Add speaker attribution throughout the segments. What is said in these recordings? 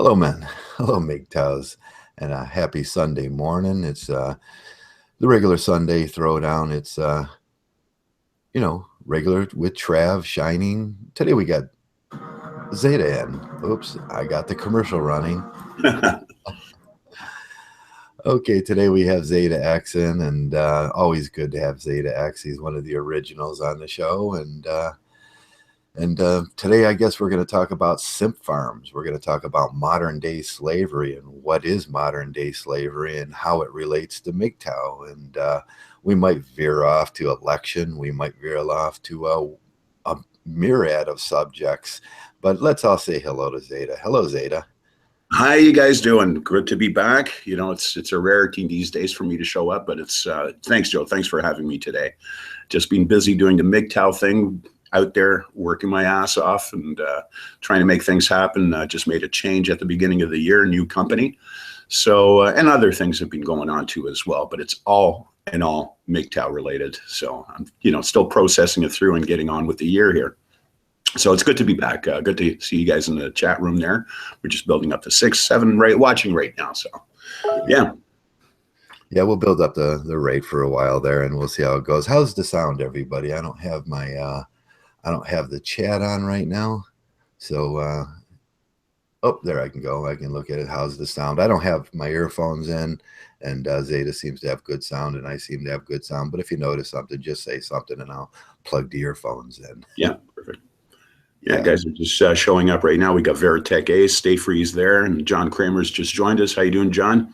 Speaker 1: Hello, man. Hello, Mgtows, and a happy Sunday morning. It's the regular Sunday throwdown. It's regular with Trav shining. Today we got Zeta in. Oops, I got the commercial running. Okay, today we have Zeta X in, and always good to have Zeta X. He's one of the originals on the show, and today, I guess we're going to talk about simp farms. We're going to talk about modern day slavery and what is modern day slavery and how it relates to Mgtow. And we might veer off to election. We might veer off to a myriad of subjects. But let's all say hello to Zeta. Hello, Zeta.
Speaker 2: How you guys doing? Good to be back. You know, it's a rarity these days for me to show up, but it's thanks, Joe. Thanks for having me today. Just been busy doing the Mgtow thing out there, working my ass off and trying to make things happen. Just made a change at the beginning of the year, new company. So, and other things have been going on too as well, but it's all in all Mgtow related. So I'm, still processing it through and getting on with the year here. So it's good to be back. Good to see you guys in the chat room there. We're just building up to 6, 7 watching right now. So yeah.
Speaker 1: Yeah, we'll build up the rate for a while there and we'll see how it goes. How's the sound, everybody? I don't have my I don't have the chat on right now. So, oh, there I can go. I can look at it. How's the sound? I don't have my earphones in, and Zeta seems to have good sound, and I seem to have good sound. But if you notice something, just say something, and I'll plug the earphones in.
Speaker 2: Yeah, perfect. Yeah, guys are just showing up right now. We got Veritech Ace, Stay Freeze there, and John Kramer's just joined us. How you doing, John?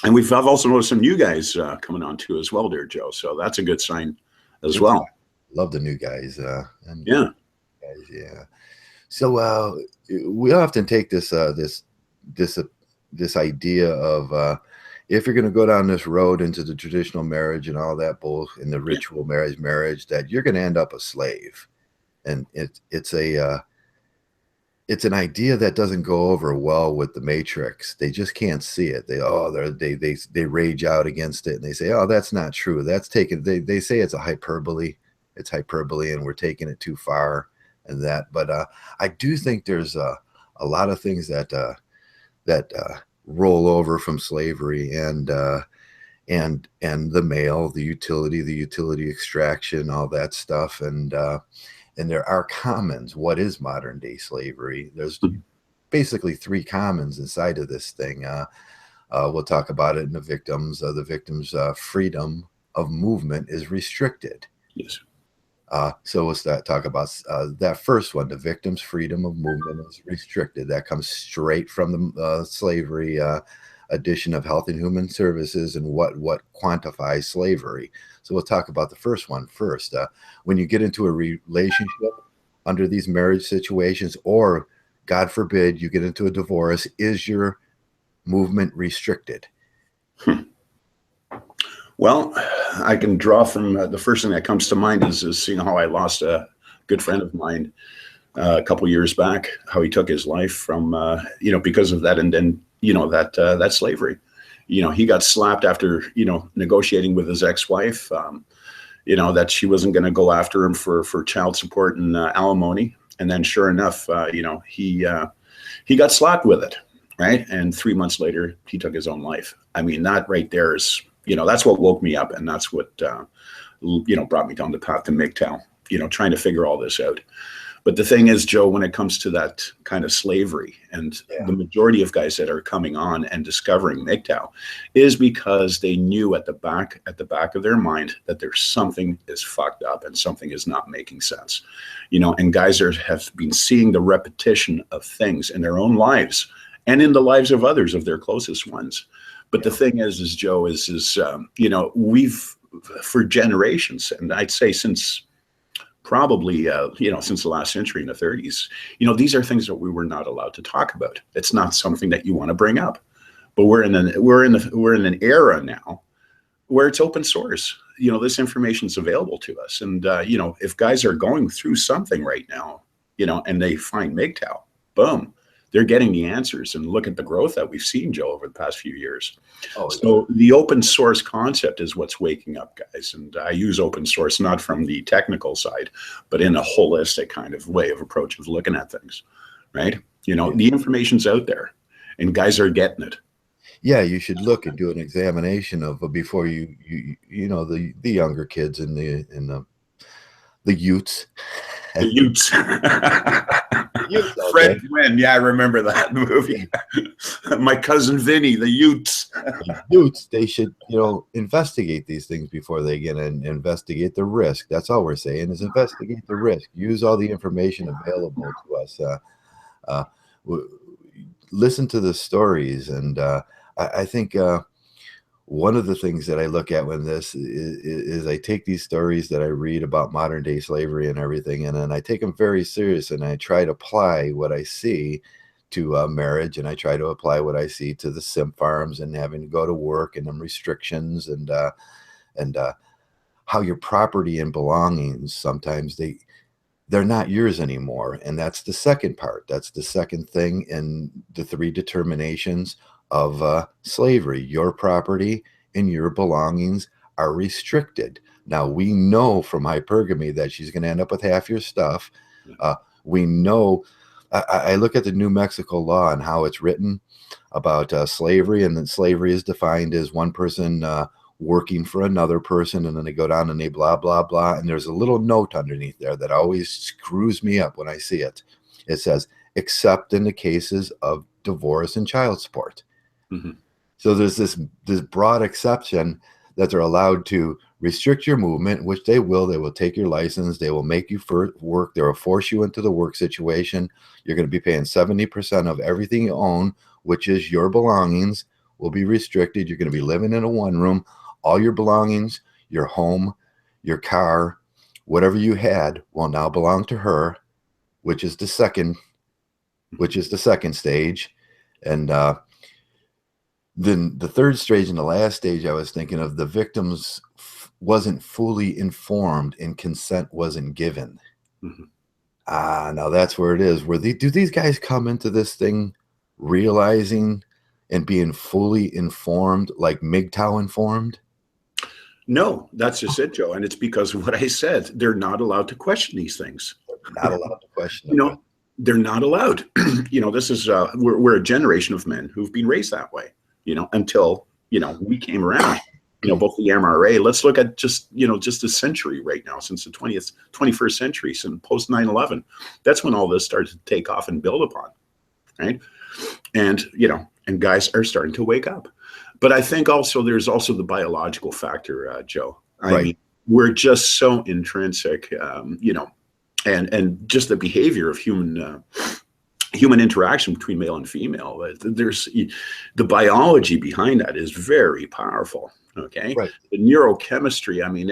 Speaker 2: And I've also noticed some new guys coming on too as well there, Joe. So that's a good sign as well.
Speaker 1: Love the new guys.
Speaker 2: Yeah.
Speaker 1: Yeah. So we often take this idea of if you're going to go down this road into the traditional marriage and all that bull in the ritual marriage, that you're going to end up a slave, and it's an idea that doesn't go over well with the Matrix. They just can't see it. They rage out against it, and they say, oh, that's not true. That's taken. They say it's a hyperbole. It's hyperbole, and we're taking it too far, and that. But I do think there's a lot of things that roll over from slavery and the male, the utility extraction, all that stuff, and there are commons. What is modern day slavery? There's basically 3 commons inside of this thing. We'll talk about it in the victims. The victims' freedom of movement is restricted.
Speaker 2: Yes.
Speaker 1: So let's talk about that first one. The victim's freedom of movement is restricted. That comes straight from the slavery edition of Health and Human Services and what quantifies slavery. So we'll talk about the first one first. When you get into a relationship under these marriage situations, or God forbid you get into a divorce, is your movement restricted?
Speaker 2: Well, I can draw from the first thing that comes to mind is how I lost a good friend of mine a couple years back, how he took his life from, because of that. And then, that slavery, he got slapped after, negotiating with his ex-wife, that she wasn't going to go after him for child support and alimony. And then sure enough, he got slapped with it. Right. And 3 months later, he took his own life. I mean, that right there is, that's what woke me up. And that's what, brought me down the path to Mgtow, trying to figure all this out. But the thing is, Joe, when it comes to that kind of slavery, and the majority of guys that are coming on and discovering Mgtow is because they knew at the back of their mind that there's something is fucked up and something is not making sense, and guys have been seeing the repetition of things in their own lives and in the lives of others, of their closest ones. But the thing is Joe, we've, for generations, and I'd say since probably, since the last century in the 30s, these are things that we were not allowed to talk about. It's not something that you want to bring up. But we're in an era now where it's open source. This information is available to us. And, if guys are going through something right now, and they find Mgtow, boom, they're getting the answers. And look at the growth that we've seen, Joe, over the past few years. So the open source concept is what's waking up guys. And I use open source not from the technical side, but in a holistic kind of way of approach of looking at things, right? The information's out there. and guys are getting it.
Speaker 1: Yeah, you should look and do an examination of before you know the younger kids and the Utes.
Speaker 2: The Utes.
Speaker 1: Utes, okay.
Speaker 2: Fred Gwynn. Yeah, I remember that movie. My cousin Vinny, the Utes.
Speaker 1: The Utes, they should, investigate these things before they get in, investigate the risk. That's all we're saying is investigate the risk. Use all the information available to us. Uh, Listen to the stories. And I think one of the things that I look at when this is I take these stories that I read about modern day slavery and everything, and then I take them very serious, and I try to apply what I see to marriage, and I try to apply what I see to the simp farms and having to go to work and them restrictions and how your property and belongings sometimes they're not yours anymore. And that's the second part. That's the second thing in the three determinations of slavery. Your property and your belongings are restricted. Now, we know from hypergamy that she's going to end up with half your stuff. We know, I look at the New Mexico law and how it's written about slavery, and then slavery is defined as one person working for another person, and then they go down and they blah, blah, blah. And there's a little note underneath there that always screws me up when I see it. It says, except in the cases of divorce and child support.
Speaker 2: Mm-hmm.
Speaker 1: So there's this broad exception that they're allowed to restrict your movement, which they will. They will take your license. They will make you work. They will force you into the work situation. You're going to be paying 70% of everything you own, which is your belongings, will be restricted. You're going to be living in a one room. All your belongings, your home, your car, whatever you had will now belong to her, which is the second stage. And then the third stage and the last stage I was thinking of, the victims wasn't fully informed and consent wasn't given.
Speaker 2: Mm-hmm.
Speaker 1: Now that's where it is. Do these guys come into this thing realizing and being fully informed, like Mgtow informed?
Speaker 2: No, that's just it, Joe. And it's because of what I said. They're not allowed to question these things.
Speaker 1: Not allowed to question them.
Speaker 2: They're not allowed. This is, we're a generation of men who've been raised that way, until, we came around, both the MRA. Let's look at just a century right now, since the 21st century, since post 9/11. That's when all this started to take off and build upon, right? And, and guys are starting to wake up. But I think there's also the biological factor, Joe. I mean, we're just so intrinsic, and just the behavior of human interaction between male and female. There's the biology behind that is very powerful. Okay. Right. The neurochemistry, I mean,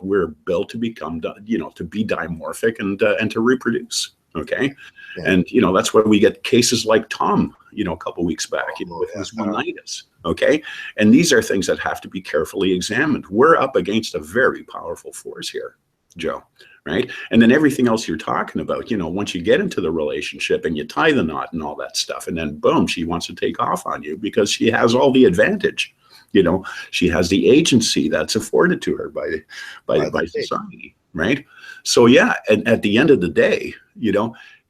Speaker 2: we're built to become, to be dimorphic and to reproduce. Okay. Yeah. And, that's why we get cases like Tom, a couple of weeks back, with his one-nightus. Okay. And these are things that have to be carefully examined. We're up against a very powerful force here, Joe. Right. And then everything else you're talking about, once you get into the relationship and you tie the knot and all that stuff, and then boom, she wants to take off on you because she has all the advantage. She has the agency that's afforded to her by society. Right. So, yeah. And at the end of the day,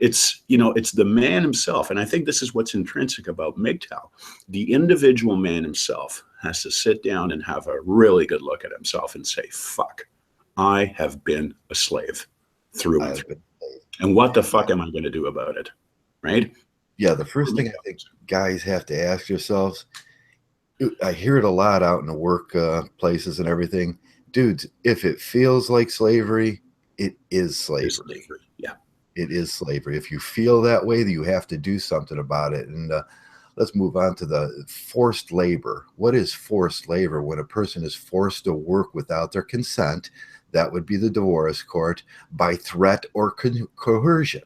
Speaker 2: it's the man himself. And I think this is what's intrinsic about Mgtow. The individual man himself has to sit down and have a really good look at himself and say, fuck, I have been a slave through and through. And what the fuck am I going to do about it? Right. Yeah.
Speaker 1: The first thing I think guys have to ask yourselves, I hear it a lot out in the work places and everything. Dudes, if it feels like slavery, it is slavery.
Speaker 2: Yeah.
Speaker 1: It is slavery. If you feel that way, you have to do something about it. And let's move on to the forced labor. What is forced labor? When a person is forced to work without their consent, that would be the divorce court, by threat or coercion.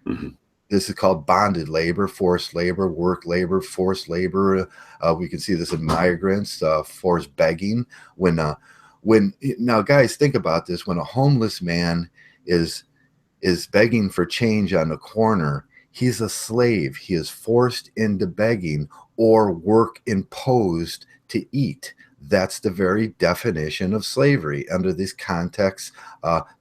Speaker 2: Mm-hmm.
Speaker 1: This is called bonded labor, forced labor, work labor, forced labor. We can see this in migrants, forced begging. Now, guys, think about this. When a homeless man is begging for change on the corner, he's a slave. He is forced into begging or work imposed to eat. That's the very definition of slavery. Under this context,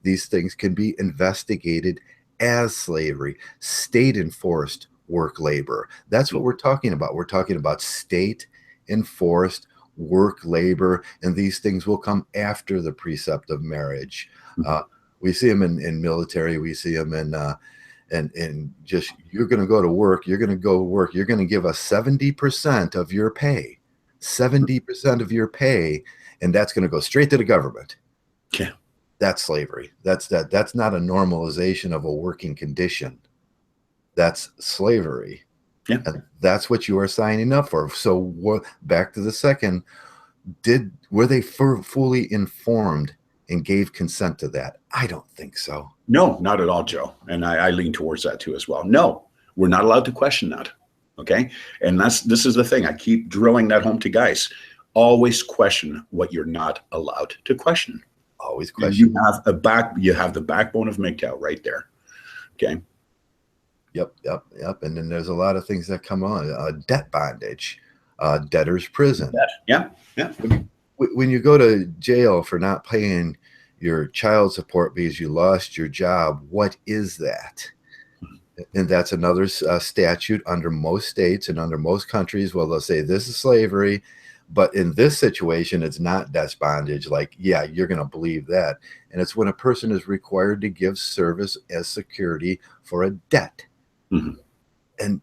Speaker 1: these things can be investigated as slavery. State enforced work labor. That's what we're talking about. We're talking about state enforced work labor, and these things will come after the precept of marriage. We see them in military. We see them in and just, you're going to go to work. You're going to go work. You're going to give us 70% of your pay, 70% of your pay, and that's going to go straight to the government.
Speaker 2: Yeah.
Speaker 1: That's slavery. That's not a normalization of a working condition. That's slavery.
Speaker 2: Yeah.
Speaker 1: And that's what you are signing up for. So back to the second, were they fully informed and gave consent to that? I don't think so.
Speaker 2: No, not at all, Joe. And I lean towards that too as well. No, we're not allowed to question that. Okay. And this is the thing. I keep drilling that home to guys. Always question what you're not allowed to question.
Speaker 1: Always question.
Speaker 2: You have the backbone of Mgtow right there. Okay.
Speaker 1: Yep. And then there's a lot of things that come on. Debt bondage, debtor's prison.
Speaker 2: Yeah.
Speaker 1: When you go to jail for not paying your child support because you lost your job, what is that? And that's another statute under most states and under most countries. Well, they'll say this is slavery, but in this situation, it's not debt bondage. Like, yeah, you're going to believe that. And it's when a person is required to give service as security for a debt. And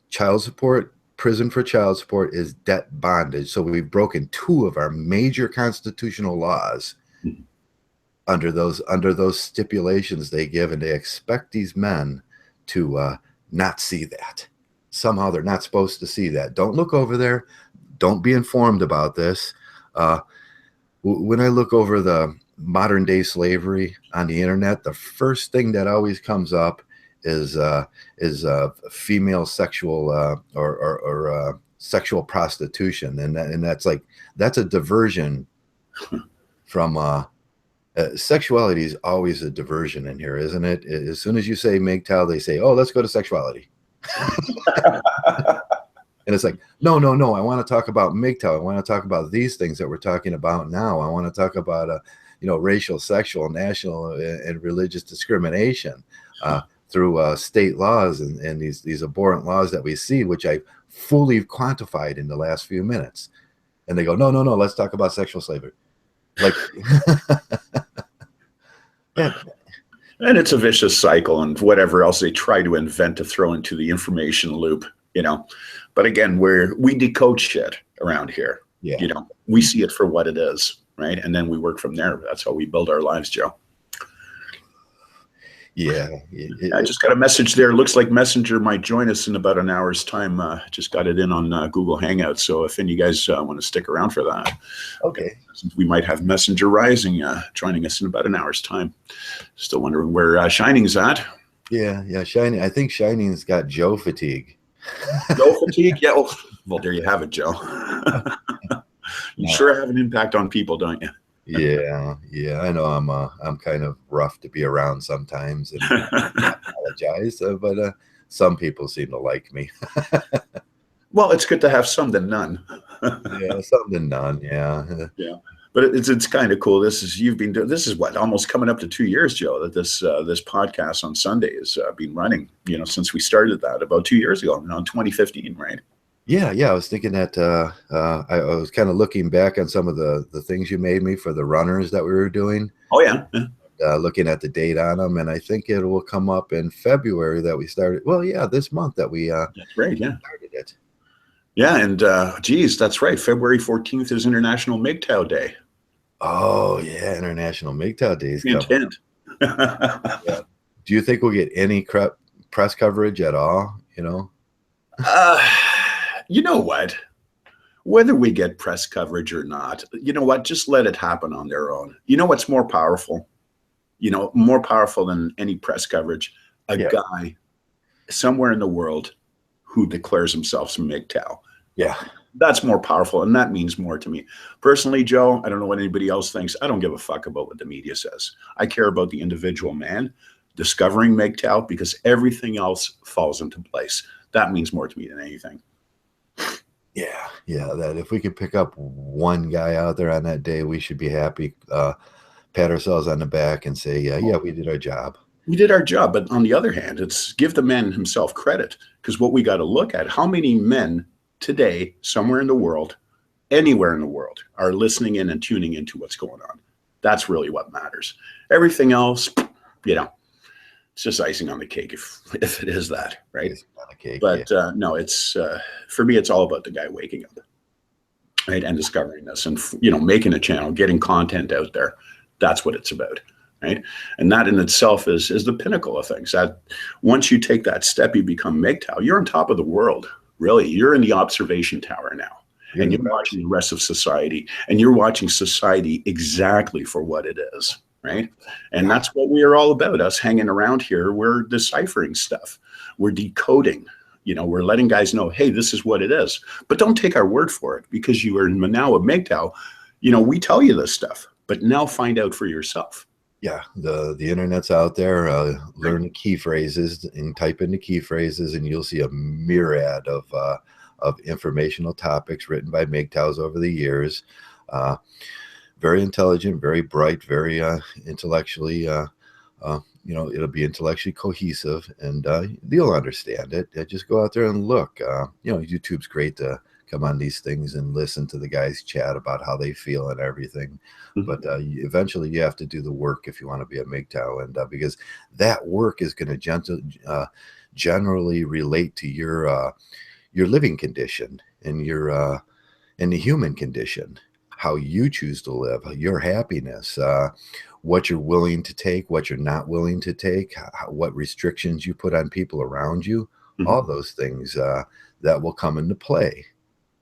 Speaker 1: child support, prison for child support is debt bondage. So we've broken two of our major constitutional laws under those stipulations they give, and they expect these men to not see that. Somehow they're not supposed to see that. Don't look over there. Don't be informed about this. When I look over the modern day slavery on the internet, the first thing that always comes up is female sexual or sexual prostitution, and that's a diversion from sexuality is always a diversion in here, isn't it? As soon as you say Mgtow, they say, oh, let's go to sexuality. And it's like, no, I want to talk about Mgtow. I want to talk about these things that we're talking about now. I want to talk about racial, sexual, national, and religious discrimination through state laws and these abhorrent laws that we see, which I fully quantified in the last few minutes. And they go, no, let's talk about sexual slavery. Like,
Speaker 2: yeah. And it's a vicious cycle and whatever else they try to invent to throw into the information loop, But again, we decode shit around here.
Speaker 1: Yeah.
Speaker 2: We see it for what it is, right? And then we work from there. That's how we build our lives, Joe.
Speaker 1: Yeah.
Speaker 2: I just got a message there. Looks like Messenger might join us in about an hour's time. Just got it in on Google Hangouts. So if any of you guys want to stick around for that.
Speaker 1: Okay.
Speaker 2: We might have Messenger Rising joining us in about an hour's time. Still wondering where Shining's at.
Speaker 1: Yeah. Shining. I think Shining's got Joe fatigue.
Speaker 2: Joe fatigue? Yeah. Well, there you have it, Joe. You sure have an impact on people, don't you?
Speaker 1: Yeah. I know I'm kind of rough to be around sometimes, and I apologize, but some people seem to like me.
Speaker 2: Well, it's good to have some than none.
Speaker 1: Yeah, some than none. Yeah.
Speaker 2: But it's kind of cool. This is what, almost coming up to 2 years, Joe, that this podcast on Sunday has been running. Since we started that about 2 years ago, in 2015, right? Yeah.
Speaker 1: I was thinking that I was kind of looking back on some of the things you made me for the runners that we were doing.
Speaker 2: Oh, yeah.
Speaker 1: Looking at the date on them, and I think it will come up in February that we started. Well, yeah, this month that we
Speaker 2: that's right, yeah,
Speaker 1: started it.
Speaker 2: Yeah, and geez, that's right. February 14th is International Mgtow Day.
Speaker 1: Oh, yeah, International Mgtow Day is coming.
Speaker 2: Yeah.
Speaker 1: Do you think we'll get any press coverage at all?
Speaker 2: You know what? Whether we get press coverage or not, you know what? Just let it happen on their own. You know what's more powerful? More powerful than any press coverage? A guy somewhere in the world who declares himself some Mgtow.
Speaker 1: Yeah.
Speaker 2: That's more powerful, and that means more to me. Personally, Joe, I don't know what anybody else thinks. I don't give a fuck about what the media says. I care about the individual man discovering Mgtow, because everything else falls into place. That means more to me than anything.
Speaker 1: Yeah, that if we could pick up one guy out there on that day, we should be happy. Pat ourselves on the back and say, yeah, we did our job.
Speaker 2: We did our job, but on the other hand, it's give the man himself credit, because what we got to look at, how many men today, somewhere in the world, anywhere in the world, are listening in and tuning into what's going on. That's really what matters. Everything else, it's just icing on the cake if it is that, right?
Speaker 1: On the cake,
Speaker 2: but no, it's for me, it's all about the guy waking up, right, and discovering this, and making a channel, getting content out there. That's what it's about. Right. And that in itself is the pinnacle of things. That once you take that step, you become Mgtow, you're on top of the world. Really, you're in the observation tower now. And you're watching the rest of society, and you're watching society exactly for what it is. Right. And that's what we are all about. Us hanging around here, we're deciphering stuff. We're decoding. We're letting guys know, hey, this is what it is. But don't take our word for it, because you are now a Mgtow. We tell you this stuff, but now find out for yourself.
Speaker 1: Yeah, the internet's out there. Learn the key phrases and type in the key phrases, and you'll see a myriad of informational topics written by Mgtows over the years. Very intelligent, very bright, very intellectually. It'll be intellectually cohesive, and you'll understand it. Just go out there and look. YouTube's great to come on these things and listen to the guys chat about how they feel and everything. Mm-hmm. But eventually you have to do the work if you want to be a Mgtow, and because that work is going to generally relate to your living condition and and the human condition, how you choose to live, your happiness, what you're willing to take, what you're not willing to take, what restrictions you put on people around you, mm-hmm. all those things that will come into play.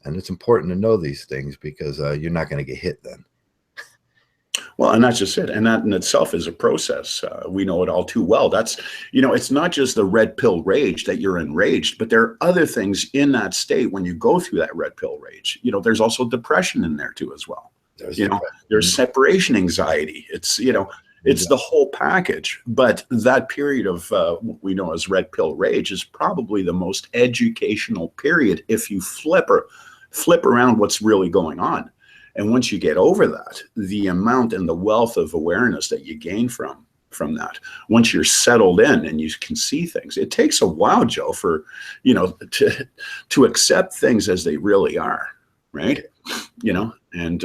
Speaker 1: And it's important to know these things, because you're not going to get hit then.
Speaker 2: Well, and that's just it. And that in itself is a process. We know it all too well. That's, it's not just the red pill rage that you're enraged, but there are other things in that state when you go through that red pill rage. There's also depression in there too as well. There's separation anxiety. It's, it's the whole package. But that period of what we know as red pill rage is probably the most educational period if you flip around what's really going on. And once you get over that, the amount and the wealth of awareness that you gain from that, once you're settled in and you can see things, it takes a while, Joe, for, to accept things as they really are. Right. And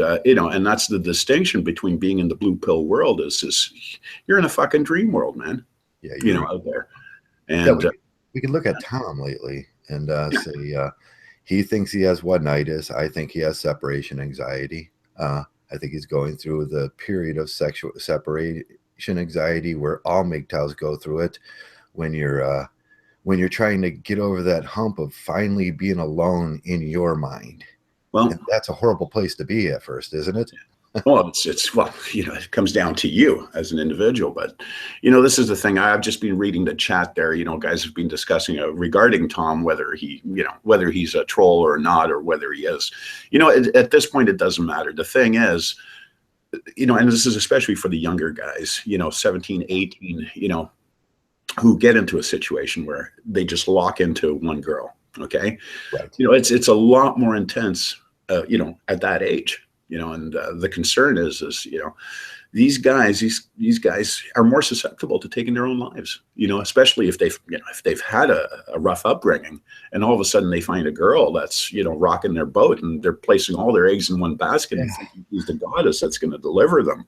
Speaker 2: that's the distinction between being in the blue pill world is you're in a fucking dream world, man. Yeah. Out there. And
Speaker 1: we can look at Tom lately and say, he thinks he has one-nitis. I think he has separation anxiety. I think he's going through the period of sexual separation anxiety where all Mgtows go through it. When you're trying to get over that hump of finally being alone in your mind. Well, and that's a horrible place to be at first, isn't it?
Speaker 2: Well, it comes down to you as an individual. But, this is the thing. I've just been reading the chat there. Guys have been discussing regarding Tom, whether he's a troll or not, or whether he is. At this point, it doesn't matter. The thing is, and this is especially for the younger guys, 17, 18, who get into a situation where they just lock into one girl. Okay. Right. It's a lot more intense, at that age. And the concern is these guys are more susceptible to taking their own lives, especially if they've had a rough upbringing, and all of a sudden they find a girl that's, rocking their boat, and they're placing all their eggs in one basket and thinking he's the goddess that's going to deliver them.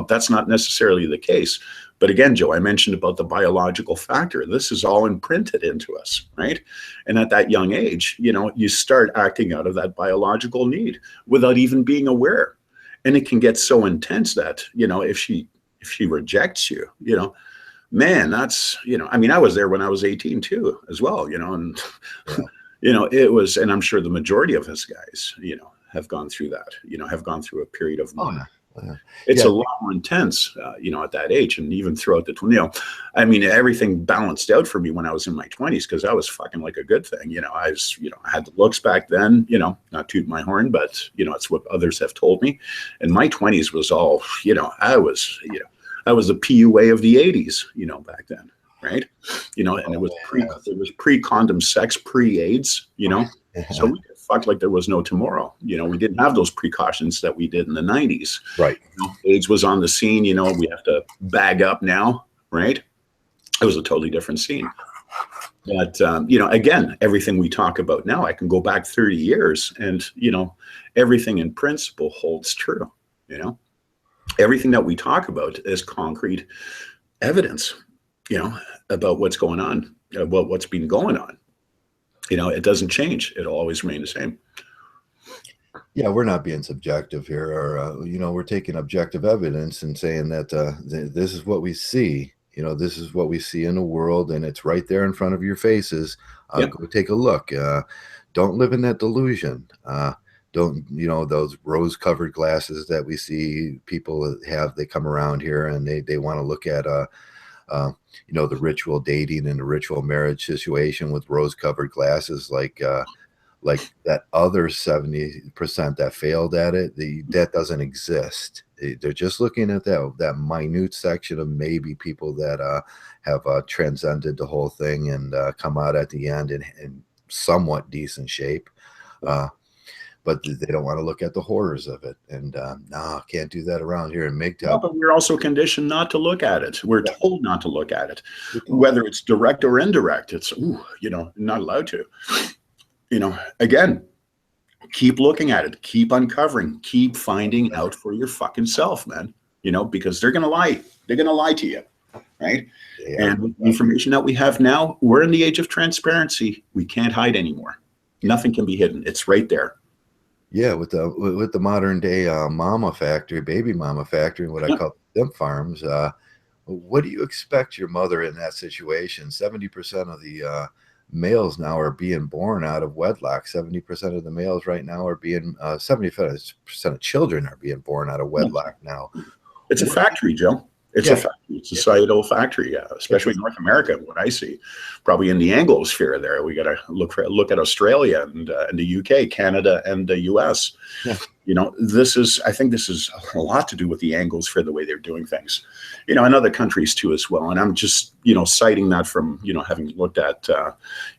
Speaker 2: That's not necessarily the case. But again, Joe, I mentioned about the biological factor. This is all imprinted into us, right? And at that young age, you start acting out of that biological need without even being aware. And it can get so intense that, if she rejects you, man, that's, I was there when I was 18 too, as well, and, it was, and I'm sure the majority of us guys, have gone through that, have gone through a period of it's a lot more intense, at that age, and even throughout the, everything balanced out for me when I was in my 20s, because I was fucking like a good thing. I had the looks back then, not toot my horn, but, it's what others have told me. And my 20s was all, I was the PUA of the 80s, back then. Right. And it was pre-condom sex, pre-AIDS, so we could fuck like there was no tomorrow. We didn't have those precautions that we did in the 90s.
Speaker 1: Right.
Speaker 2: AIDS was on the scene. We have to bag up now. Right. It was a totally different scene. But, you know, again, everything we talk about now, I can go back 30 years and, you know, everything in principle holds true. You know, everything that we talk about is concrete evidence, you know, about what's going on, about what's been going on. You know, it doesn't change. It'll always remain the same.
Speaker 1: Yeah, we're not being subjective here, or you know, we're taking objective evidence and saying that this is what we see. You know, this is what we see in the world, and it's right there in front of your faces.
Speaker 2: Yep.
Speaker 1: Go take a look. Don't live in that delusion. Don't, you know, those rose-covered glasses that we see people have. They come around here and they want to look at you know, the ritual dating and the ritual marriage situation with rose-covered glasses, like that other 70% that failed at it, that doesn't exist. They're just looking at that minute section of maybe people that have transcended the whole thing and come out at the end in somewhat decent shape. But they don't want to look at the horrors of it. And no, can't do that around here in Mgtow.
Speaker 2: No, but we're also conditioned not to look at it. We're told not to look at it, whether it's direct or indirect. It's, you know, not allowed to. You know, again, keep looking at it, keep uncovering, keep finding out for your fucking self, man. You know, because they're going to lie. They're going to lie to you, right? Yeah. And with the information that we have now, we're in the age of transparency. We can't hide anymore. Nothing can be hidden. It's right there.
Speaker 1: Yeah, with the modern day mama factory, baby mama factory, what I call simp farms. What do you expect your mother in that situation? 70% of the males now are being born out of wedlock. 70% of the males right now are being 70% of children are being born out of wedlock now.
Speaker 2: It's a factory, Joe. It's a factory. It's a societal factory, especially in North America. What I see, probably in the Anglosphere, there we got to look at Australia and the UK, Canada, and the US. Yeah. You know, I think this is a lot to do with the Anglosphere, the way they're doing things. You know, in other countries too as well. And I'm just, you know, citing that from, you know, having looked at,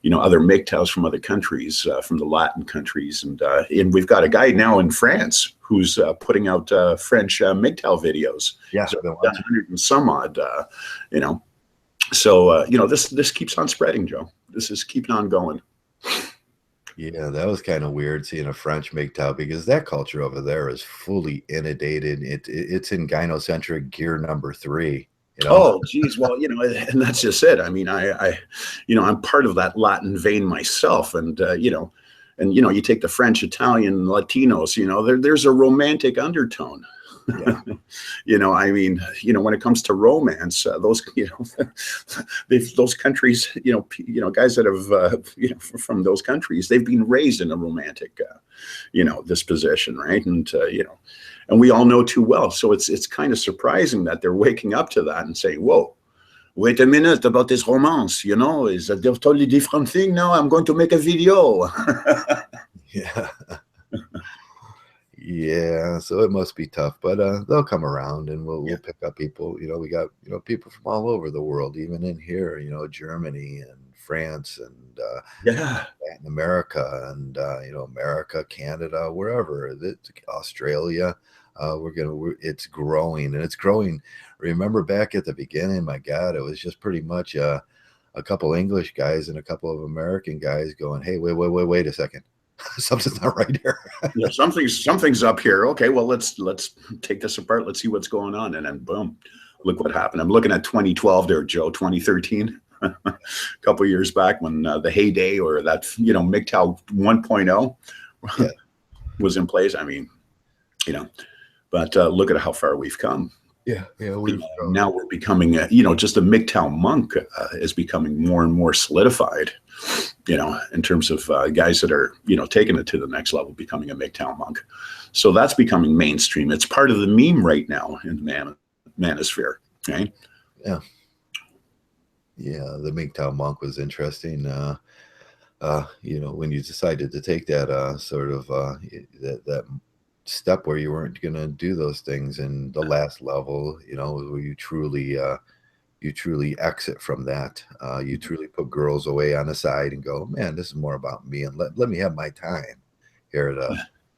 Speaker 2: you know, other Mgtows from other countries, from the Latin countries, and we've got a guy now in France who's putting out French Mgtow videos.
Speaker 1: Yeah,
Speaker 2: so 100 and some odd, you know. So you know, this keeps on spreading, Joe. This is keeping on going.
Speaker 1: Yeah, that was kind of weird seeing a French Mgtow, because that culture over there is fully inundated. It's in gynocentric gear number 3. You know?
Speaker 2: Oh, geez. Well, you know, and that's just it. I mean, you know, I'm part of that Latin vein myself, and you know, you take the French, Italian, Latinos. You know, there's a romantic undertone. Yeah. You know, I mean, you know, when it comes to romance, those, you know, those countries, you know, guys that have, you know, from those countries, they've been raised in a romantic, you know, disposition, right? And you know, and we all know too well. So it's kind of surprising that they're waking up to that and saying, "Whoa, wait a minute about this romance, you know, is a totally different thing now. I'm going to make a video."
Speaker 1: Yeah. Yeah, so it must be tough, but they'll come around, and we'll pick up people. You know, we got, you know, people from all over the world, even in here. You know, Germany and France and Latin America and you know, America, Canada, wherever, Australia. It's growing, and it's growing. Remember back at the beginning, my God, it was just pretty much a couple English guys and a couple of American guys going, "Hey, wait a second." Something's not right here.
Speaker 2: Yeah, something's up here. Okay, well, let's take this apart. Let's see what's going on. And then boom, look what happened. I'm looking at 2012 there, Joe, 2013, a couple of years back when the heyday, or that, you know, Mgtow 1.0 was in place. I mean, you know, but look at how far we've come.
Speaker 1: Yeah,
Speaker 2: now we're becoming, you know, just a Mgtow monk is becoming more and more solidified, you know, in terms of guys that are, you know, taking it to the next level, becoming a Mgtow monk. So that's becoming mainstream. It's part of the meme right now in the manosphere, right?
Speaker 1: Yeah. Yeah, the Mgtow monk was interesting. You know, when you decided to take that sort of that step where you weren't going to do those things, and the last level, you know, where you truly exit from that. You truly put girls away on the side and go, man, this is more about me, and let me have my time here to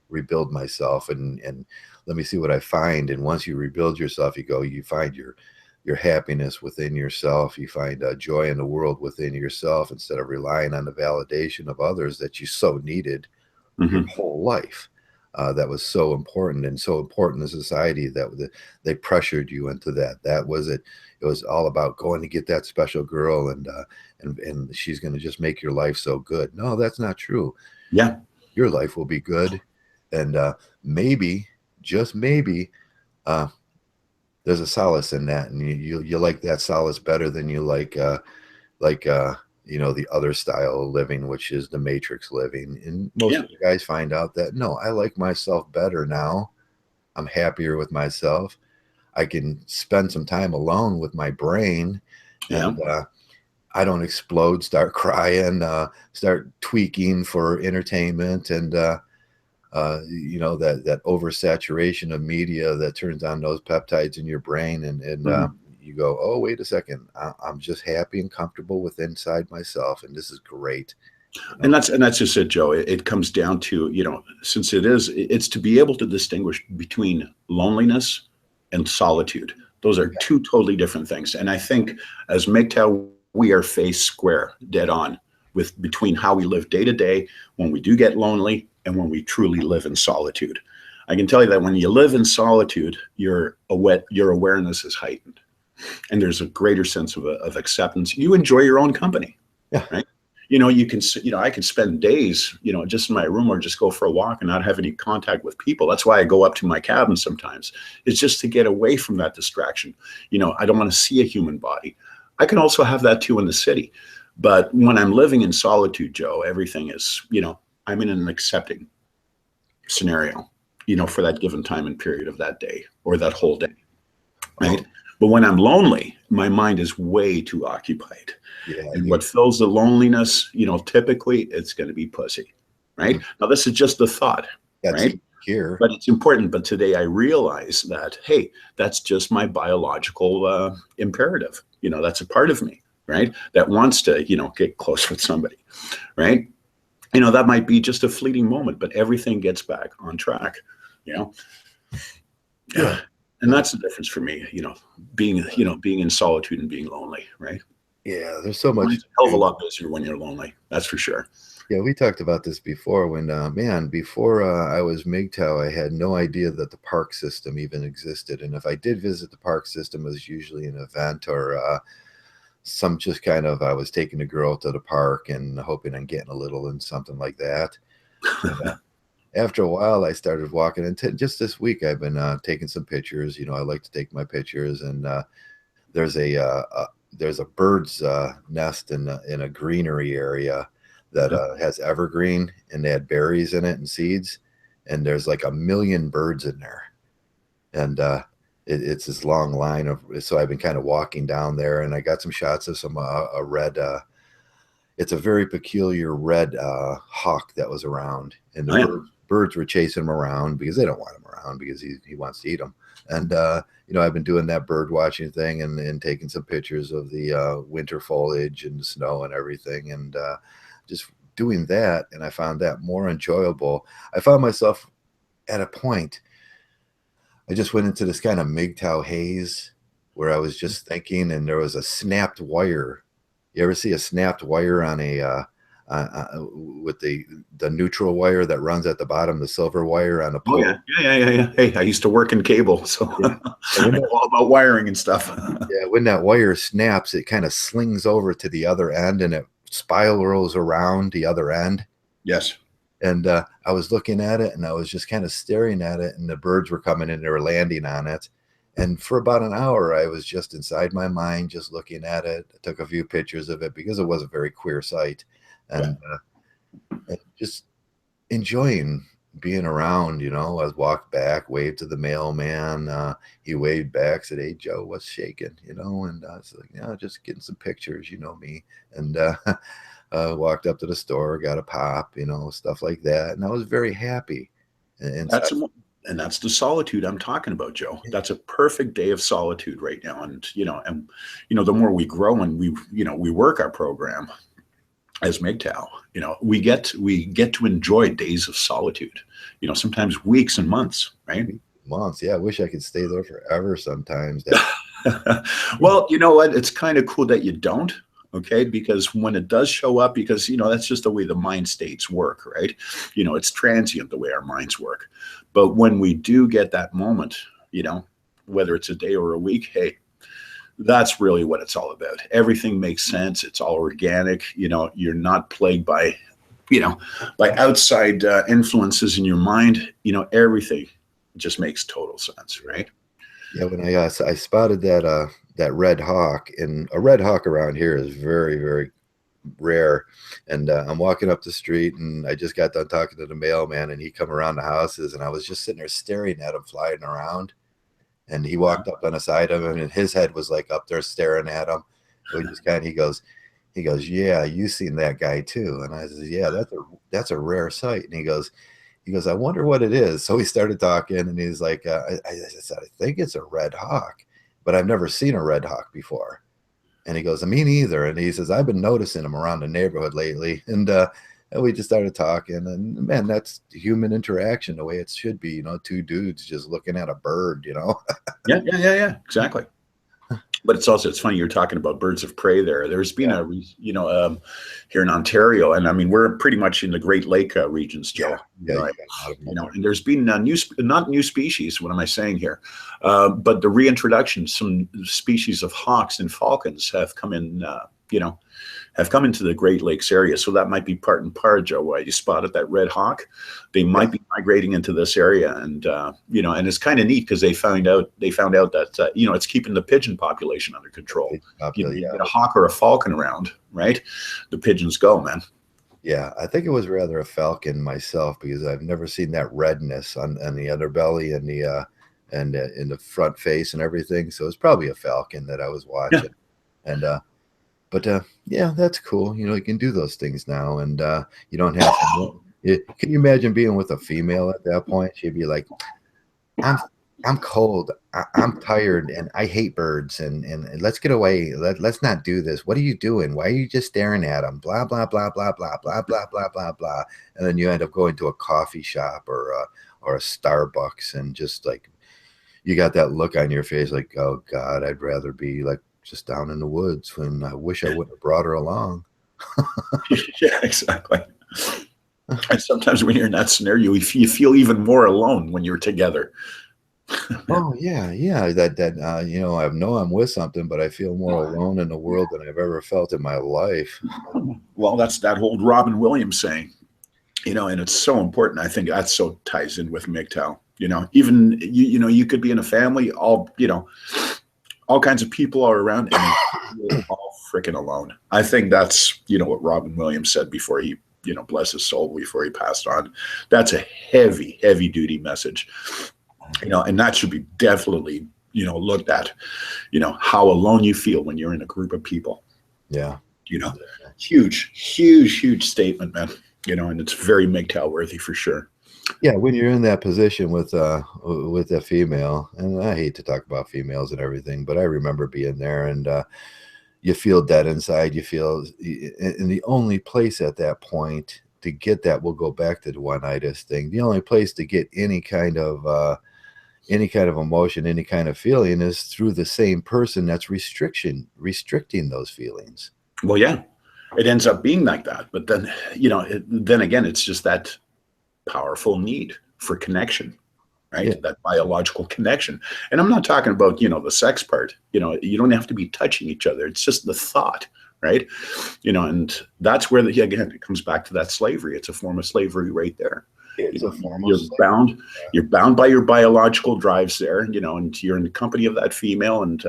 Speaker 1: rebuild myself, and let me see what I find. And once you rebuild yourself, you find your happiness within yourself. You find joy in the world within yourself instead of relying on the validation of others that you so needed your whole life. That was so important and so important in society that they pressured you into that. That was it. It was all about going to get that special girl and she's going to just make your life so good. No, that's not true.
Speaker 2: Yeah.
Speaker 1: Your life will be good. And maybe, just maybe, there's a solace in that. And you like that solace better than you like the other style of living, which is the matrix living. And most of the guys find out that, no, I like myself better now. I'm happier with myself. I can spend some time alone with my brain, and I don't explode, start crying, start tweaking for entertainment, and that oversaturation of media that turns on those peptides in your brain, and you go, oh, wait a second, I'm just happy and comfortable with inside myself, and this is great.
Speaker 2: And that's just it, Joe. It comes down to, since it's to be able to distinguish between loneliness and solitude. Those are two totally different things. And I think as Mgtow, we are faced square, dead on, between how we live day to day when we do get lonely and when we truly live in solitude. I can tell you that when you live in solitude, your awareness is heightened, and there's a greater sense of acceptance. You enjoy your own company, right? I can spend days, just in my room or just go for a walk and not have any contact with people. That's why I go up to my cabin sometimes. It's just to get away from that distraction. I don't want to see a human body. I can also have that too in the city. But when I'm living in solitude, Joe, everything is, I'm in an accepting scenario, for that given time and period of that day or that whole day, right? But when I'm lonely, my mind is way too occupied. And what fills the loneliness, typically it's going to be pussy, right? Now, this is just a thought, right?
Speaker 1: Here.
Speaker 2: But it's important. But today I realize that, hey, that's just my biological imperative. That's a part of me, right? That wants to, get close with somebody, right? That might be just a fleeting moment, but everything gets back on track, Yeah. And that's the difference for me, being in solitude and being lonely, right?
Speaker 1: Yeah, there's so much.
Speaker 2: It's a hell of a lot busier when you're lonely. That's for sure.
Speaker 1: Yeah, we talked about this before when, before I was Mgtow, I had no idea that the park system even existed. And if I did visit the park system, it was usually an event or some just kind of, I was taking a girl to the park and hoping I'm getting a little in something like that. And, after a while, I started walking, and just this week, I've been taking some pictures. I like to take my pictures, and there's a bird's nest in a greenery area that has evergreen, and they had berries in it and seeds, and there's like 1 million birds in there, and it's this long line of. So I've been kind of walking down there, and I got some shots of some a red. It's a very peculiar red hawk that was around, and the birds were chasing him around because they don't want him around because he wants to eat them. And I've been doing that bird watching thing and taking some pictures of the winter foliage and the snow and everything, and just doing that. And I found that more enjoyable. I found myself at a point. I just went into this kind of Mgtow haze where I was just thinking, and there was a snapped wire. You ever see a snapped wire on a with the neutral wire that runs at the bottom, the silver wire on a pole?
Speaker 2: Oh, yeah. Hey, I used to work in cable, so I know all about wiring and stuff.
Speaker 1: Yeah, when that wire snaps, it kind of slings over to the other end, and it spirals around the other end.
Speaker 2: Yes.
Speaker 1: And I was looking at it, and I was just kind of staring at it, and the birds were coming in, they were landing on it. And for about an hour, I was just inside my mind, just looking at it. I took a few pictures of it because it was a very queer sight, and just enjoying being around. I walked back, waved to the mailman. He waved back, said, "Hey, Joe, what's shaking?" And I was like, just getting some pictures, me. And walked up to the store, got a pop, stuff like that. And I was very happy.
Speaker 2: And that's the solitude I'm talking about, Joe. That's a perfect day of solitude right now. And, the more we grow and we work our program as Mgtow, we get to enjoy days of solitude, sometimes weeks and months, right?
Speaker 1: Months. Yeah. I wish I could stay there forever sometimes.
Speaker 2: Well, you know what? It's kind of cool that you don't. Okay, because when it does show up, because that's just the way the mind states work, right? It's transient the way our minds work. But when we do get that moment, whether it's a day or a week, hey, that's really what it's all about. Everything makes sense. It's all organic. You're not plagued by, by outside influences in your mind. Everything just makes total sense, right?
Speaker 1: Yeah, when I spotted that red hawk, and a red hawk around here is very, very rare. And I'm walking up the street, and I just got done talking to the mailman, and he come around the houses, and I was just sitting there staring at him flying around. And he walked up on the side of him, and his head was like up there staring at him. We just kind of, he goes, yeah, you seen that guy too? And I said, yeah, that's a rare sight. And he goes, I wonder what it is. So we started talking, and he's like, I said, I think it's a red hawk, but I've never seen a red hawk before. And he goes, me neither. And he says, I've been noticing them around the neighborhood lately. And we just started talking, and man, that's human interaction the way it should be. Two dudes just looking at a bird.
Speaker 2: Yeah, exactly. But it's funny you're talking about birds of prey there. There's been here in Ontario, and I mean we're pretty much in the Great Lake regions, Joe. Right? And there's been not new species. What am I saying here? But the reintroduction, some species of hawks and falcons have come in. Have come into the Great Lakes area. So that might be part and part, Joe, why you spotted that red hawk. They might be migrating into this area. And, and it's kind of neat because they found out that, it's keeping the pigeon population under control. You get a hawk or a falcon around, right? The pigeons go, man.
Speaker 1: Yeah, I think it was rather a falcon myself, because I've never seen that redness on the underbelly and in the front face and everything. So it's probably a falcon that I was watching. Yeah. And, but yeah, that's cool. You can do those things now, and you don't have to. Can you imagine being with a female at that point? She'd be like, I'm cold, I'm tired, and I hate birds, and let's get away. Let's not do this. What are you doing? Why are you just staring at them? Blah blah blah blah blah blah blah blah blah blah. And then you end up going to a coffee shop or a Starbucks, and just like you got that look on your face, like, oh God, I'd rather be like just down in the woods, when I wish I wouldn't have brought her along.
Speaker 2: Yeah, exactly. And sometimes when you're in that scenario, you feel even more alone when you're together.
Speaker 1: Oh yeah. I know I'm with something, but I feel more alone in the world than I've ever felt in my life.
Speaker 2: Well, that's that old Robin Williams saying, and it's so important. I think that so ties in with Mgtow. Even you could be in a family, all kinds of people are around, and you're all freaking alone. I think that's what Robin Williams said before he bless his soul, before he passed on. That's a heavy duty message, and that should be definitely looked at. How alone you feel when you're in a group of people.
Speaker 1: Yeah.
Speaker 2: Huge statement, man. And it's very Mgtow worthy for sure.
Speaker 1: Yeah, when you're in that position with a female, and I hate to talk about females and everything, but I remember being there, and you feel dead inside. You feel, and the only place at that point to get that, we'll go back to the one-itis thing. The only place to get any kind of emotion, any kind of feeling, is through the same person that's restricting those feelings.
Speaker 2: Well, yeah, it ends up being like that. But then, then again, it's just that powerful need for connection, right? Yeah. That biological connection. And I'm not talking about, the sex part. You don't have to be touching each other. It's just the thought, right? And that's where again, it comes back to that slavery. It's a form of slavery right there.
Speaker 1: It's a form
Speaker 2: of slavery. You're bound by your biological drives there, and you're in the company of that female, and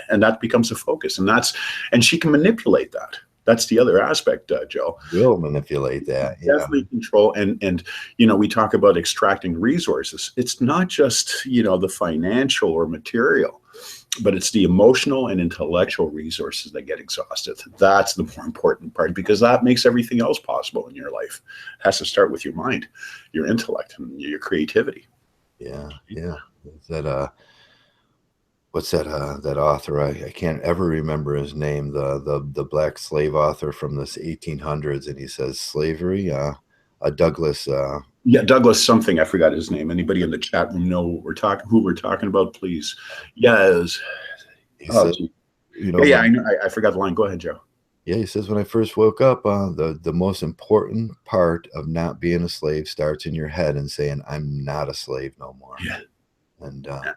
Speaker 2: and that becomes a focus, and she can manipulate that. That's the other aspect, Joe.
Speaker 1: Will manipulate that.
Speaker 2: Definitely control. And we talk about extracting resources. It's not just, the financial or material, but it's the emotional and intellectual resources that get exhausted. That's the more important part, because that makes everything else possible in your life. It has to start with your mind, your intellect, and your creativity.
Speaker 1: Yeah. Is that what's that that author? I can't ever remember his name. The black slave author from this 1800s, and he says slavery. Douglass.
Speaker 2: Yeah, Douglass something. I forgot his name. Anybody in the chat room know who we're talking about? Please. Yeah,
Speaker 1: He
Speaker 2: Oh,
Speaker 1: said,
Speaker 2: gee.
Speaker 1: you
Speaker 2: Yeah,
Speaker 1: know,
Speaker 2: yeah, I know. I forgot the line. Go ahead, Joe.
Speaker 1: yeah, he says, when I first woke up, the most important part of not being a slave starts in your head and saying, I'm not a slave no more.
Speaker 2: Yeah.
Speaker 1: And
Speaker 2: Yeah.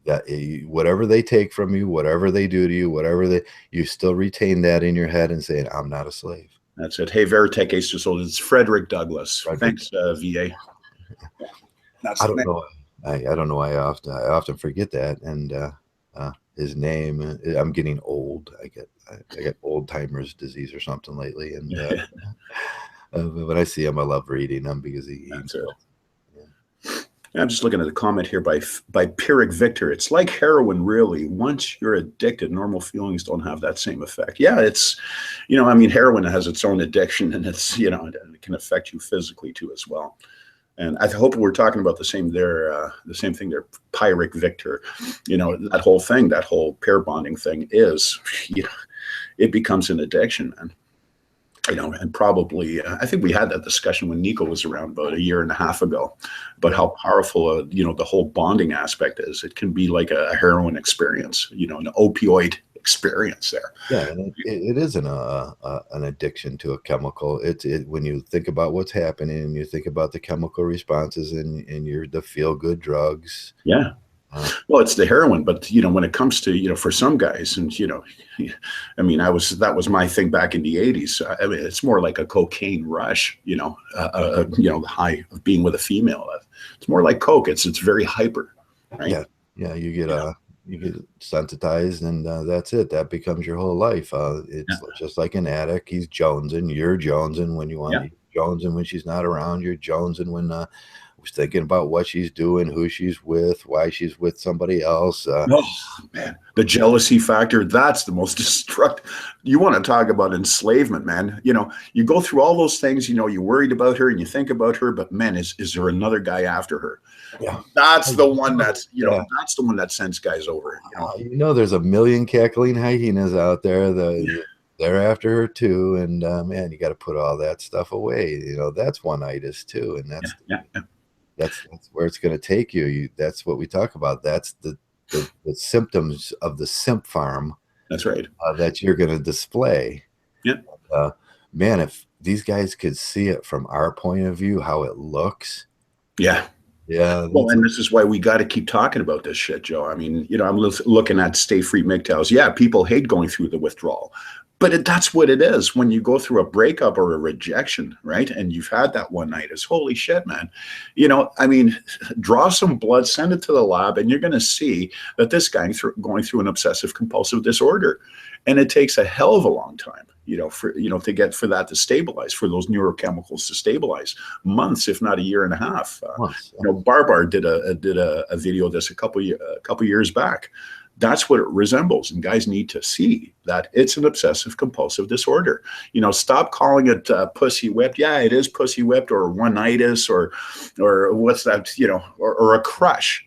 Speaker 1: that whatever they take from you, whatever they do to you, you still retain that in your head and saying, I'm not a slave.
Speaker 2: That's it. Hey, Veritech Ace to Soul. It's Frederick Douglass.
Speaker 1: Frederick.
Speaker 2: Thanks, VA. That's
Speaker 1: I
Speaker 2: the
Speaker 1: don't
Speaker 2: man.
Speaker 1: know. I don't know why I often forget that. And his name, I'm getting old. I get old timers disease or something lately. And when I see him, I love reading him because he
Speaker 2: That's it.
Speaker 1: yeah.
Speaker 2: I'm just looking at the comment here by Pyrrhic Victor. It's like heroin, really. Once you're addicted, normal feelings don't have that same effect. Yeah, it's, I mean, heroin has its own addiction, and it's, it can affect you physically too as well. And I hope we're talking about the same thing there, Pyrrhic Victor. That whole thing, that whole pair bonding thing is, it becomes an addiction, man. And probably, I think we had that discussion when Nico was around about a year and a half ago, about how powerful, the whole bonding aspect is. It can be like a heroin experience, an opioid experience there.
Speaker 1: Yeah, and it isn't an addiction to a chemical. When you think about what's happening and you think about the chemical responses and the feel good drugs.
Speaker 2: Yeah. Well, it's the heroin, but when it comes to for some guys, and I mean, that was my thing back in the '80s. I mean, it's more like a cocaine rush, the high of being with a female. It's more like coke. It's very hyper, right?
Speaker 1: Yeah. You get sensitized, and that's it. That becomes your whole life. It's just like an addict. He's jonesing. You're jonesing when you want. You're jonesing when she's not around. You're jonesing when was thinking about what she's doing, who she's with, why she's with somebody else.
Speaker 2: Oh man, the jealousy factor, that's the most destructive. You want to talk about enslavement, man. You go through all those things, you're worried about her and you think about her, but man, is there another guy after her?
Speaker 1: Yeah.
Speaker 2: That's the one that's that's the one that sends guys over.
Speaker 1: There's a million cackling hyenas out there. They're after her too, and man, you got to put all that stuff away. That's one-itis too, and that's where it's going to take you. That's what we talk about. That's the symptoms of the simp farm.
Speaker 2: That's right.
Speaker 1: That you're going to display.
Speaker 2: Yeah.
Speaker 1: Man, if these guys could see it from our point of view, how it looks.
Speaker 2: Yeah.
Speaker 1: Yeah.
Speaker 2: Well, and this is why we got to keep talking about this shit, Joe. I mean, I'm looking at Stay Free Mgtows. Yeah, people hate going through the withdrawal. But that's what it is when you go through a breakup or a rejection, right? And you've had that one night. It's holy shit, man. I mean, draw some blood, send it to the lab, and you're going to see that this guy going through an obsessive compulsive disorder. And it takes a hell of a long time, for that to stabilize, for those neurochemicals to stabilize. Months, if not a year and a half. Barbar did a video of this a couple years back. That's what it resembles. And guys need to see that it's an obsessive compulsive disorder. Stop calling it pussy whipped. Yeah, it is pussy whipped, or one-itis, or what's that, or a crush.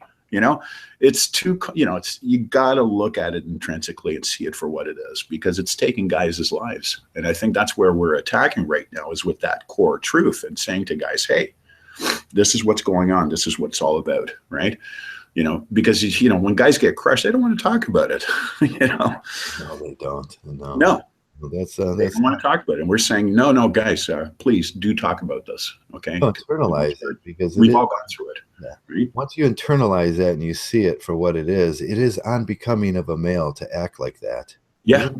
Speaker 2: It's too, you got to look at it intrinsically and see it for what it is, because it's taking guys' lives. And I think that's where we're attacking right now, is with that core truth and saying to guys, hey, this is what's going on. This is what it's all about, right? Because when guys get crushed, they don't want to talk about it.
Speaker 1: No, they don't.
Speaker 2: No.
Speaker 1: Well, that's
Speaker 2: they don't want to talk about it. And we're saying, no, guys, please do talk about this. Okay.
Speaker 1: Internalize it, because
Speaker 2: we've all gone through it.
Speaker 1: Yeah.
Speaker 2: Right?
Speaker 1: Once you internalize that and you see it for what it is unbecoming of a male to act like that.
Speaker 2: Yeah.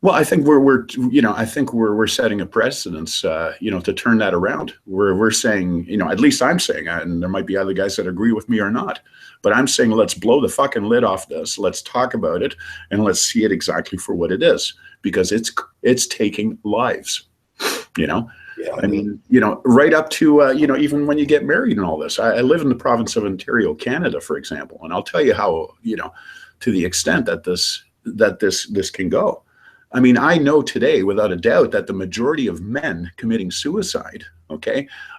Speaker 2: Well, I think we're setting a precedence, to turn that around. We're saying, at least I'm saying, and there might be other guys that agree with me or not, but I'm saying, let's blow the fucking lid off this. Let's talk about it, and let's see it exactly for what it is, because it's taking lives. Yeah, I mean, right up to, even when you get married and all this. I live in the province of Ontario, Canada, for example, and I'll tell you how, to the extent that this can go. I mean, I know today, without a doubt, that the majority of men committing suicide,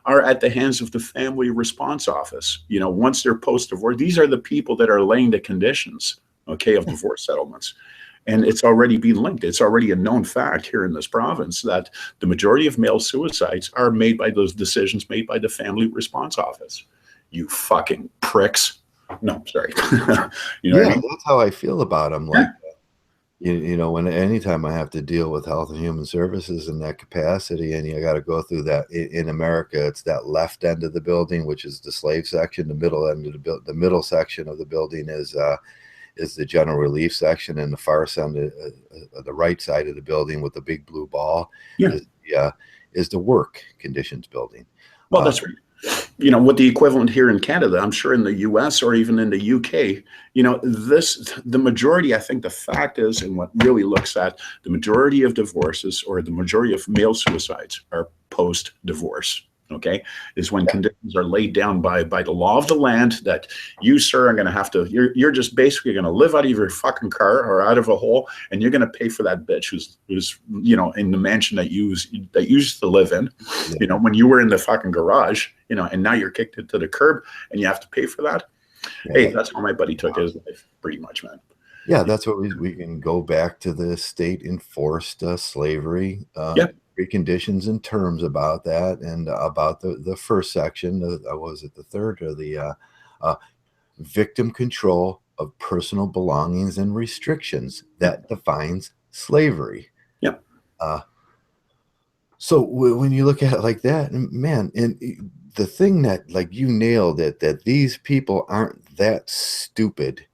Speaker 2: are at the hands of the family response office. Once they're post-divorce, these are the people that are laying the conditions, of divorce settlements. And it's already been linked. It's already a known fact here in this province that the majority of male suicides are made by those decisions made by the family response office. You fucking pricks. No, sorry.
Speaker 1: What I mean? That's how I feel about them. you know, when anytime I have to deal with Health and Human Services in that capacity, and you got to go through that in America, it's that left end of the building, which is the slave section. The middle end of the middle section of the building is the general relief section, and the far side, the right side of the building with the big blue ball
Speaker 2: Yeah.
Speaker 1: is the work conditions building.
Speaker 2: Well, that's right. You know, what the equivalent here in Canada, I'm sure in the US or even in the UK, you know, the majority, I think the fact is, and what really looks at the majority of divorces or the majority of male suicides are post-divorce. Okay, is when conditions are laid down by the law of the land that you, sir, are going to have to. You're just basically going to live out of your fucking car or out of a hole, and you're going to pay for that bitch who's you know, in the mansion that you used to live in, you know, when you were in the fucking garage, you know, and now you're kicked into the curb and you have to pay for that. Yeah. Hey, that's how my buddy took his life, pretty much, man.
Speaker 1: Yeah, that's what we can go back to the state enforced slavery.
Speaker 2: Yeah.
Speaker 1: Conditions and terms about that, and about the first section, was it the third, or the victim control of personal belongings and restrictions that defines slavery.
Speaker 2: Yeah.
Speaker 1: So when you look at it like that, man, and the thing that, like, you nailed it, that these people aren't that stupid.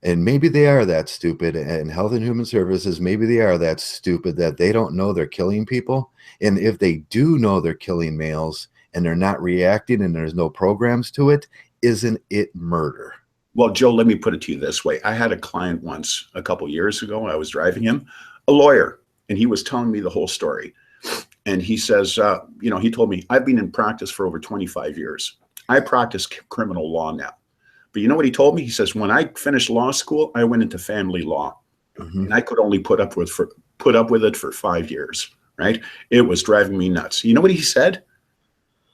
Speaker 1: And maybe they are that stupid, and Health and Human Services, maybe they are that stupid that they don't know they're killing people. And if they do know they're killing males and they're not reacting and there's no programs to it, isn't it murder?
Speaker 2: Well, Joe, let me put it to you this way. I had a client once a couple years ago. I was driving him, a lawyer, and he was telling me the whole story. And he says, you know, he told me, I've been in practice for over 25 years. I practice criminal law now. But you know what he told me? He says, when I finished law school, I went into family law. Mm-hmm. And I could only put up with it for 5 years, right? It was driving me nuts. You know what he said?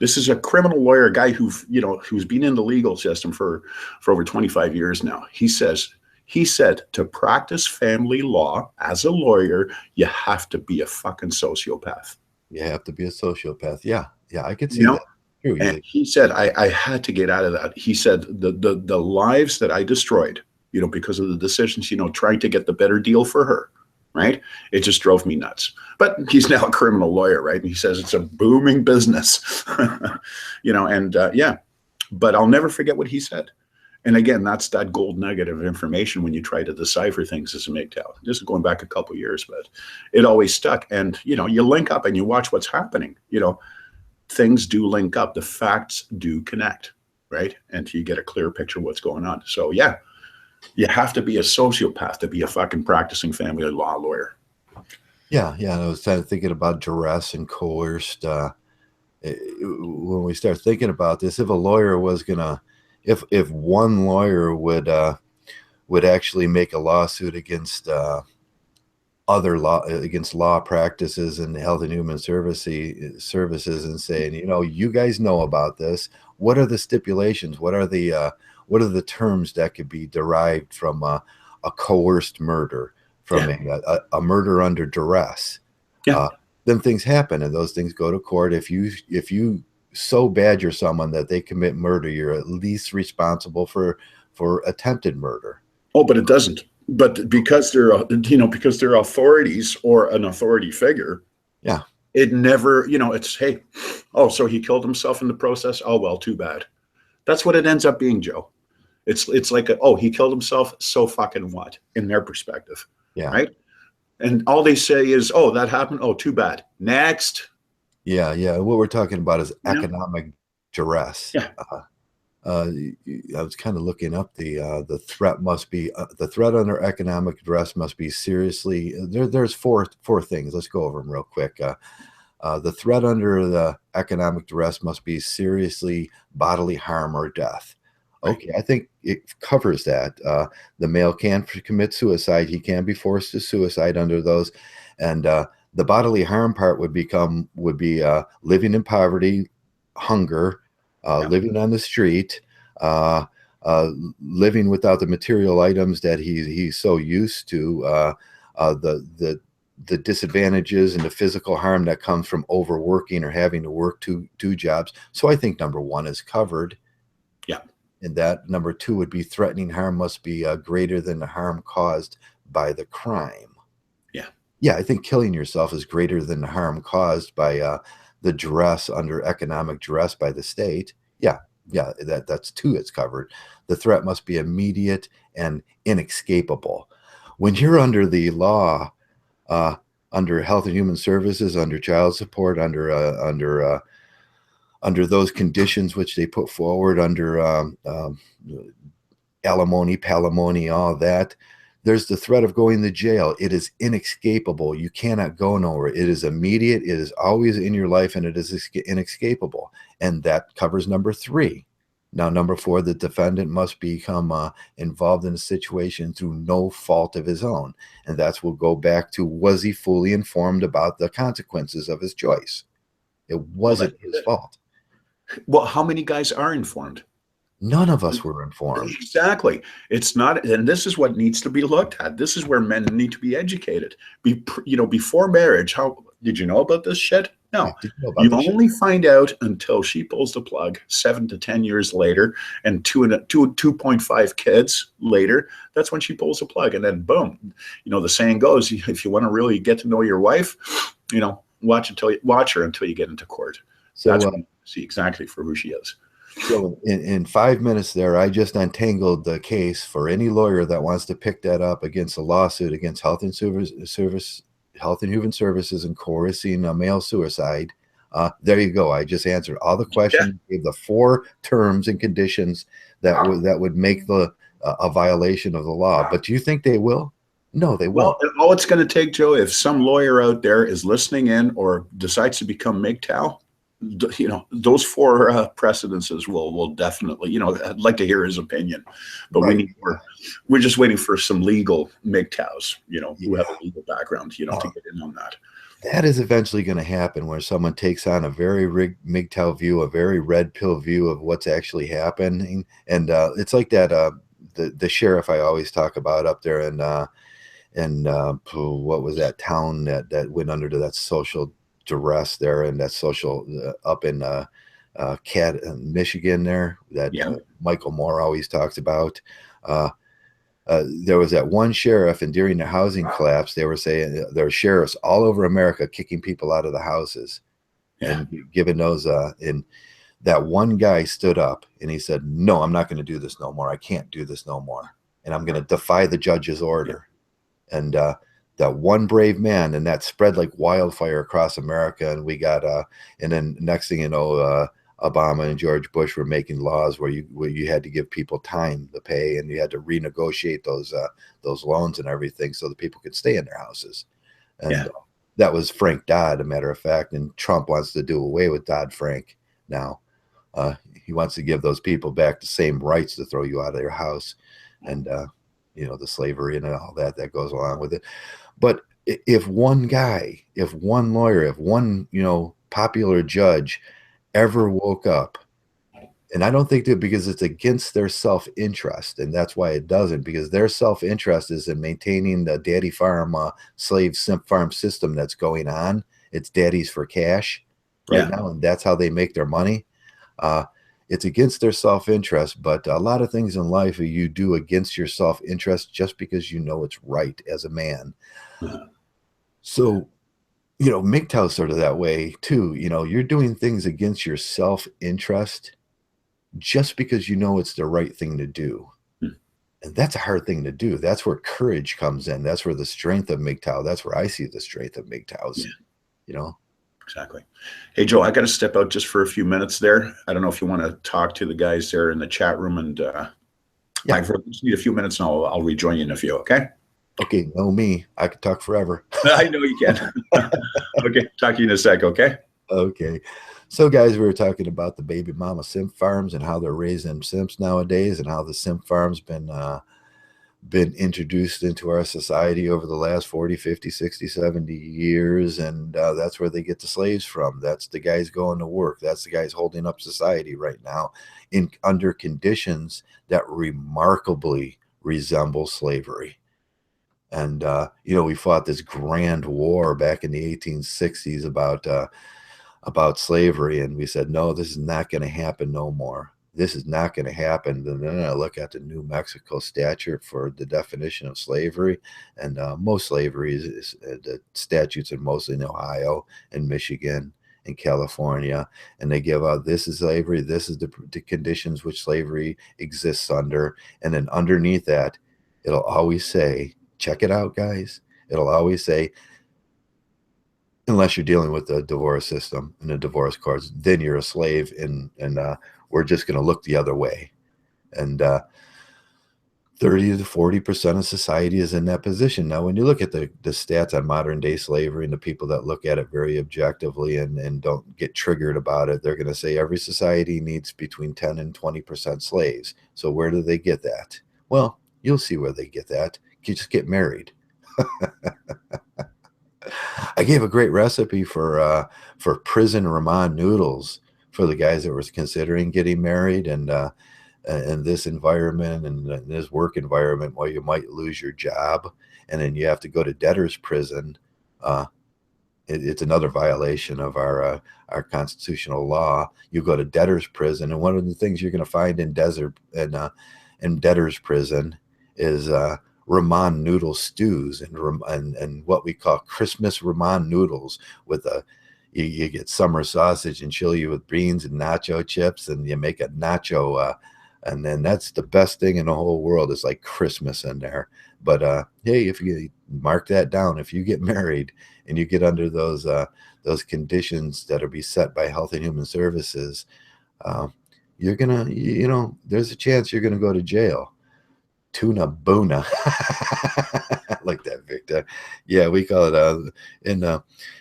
Speaker 2: This is a criminal lawyer, a guy who's been in the legal system for over 25 years now. He said, to practice family law as a lawyer, you have to be a fucking sociopath.
Speaker 1: You have to be a sociopath. Yeah. Yeah, I could see that.
Speaker 2: And he said, I had to get out of that. He said, the lives that I destroyed, you know, because of the decisions, you know, trying to get the better deal for her, right? It just drove me nuts. But he's now a criminal lawyer, right? And he says it's a booming business, you know, and yeah. But I'll never forget what he said. And again, that's that gold nugget of information when you try to decipher things as a Mgtow. This is going back a couple of years, but it always stuck. And, you know, you link up and you watch what's happening, you know. Things do link up. The facts do connect, right? And you get a clear picture of what's going on. So yeah, you have to be a sociopath to be a fucking practicing family law lawyer.
Speaker 1: Yeah, yeah. I was kind of thinking about duress and coerced. When we start thinking about this, if a lawyer was gonna, if one lawyer would actually make a lawsuit against against law practices and Health and Human Services and saying, you know, you guys know about this. What are the stipulations? What are the terms that could be derived from a coerced murder, from a murder under duress?
Speaker 2: Yeah.
Speaker 1: Then things happen, and those things go to court. If you so badger someone that they commit murder, you're at least responsible for attempted murder.
Speaker 2: Oh, but it doesn't. But because they're, you know, because they're authorities or an authority figure,
Speaker 1: yeah,
Speaker 2: it never, you know, it's, hey, oh, so he killed himself in the process. Oh, well, too bad. That's what it ends up being, Joe. It's like, oh, he killed himself. So fucking what, in their perspective.
Speaker 1: Yeah.
Speaker 2: Right. And all they say is, oh, that happened. Oh, too bad. Next.
Speaker 1: Yeah. Yeah. What we're talking about is economic duress.
Speaker 2: Yeah.
Speaker 1: I was kind of looking up the threat must be the threat under economic duress must be seriously there's four things. Let's go over them real quick. The threat under the economic duress must be seriously bodily harm or death. Okay, I think it covers that. The male can commit suicide. He can be forced to suicide under those, and the bodily harm part would be living in poverty, hunger. Living on the street, living without the material items that he's so used to, the disadvantages and the physical harm that comes from overworking or having to work two jobs. So I think number one is covered.
Speaker 2: Yeah.
Speaker 1: And that number two would be threatening harm must be greater than the harm caused by the crime. Yeah, I think killing yourself is greater than the harm caused by the duress, under economic duress by the state. Yeah, yeah, that's two. It's covered. The threat must be immediate and inescapable. When you're under the law, uh, under Health and Human Services, under child support, under those conditions which they put forward, under alimony, palimony, all that. There's the threat of going to jail. It is inescapable. You cannot go nowhere. It is immediate. It is always in your life, and it is inescapable. And that covers number three. Now, number four, the defendant must become involved in a situation through no fault of his own. And that's will go back to, was he fully informed about the consequences of his choice? It wasn't his fault.
Speaker 2: Well, how many guys are informed?
Speaker 1: None of us were informed.
Speaker 2: Exactly. It's not, and this is what needs to be looked at. This is where men need to be educated. Before marriage, how did you know about this shit? No. You only find out until she pulls the plug 7 to 10 years later, and 2.5 kids later. That's when she pulls the plug, and then boom. The saying goes, if you want to really get to know your wife, watch her until you get into court. So that's when you see exactly for who she is.
Speaker 1: So in 5 minutes there, I just untangled the case for any lawyer that wants to pick that up against a lawsuit against Health and Human Services and coercing a male suicide. There you go. I just answered all the questions, gave the 4 terms and conditions that would make a violation of the law. But do you think they will? No, they won't.
Speaker 2: Well, all it's going to take, Joe, if some lawyer out there is listening in or decides to become Mgtow, those 4 precedences will definitely, I'd like to hear his opinion, but we're just waiting for some legal Mgtows, who have a legal background, to get in on that.
Speaker 1: That is eventually going to happen, where someone takes on a very Mgtow view, a very red pill view of what's actually happening. And it's like that, the sheriff I always talk about up there in what was that town that went under to that social duress there, and that social up in Michigan there that Michael Moore always talks about. There was that one sheriff, and during the housing collapse, they were saying there are sheriffs all over America kicking people out of the houses and giving those. And that one guy stood up and he said, "No, I'm not going to do this no more. I can't do this no more, and I'm going to defy the judge's order." And that one brave man, and that spread like wildfire across America. And we got, and then next thing you know, Obama and George Bush were making laws where you had to give people time to pay, and you had to renegotiate those loans and everything so that people could stay in their houses. And that was Frank Dodd, a matter of fact. And Trump wants to do away with Dodd-Frank now. He wants to give those people back the same rights to throw you out of your house, and the slavery and all that goes along with it. But if one guy, if one lawyer, if one, popular judge ever woke up, and I don't think that, because it's against their self-interest, and that's why it doesn't, because their self-interest is in maintaining the daddy farm, slave simp farm system that's going on. It's daddies for cash right now, and that's how they make their money. It's against their self-interest, but a lot of things in life you do against your self-interest just because you know it's right as a man. So, Mgtow's sort of that way too. You're doing things against your self-interest just because you know it's the right thing to do. And that's a hard thing to do. That's where courage comes in. That's where the strength of Mgtow, that's where I see the strength of Mgtows,
Speaker 2: Exactly. Hey, Joe, I got to step out just for a few minutes there. I don't know if you want to talk to the guys there in the chat room, and I just need a few minutes, and I'll rejoin you in a few. Okay.
Speaker 1: Okay. Know me. I could talk forever.
Speaker 2: I know you can. Okay. Talk to you in a sec. Okay.
Speaker 1: Okay. So, guys, we were talking about the baby mama simp farms and how they're raising simps nowadays, and how the simp farms been introduced into our society over the last 40, 50, 60, 70 years. And that's where they get the slaves from. That's the guys going to work. That's the guys holding up society right now under conditions that remarkably resemble slavery. And, we fought this grand war back in the 1860s about slavery. And we said, no, this is not going to happen no more. this is not going to happen. And then I look at the New Mexico statute for the definition of slavery, and most slavery is the statutes are mostly in Ohio and Michigan and California, and they give out this is slavery, this is the conditions which slavery exists under, and then underneath that, it'll always say, check it out, guys. It'll always say, unless you're dealing with the divorce system and the divorce courts, then you're a slave, and we're just going to look the other way. And 30 to 40% of society is in that position. Now, when you look at the stats on modern day slavery and the people that look at it very objectively and don't get triggered about it, they're going to say every society needs between 10 and 20% slaves. So where do they get that? Well, you'll see where they get that. You just get married. I gave a great recipe for prison Ramen noodles for the guys that were considering getting married, and in this environment and in this work environment where you might lose your job and then you have to go to debtor's prison. It's another violation of our constitutional law. You go to debtor's prison, and one of the things you're going to find in debtor's prison is ramen noodle stews and what we call Christmas ramen noodles with you get summer sausage and chili with beans and nacho chips, and you make a nacho and then that's the best thing in the whole world. It's like Christmas in there. But hey, if you mark that down, if you get married and you get under those conditions that are be set by Health and Human Services, you're gonna, there's a chance you're gonna go to jail. Tuna boona. Like that, Victor. Yeah, we call it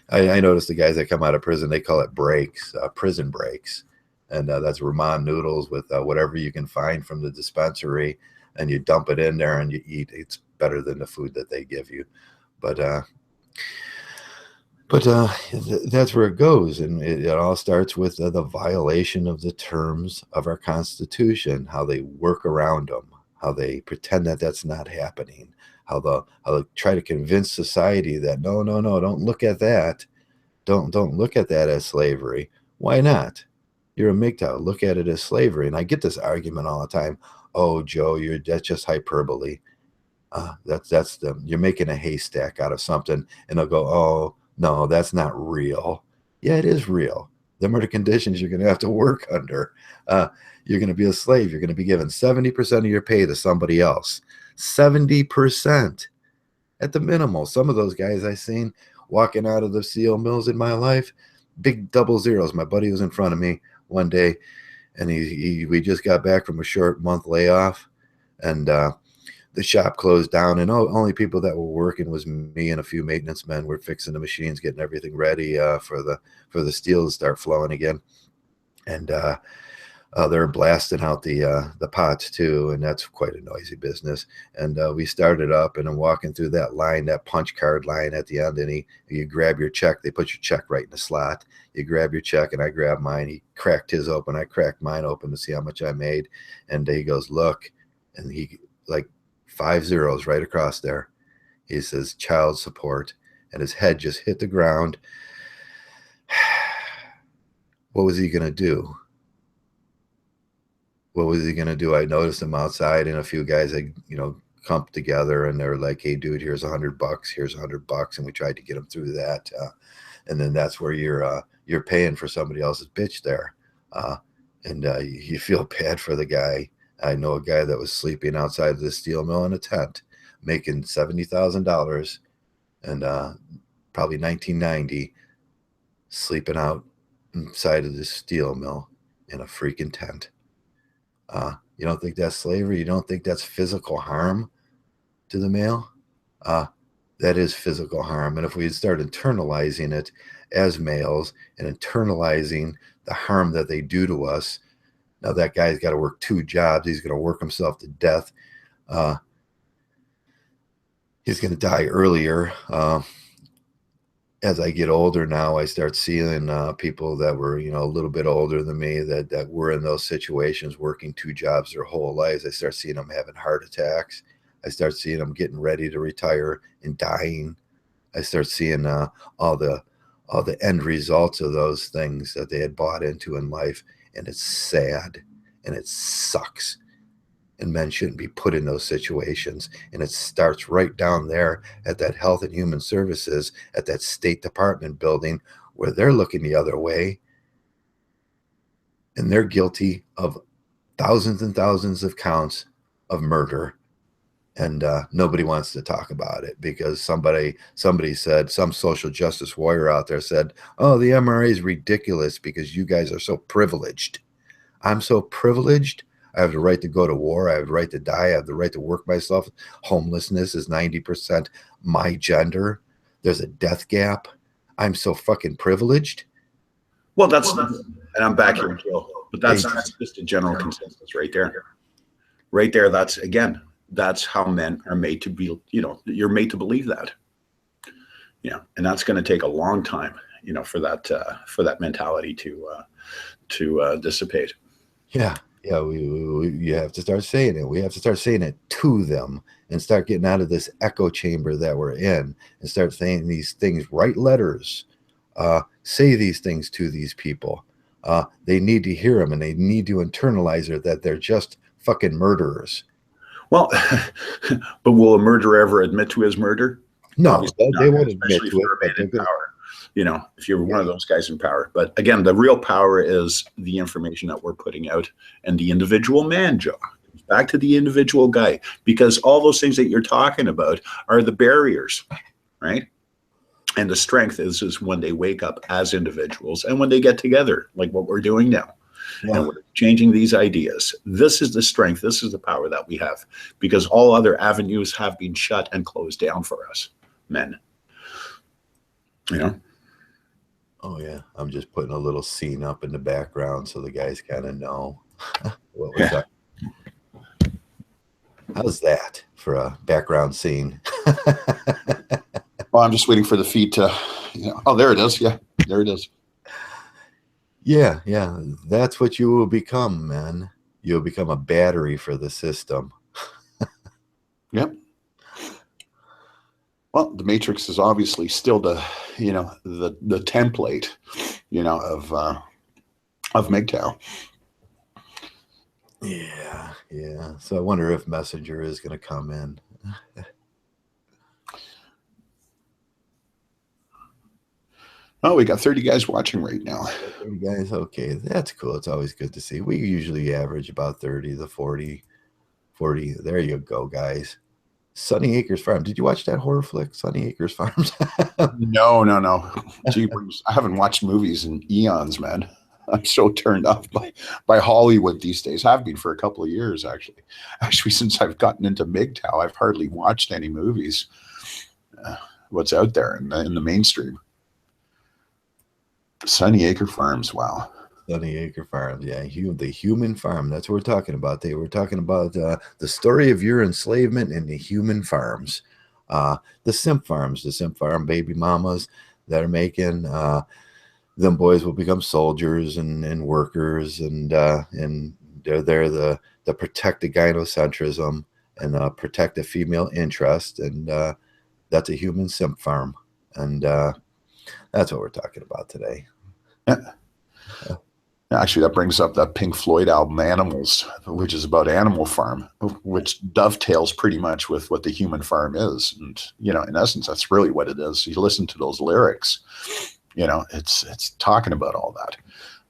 Speaker 1: I noticed the guys that come out of prison, they call it breaks, prison breaks. And that's ramen noodles with whatever you can find from the dispensary, and you dump it in there and you eat. It's better than the food that they give you. But that's where it goes, and it all starts with the violation of the terms of our Constitution, how they work around them, how they pretend that that's not happening, how they try to convince society that no, don't look at that, don't look at that as slavery. Why not? You're a Mgtow. Look at it as slavery. And I get this argument all the time. Oh, Joe, that's just hyperbole. You're making a haystack out of something. And they'll go, oh, no, that's not real. Yeah, it is real. Them are the conditions you're going to have to work under. You're going to be a slave. You're going to be given 70% of your pay to somebody else. 70% at the minimal. Some of those guys I seen walking out of the steel mills in my life, big double zeros. My buddy was in front of me one day, and we just got back from a short month layoff, and the shop closed down, and only people that were working was me and a few maintenance men. Were fixing the machines, getting everything ready for the steel to start flowing again, and they're blasting out the pots too, and that's quite a noisy business. And we started up, and I'm walking through that line, that punch card line at the end, and you grab your check. They put your check right in the slot. You grab your check, and I grab mine. He cracked his open. I cracked mine open to see how much I made. And he goes, look, and he like 5 zeros right across there. He says child support, and his head just hit the ground. What was he gonna do? What was he gonna do? I noticed him outside, and a few guys had clumped together, and they were like, hey dude, here's $100, here's $100, and we tried to get him through that, and then that's where you're paying for somebody else's bitch there, and you feel bad for the guy. I know a guy that was sleeping outside of the steel mill in a tent, making $70,000, and probably 1990, sleeping out inside of the steel mill in a freaking tent. You don't think that's slavery? You don't think that's physical harm to the male? That is physical harm. And if we start internalizing it as males and internalizing the harm that they do to us, now that guy's got to work 2 jobs. He's going to work himself to death. He's going to die earlier. As I get older now, I start seeing people that were, a little bit older than me that were in those situations, working 2 jobs their whole lives. I start seeing them having heart attacks. I start seeing them getting ready to retire and dying. I start seeing all the end results of those things that they had bought into in life, and it's sad. and it sucks. And men shouldn't be put in those situations. And it starts right down there at that Health and Human Services, at that State Department building, where they're looking the other way, and they're guilty of thousands and thousands of counts of murder. And nobody wants to talk about it because somebody said, some social justice warrior out there said, oh, the MRA is ridiculous because you guys are so privileged. I'm so privileged. I have the right to go to war. I have the right to die. I have the right to work myself. Homelessness is 90% my gender. There's a death gap. I'm so fucking privileged.
Speaker 2: Well, that's, and I'm back here, Joe, but that's just a general consensus right there. Right there, that's, again, that's how men are made to be, you know, you're made to believe that. Yeah, and that's going to take a long time, you know, for that mentality to dissipate.
Speaker 1: Yeah. Yeah, you have to start saying it. We have to start saying it to them and start getting out of this echo chamber that we're in and start saying these things, write letters, say these things to these people. They need to hear them and they need to internalize it that they're just fucking murderers.
Speaker 2: Well, but will a murderer ever admit to his murder?
Speaker 1: No, they won't admit to it. But they're good.
Speaker 2: Power. You know, if you're one of those guys in power. But again, the real power is the information that we're putting out and the individual man, Joe. Back to the individual guy, because all those things that you're talking about are the barriers, right? And the strength is when they wake up as individuals and when they get together, like what we're doing now. Yeah. And we're changing these ideas. This is the strength. This is the power that we have, because all other avenues have been shut and closed down for us, men. You know?
Speaker 1: Oh, yeah. I'm just putting a little scene up in the background so the guys kind of know what we're talking. How's that for a background scene?
Speaker 2: Well, I'm just waiting for the feet to, you know. Oh, there it is. Yeah, there it is.
Speaker 1: Yeah, yeah. That's what you will become, man. You'll become a battery for the system.
Speaker 2: Yep. Well, the Matrix is obviously still the, you know, the template, you know, of Mgtow.
Speaker 1: Yeah, yeah. So I wonder if Messenger is going to come in.
Speaker 2: Oh, we got 30 guys watching right now.
Speaker 1: 30 guys, okay. That's cool. It's always good to see. We usually average about 30 to 40. There you go, guys. Sunny Acres Farm. Did you watch that horror flick, Sunny Acres Farms?
Speaker 2: No. Jeepers. I haven't watched movies in eons, man. I'm so turned off by Hollywood these days. I've been for a couple of years, actually. Actually, since I've gotten into Mgtow, I've hardly watched any movies. What's out there in the mainstream? Sunny Acre Farms. Wow.
Speaker 1: Sunny Acre Farms. Yeah, the human farm. That's what we're talking about. We're talking about the story of your enslavement in the human farms. The simp farms, the simp farm baby mamas that are making them boys will become soldiers and workers, and they're there to protect the gynocentrism and protect the female interest, and that's a human simp farm, and that's what we're talking about today.
Speaker 2: Yeah. Actually, that brings up that Pink Floyd album, Animals, which is about Animal Farm, which dovetails pretty much with what the human farm is. And, you know, in essence, that's really what it is. You listen to those lyrics, you know, it's talking about all that.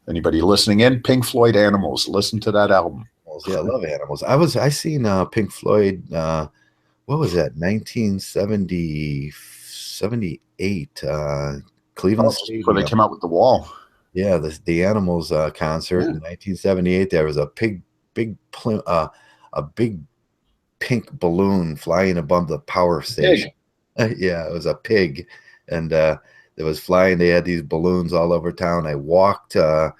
Speaker 2: Anybody listening in, Pink Floyd, Animals, listen to that album.
Speaker 1: Yeah, I love Animals. I seen Pink Floyd, what was that, 1978, Cleveland Stadium.
Speaker 2: Before they came out with The Wall.
Speaker 1: Yeah, the Animals concert in 1978. There was a big pink balloon flying above the power station. Yeah, it was a pig, and it was flying. They had these balloons all over town. I walked from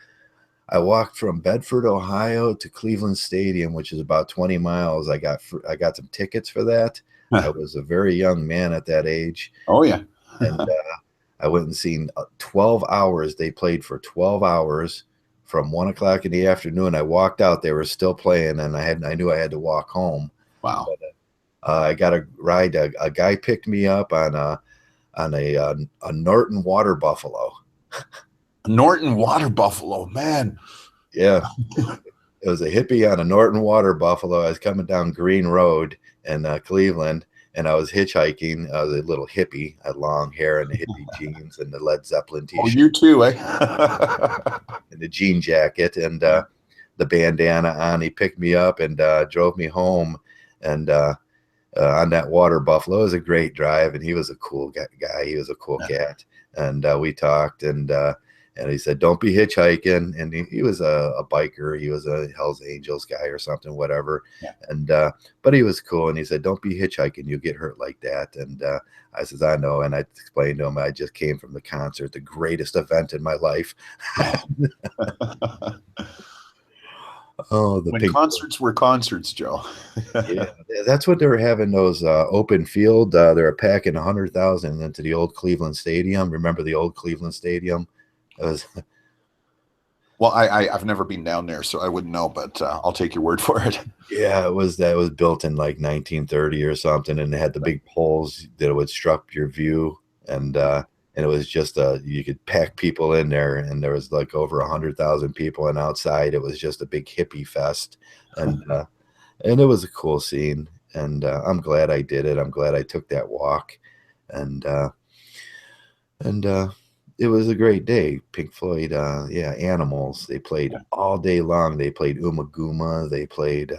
Speaker 1: Bedford, Ohio, to Cleveland Stadium, which is about 20 miles. I got some tickets for that. I was a very young man at that age.
Speaker 2: Oh yeah,
Speaker 1: and I went and seen 12 hours. They played for 12 hours from 1 o'clock in the afternoon. I walked out, they were still playing, and I knew I had to walk home.
Speaker 2: Wow.
Speaker 1: But, I got a ride. A guy picked me up on a Norton water buffalo.
Speaker 2: Norton water buffalo, man.
Speaker 1: Yeah. It was a hippie on a Norton water buffalo. I was coming down Green Road in Cleveland, and I was hitchhiking. I was a little hippie. I had long hair and the hippie jeans and the Led Zeppelin
Speaker 2: Oh,
Speaker 1: t-shirt.
Speaker 2: you too, eh?
Speaker 1: And the jean jacket and the bandana on. He picked me up and drove me home, and on that water buffalo. It was a great drive, and he was a cool guy. He was a cool cat, and we talked, and he said, "Don't be hitchhiking." And he was a biker. He was a Hell's Angels guy or something, whatever.
Speaker 2: Yeah.
Speaker 1: And but he was cool, and he said, "Don't be hitchhiking. You'll get hurt like that." And I says, "I know." And I explained to him, I just came from the concert, the greatest event in my life. Oh,
Speaker 2: when concerts were concerts, Joe.
Speaker 1: Yeah, that's what they were having, those open field. They were packing 100,000 into the old Cleveland Stadium. Remember the old Cleveland Stadium? It was,
Speaker 2: well, I've never been down there, so I wouldn't know, but I'll take your word for it.
Speaker 1: yeah, it was built in like 1930 or something, and it had the big poles that would obstruct your view, and it was just you could pack people in there, and there was like over 100,000 people, and outside it was just a big hippie fest, and it was a cool scene, and I'm glad I did it. I'm glad I took that walk, and it was a great day. Pink Floyd, yeah, Animals. They played all day long. They played Guma. They played,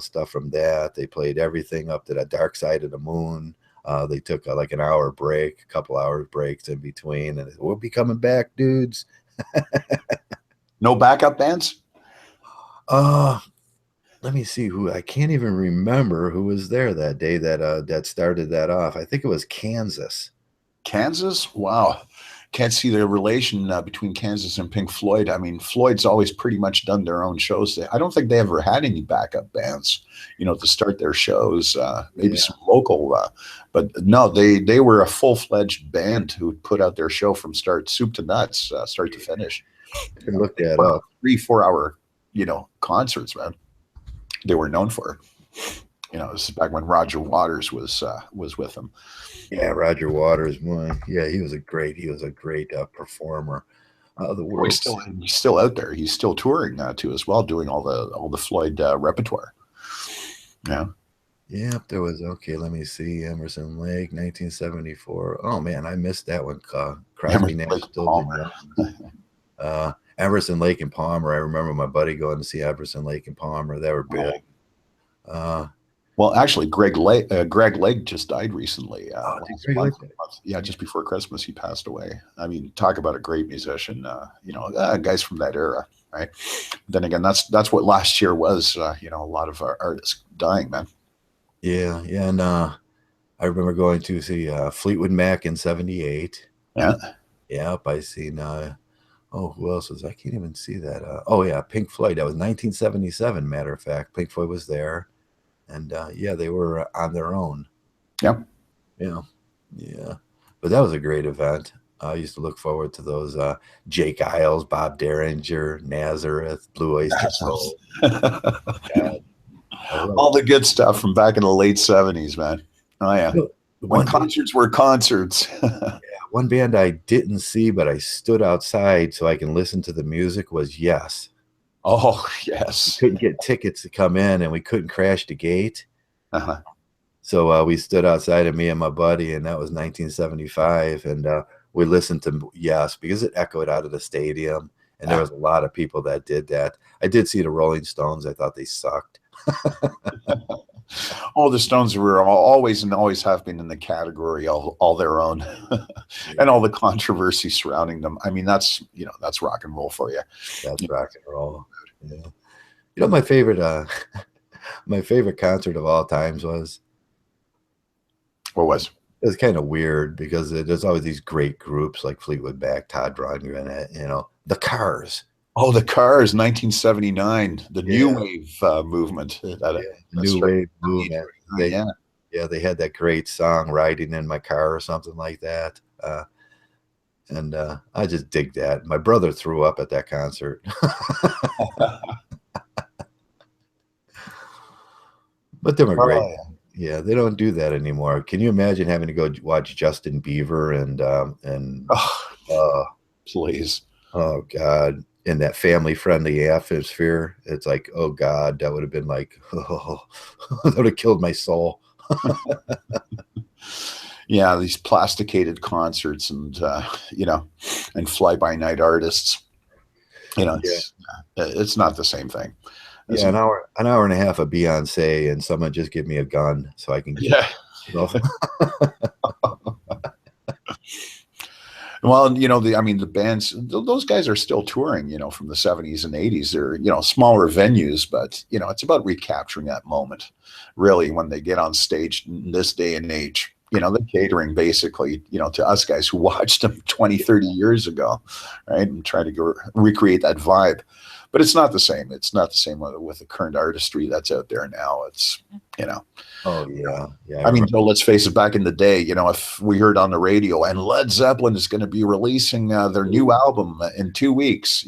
Speaker 1: stuff from that. They played everything up to the Dark Side of the Moon. They took like an hour break, a couple hours breaks in between, and we'll be coming back, dudes.
Speaker 2: No backup bands?
Speaker 1: Let me see who. I can't even remember who was there that day that started that off. I think it was Kansas.
Speaker 2: Kansas? Wow. Can't see the relation between Kansas and Pink Floyd. I mean, Floyd's always pretty much done their own shows. I don't think they ever had any backup bands, to start their shows. Maybe some local, but no, they were a full-fledged band who put out their show from soup to nuts, start to finish.
Speaker 1: You can look that up.
Speaker 2: 3-4 hour, concerts, man. They were known for. This is back when Roger Waters was with them.
Speaker 1: Yeah, Roger Waters. Yeah, he was a great performer. The world.
Speaker 2: He's still out there. He's still touring too as well, doing all the Floyd repertoire. Yeah.
Speaker 1: Yeah, there was, okay, let me see. Emerson Lake, 1974. Oh man, I missed that one. Crosby, Nash, Emerson, Lake and Palmer. I remember my buddy going to see Emerson, Lake and Palmer. They were big.
Speaker 2: Well, actually, Greg Lake just died recently. Just before Christmas, he passed away. I mean, talk about a great musician. Guys from that era, right? Then again, that's what last year was. A lot of our artists dying, man.
Speaker 1: Yeah, and I remember going to see Fleetwood Mac in '78.
Speaker 2: Yeah.
Speaker 1: Yep, I seen. Who else was? I can't even see that. Pink Floyd. That was 1977. Matter of fact, Pink Floyd was there. And they were on their own.
Speaker 2: Yep.
Speaker 1: Yeah. But that was a great event. I used to look forward to those Jake Isles, Bob Derringer, Nazareth, Blue Oyster Cult.
Speaker 2: All the good stuff from back in the late 70s, man. Oh, yeah. When concerts were concerts.
Speaker 1: Yeah, one band I didn't see, but I stood outside so I can listen to the music was Yes.
Speaker 2: Oh, yes.
Speaker 1: We couldn't get tickets to come in, and we couldn't crash the gate.
Speaker 2: Uh-huh.
Speaker 1: So we stood outside, of me and my buddy, and that was 1975. And we listened to Yes because it echoed out of the stadium. And there was a lot of people that did that. I did see the Rolling Stones. I thought they sucked.
Speaker 2: Oh, the Stones were always and always have been in the category all their own, and all the controversy surrounding them. I mean, that's rock and roll for you.
Speaker 1: That's rock and roll. Yeah. My favorite concert of all times was.
Speaker 2: What was?
Speaker 1: It was kind of weird because there's always these great groups like Fleetwood Mac, Todd Rundgren, the Cars.
Speaker 2: Oh, the Cars, 1979, the New Wave movement.
Speaker 1: The New Wave movement. They had that great song, Riding in My Car or something like that. And I just dig that. My brother threw up at that concert. But they were great. Yeah, they don't do that anymore. Can you imagine having to go watch Justin Bieber and
Speaker 2: please.
Speaker 1: Oh God. in that family friendly atmosphere. It's like, oh God, that would have been like, oh, that would have killed my soul.
Speaker 2: Yeah, these plasticated concerts and and fly by night artists.
Speaker 1: Yeah.
Speaker 2: It's not the same thing.
Speaker 1: Yeah, an hour and a half of Beyonce, and someone just give me a gun so I can.
Speaker 2: Yeah.
Speaker 1: Well,
Speaker 2: Well, the bands, those guys are still touring, from the 70s and 80s. They're, smaller venues, but, it's about recapturing that moment, really, when they get on stage in this day and age. They're catering basically, to us guys who watched them 20, 30 years ago, right? And try to recreate that vibe. But it's not the same. It's not the same with the current artistry that's out there now. It's,
Speaker 1: oh yeah, yeah.
Speaker 2: I mean, Joe, let's face it, back in the day, if we heard on the radio and Led Zeppelin is going to be releasing their new album in 2 weeks,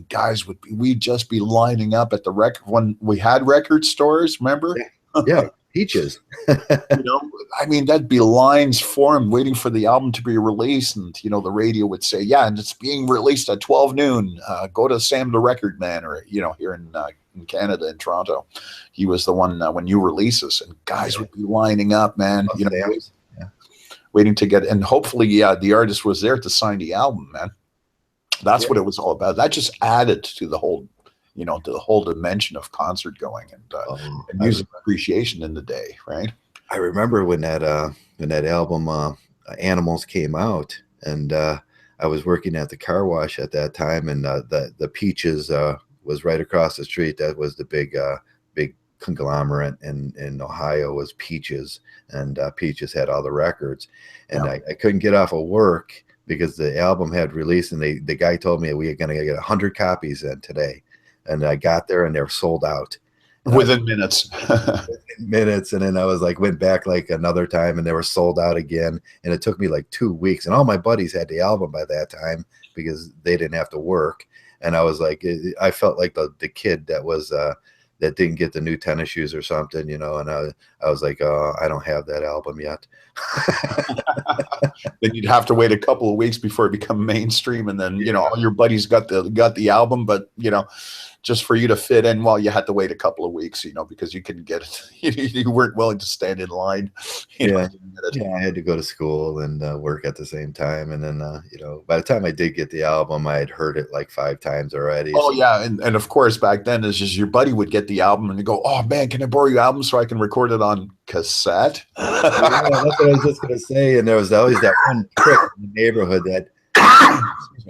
Speaker 2: guys we'd just be lining up at the record when we had record stores, remember?
Speaker 1: Yeah, peaches.
Speaker 2: That'd be lines formed waiting for the album to be released. And, the radio would say, yeah, and it's being released at 12 noon. Go to Sam the Record Man, or, here in Canada, in Toronto. He was the one when new releases, and guys would be lining up, man, waiting to get, and hopefully, the artist was there to sign the album, man. That's what it was all about. That just added to the whole, to the whole dimension of concert going and music appreciation in the day, right?
Speaker 1: I remember when that album Animals came out, and I was working at the car wash at that time, and the Peaches was right across the street. That was the big conglomerate in Ohio, was Peaches, and Peaches had all the records, and I couldn't get off of work because the album had released, and the guy told me we were going to get 100 copies in today, and I got there and they were sold out.
Speaker 2: Within minutes.
Speaker 1: Minutes. And then I was like, went back like another time and they were sold out again. And it took me like 2 weeks. And all my buddies had the album by that time because they didn't have to work. And I was like, I felt like the kid that was, that didn't get the new tennis shoes or something, and I was like, oh, I don't have that album yet.
Speaker 2: Then you'd have to wait a couple of weeks before it become mainstream. And then, all your buddies got the album, but, just for you to fit in, well, you had to wait a couple of weeks, because you couldn't get it. You weren't willing to stand in line.
Speaker 1: I had to go to school and work at the same time. And then, by the time I did get the album, I had heard it like 5 times already.
Speaker 2: Oh, yeah. And of course, back then, it's just your buddy would get the album and you go, oh, man, can I borrow your album so I can record it on cassette?
Speaker 1: That's what I was just going to say. And there was always that one prick in the neighborhood that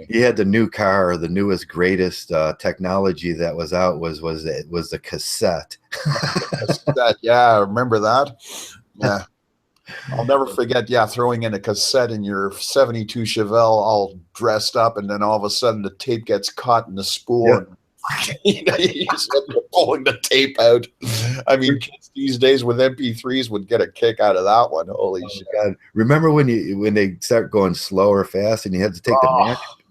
Speaker 1: he had the new car, the newest, greatest technology that was out was the cassette.
Speaker 2: Cassette, yeah, I remember that. Yeah, I'll never forget. Yeah, throwing in a cassette in your '72 Chevelle, all dressed up, and then all of a sudden the tape gets caught in the spool.
Speaker 1: Yeah.
Speaker 2: And, you just pulling the tape out. I mean, kids these days with MP3s would get a kick out of that one. Holy shit!
Speaker 1: God. Remember when they start going slow or fast, and you had to take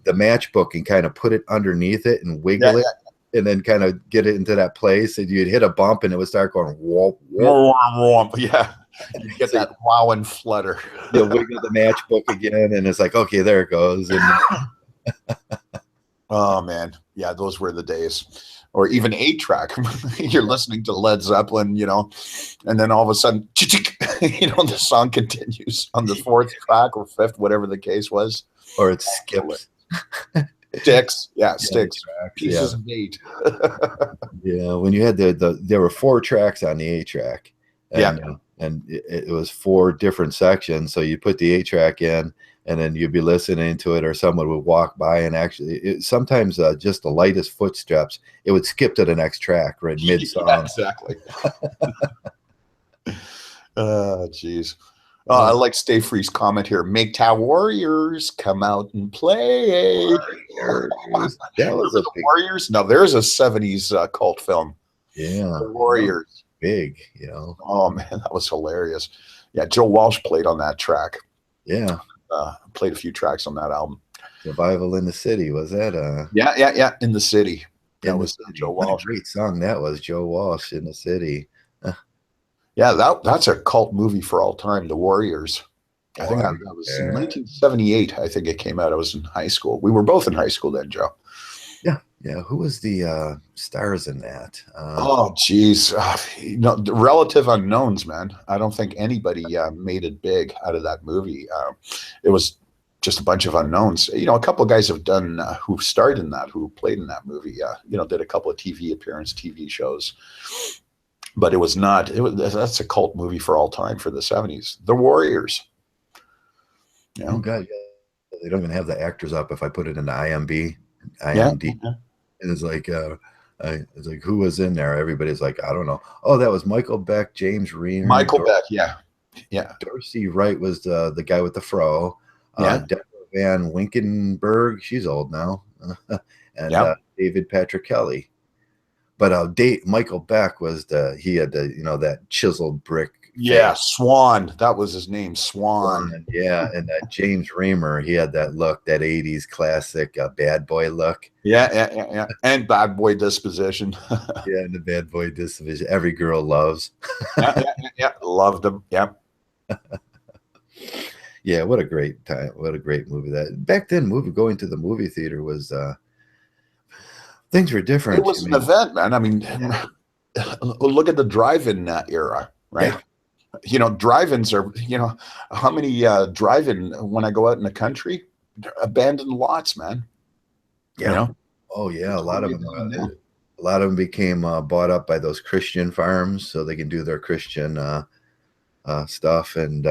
Speaker 1: the matchbook and kind of put it underneath it and wiggle it, and then kind of get it into that place, and you'd hit a bump and it would start going whoop, whoop.
Speaker 2: Womp. Yeah, you get that wow and flutter.
Speaker 1: You'll wiggle the matchbook again, and it's like, okay, there it goes. And
Speaker 2: oh man, yeah, those were the days. Or even 8-track. You're listening to Led Zeppelin, and then all of a sudden, the song continues on the 4th track or 5th, whatever the case was.
Speaker 1: Or it skips.
Speaker 2: Sticks, sticks. Pieces of 8.
Speaker 1: Yeah, when you had there were 4 tracks on the 8-track. And it was 4 different sections. So you put the 8-track in, and then you'd be listening to it, or someone would walk by, and actually sometimes just the lightest footsteps, it would skip to the next track right mid-song.
Speaker 2: Yeah, exactly. Oh, jeez. I like Stay Free's comment here. Mgtow Warriors, come out and play.
Speaker 1: Warriors. That was
Speaker 2: the Warriors. No, there's a 70s cult film.
Speaker 1: Yeah.
Speaker 2: The Warriors.
Speaker 1: Big,
Speaker 2: Oh, man, that was hilarious. Yeah, Joe Walsh played on that track.
Speaker 1: Yeah.
Speaker 2: Played a few tracks on that album.
Speaker 1: Survival in the City, was that?
Speaker 2: Yeah, In the City. That was Joe Walsh.
Speaker 1: What a great song that was, Joe Walsh, In the City.
Speaker 2: Yeah, that's a cult movie for all time, The Warriors. I think that was in 1978. I think it came out. I was in high school. We were both in high school then, Joe.
Speaker 1: Yeah, yeah. Who was the stars in that?
Speaker 2: Oh, geez. The relative unknowns, man. I don't think anybody made it big out of that movie. It was just a bunch of unknowns. A couple of guys have done who starred in that, who played in that movie. Did a couple of TV shows, but it was not. It was that's a cult movie for all time for the '70s. The Warriors.
Speaker 1: Oh
Speaker 2: Yeah,
Speaker 1: God, yeah. They don't even have the actors up. If I put it into
Speaker 2: yeah.
Speaker 1: IMD, and it's like who was in there? Everybody's like, I don't know. Oh, that was Michael Beck, James Reamer,
Speaker 2: Michael Beck. Yeah, yeah,
Speaker 1: Dorsey Wright was the guy with the fro.
Speaker 2: yeah,
Speaker 1: Deborah Van Winkenberg, she's old now, and
Speaker 2: yeah.
Speaker 1: David Patrick Kelly. But Michael Beck was he had that chiseled brick
Speaker 2: Yeah,
Speaker 1: face.
Speaker 2: Swan. That was his name, Swan.
Speaker 1: Yeah, and James Reamer, he had that look, that '80s classic bad boy look.
Speaker 2: Yeah. And bad boy disposition.
Speaker 1: Yeah, and the bad boy division every girl loves.
Speaker 2: Yeah. Loved him. Yeah.
Speaker 1: Yeah, what a great time! What a great movie that back then. Going to the movie theater was things were
Speaker 2: It
Speaker 1: different.
Speaker 2: was an event, man. I mean,
Speaker 1: yeah,
Speaker 2: look at the drive-in era, right? Drive-ins are, how many drive-in when I go out in the country, abandoned lots, man.
Speaker 1: yeah. Oh yeah,
Speaker 2: What are you doing now?
Speaker 1: a lot of them became bought up by those Christian farms, so they can do their Christian stuff. And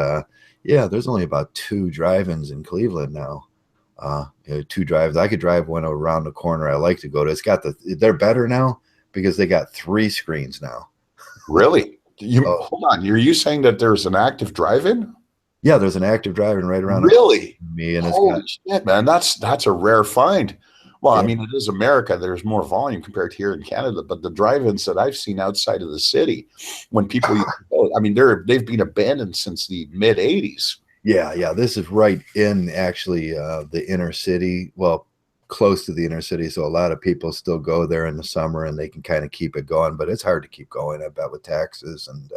Speaker 1: yeah, there's only about two drive-ins in Cleveland now. Two drives. I could drive one around the corner. I like to go to. They're better now because they got 3 screens now.
Speaker 2: Really?
Speaker 1: Oh
Speaker 2: Hold on. Are you saying that there's an active drive-in?
Speaker 1: yeah, there's an active drive-in right around the corner
Speaker 2: Really?
Speaker 1: from me, and it's
Speaker 2: Holy
Speaker 1: got
Speaker 2: shit, man. That's a rare find. Well, I
Speaker 1: yeah,
Speaker 2: mean, it is America. There's more volume compared to here in Canada, but the drive-ins that I've seen outside of the city, when people used to go, I mean, they've been abandoned since the mid '80s.
Speaker 1: yeah. This is right in actually the inner city. Well, close to the inner city, so a lot of people still go there in the summer, and they can kind of keep it going. But it's hard to keep going, I bet, with taxes and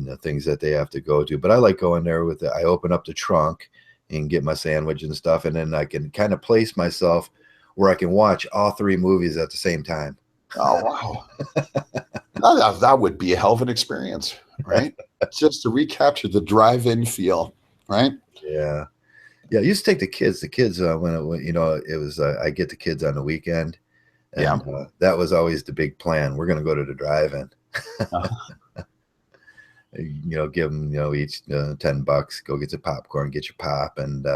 Speaker 1: the things that they have to go to. But I like going there with I open up the trunk and get my sandwich and stuff, and then I can kind of place myself where I can watch all 3 movies at the same time.
Speaker 2: Oh, wow. That would be a hell of an experience, right? Just to recapture the drive-in feel, right?
Speaker 1: Yeah. Yeah, I used to take the kids. When it was I get the kids on the weekend,
Speaker 2: Yeah.
Speaker 1: and that was always the big plan. We're going to go to the drive-in. Give them each $10. Go get your popcorn, get your pop, and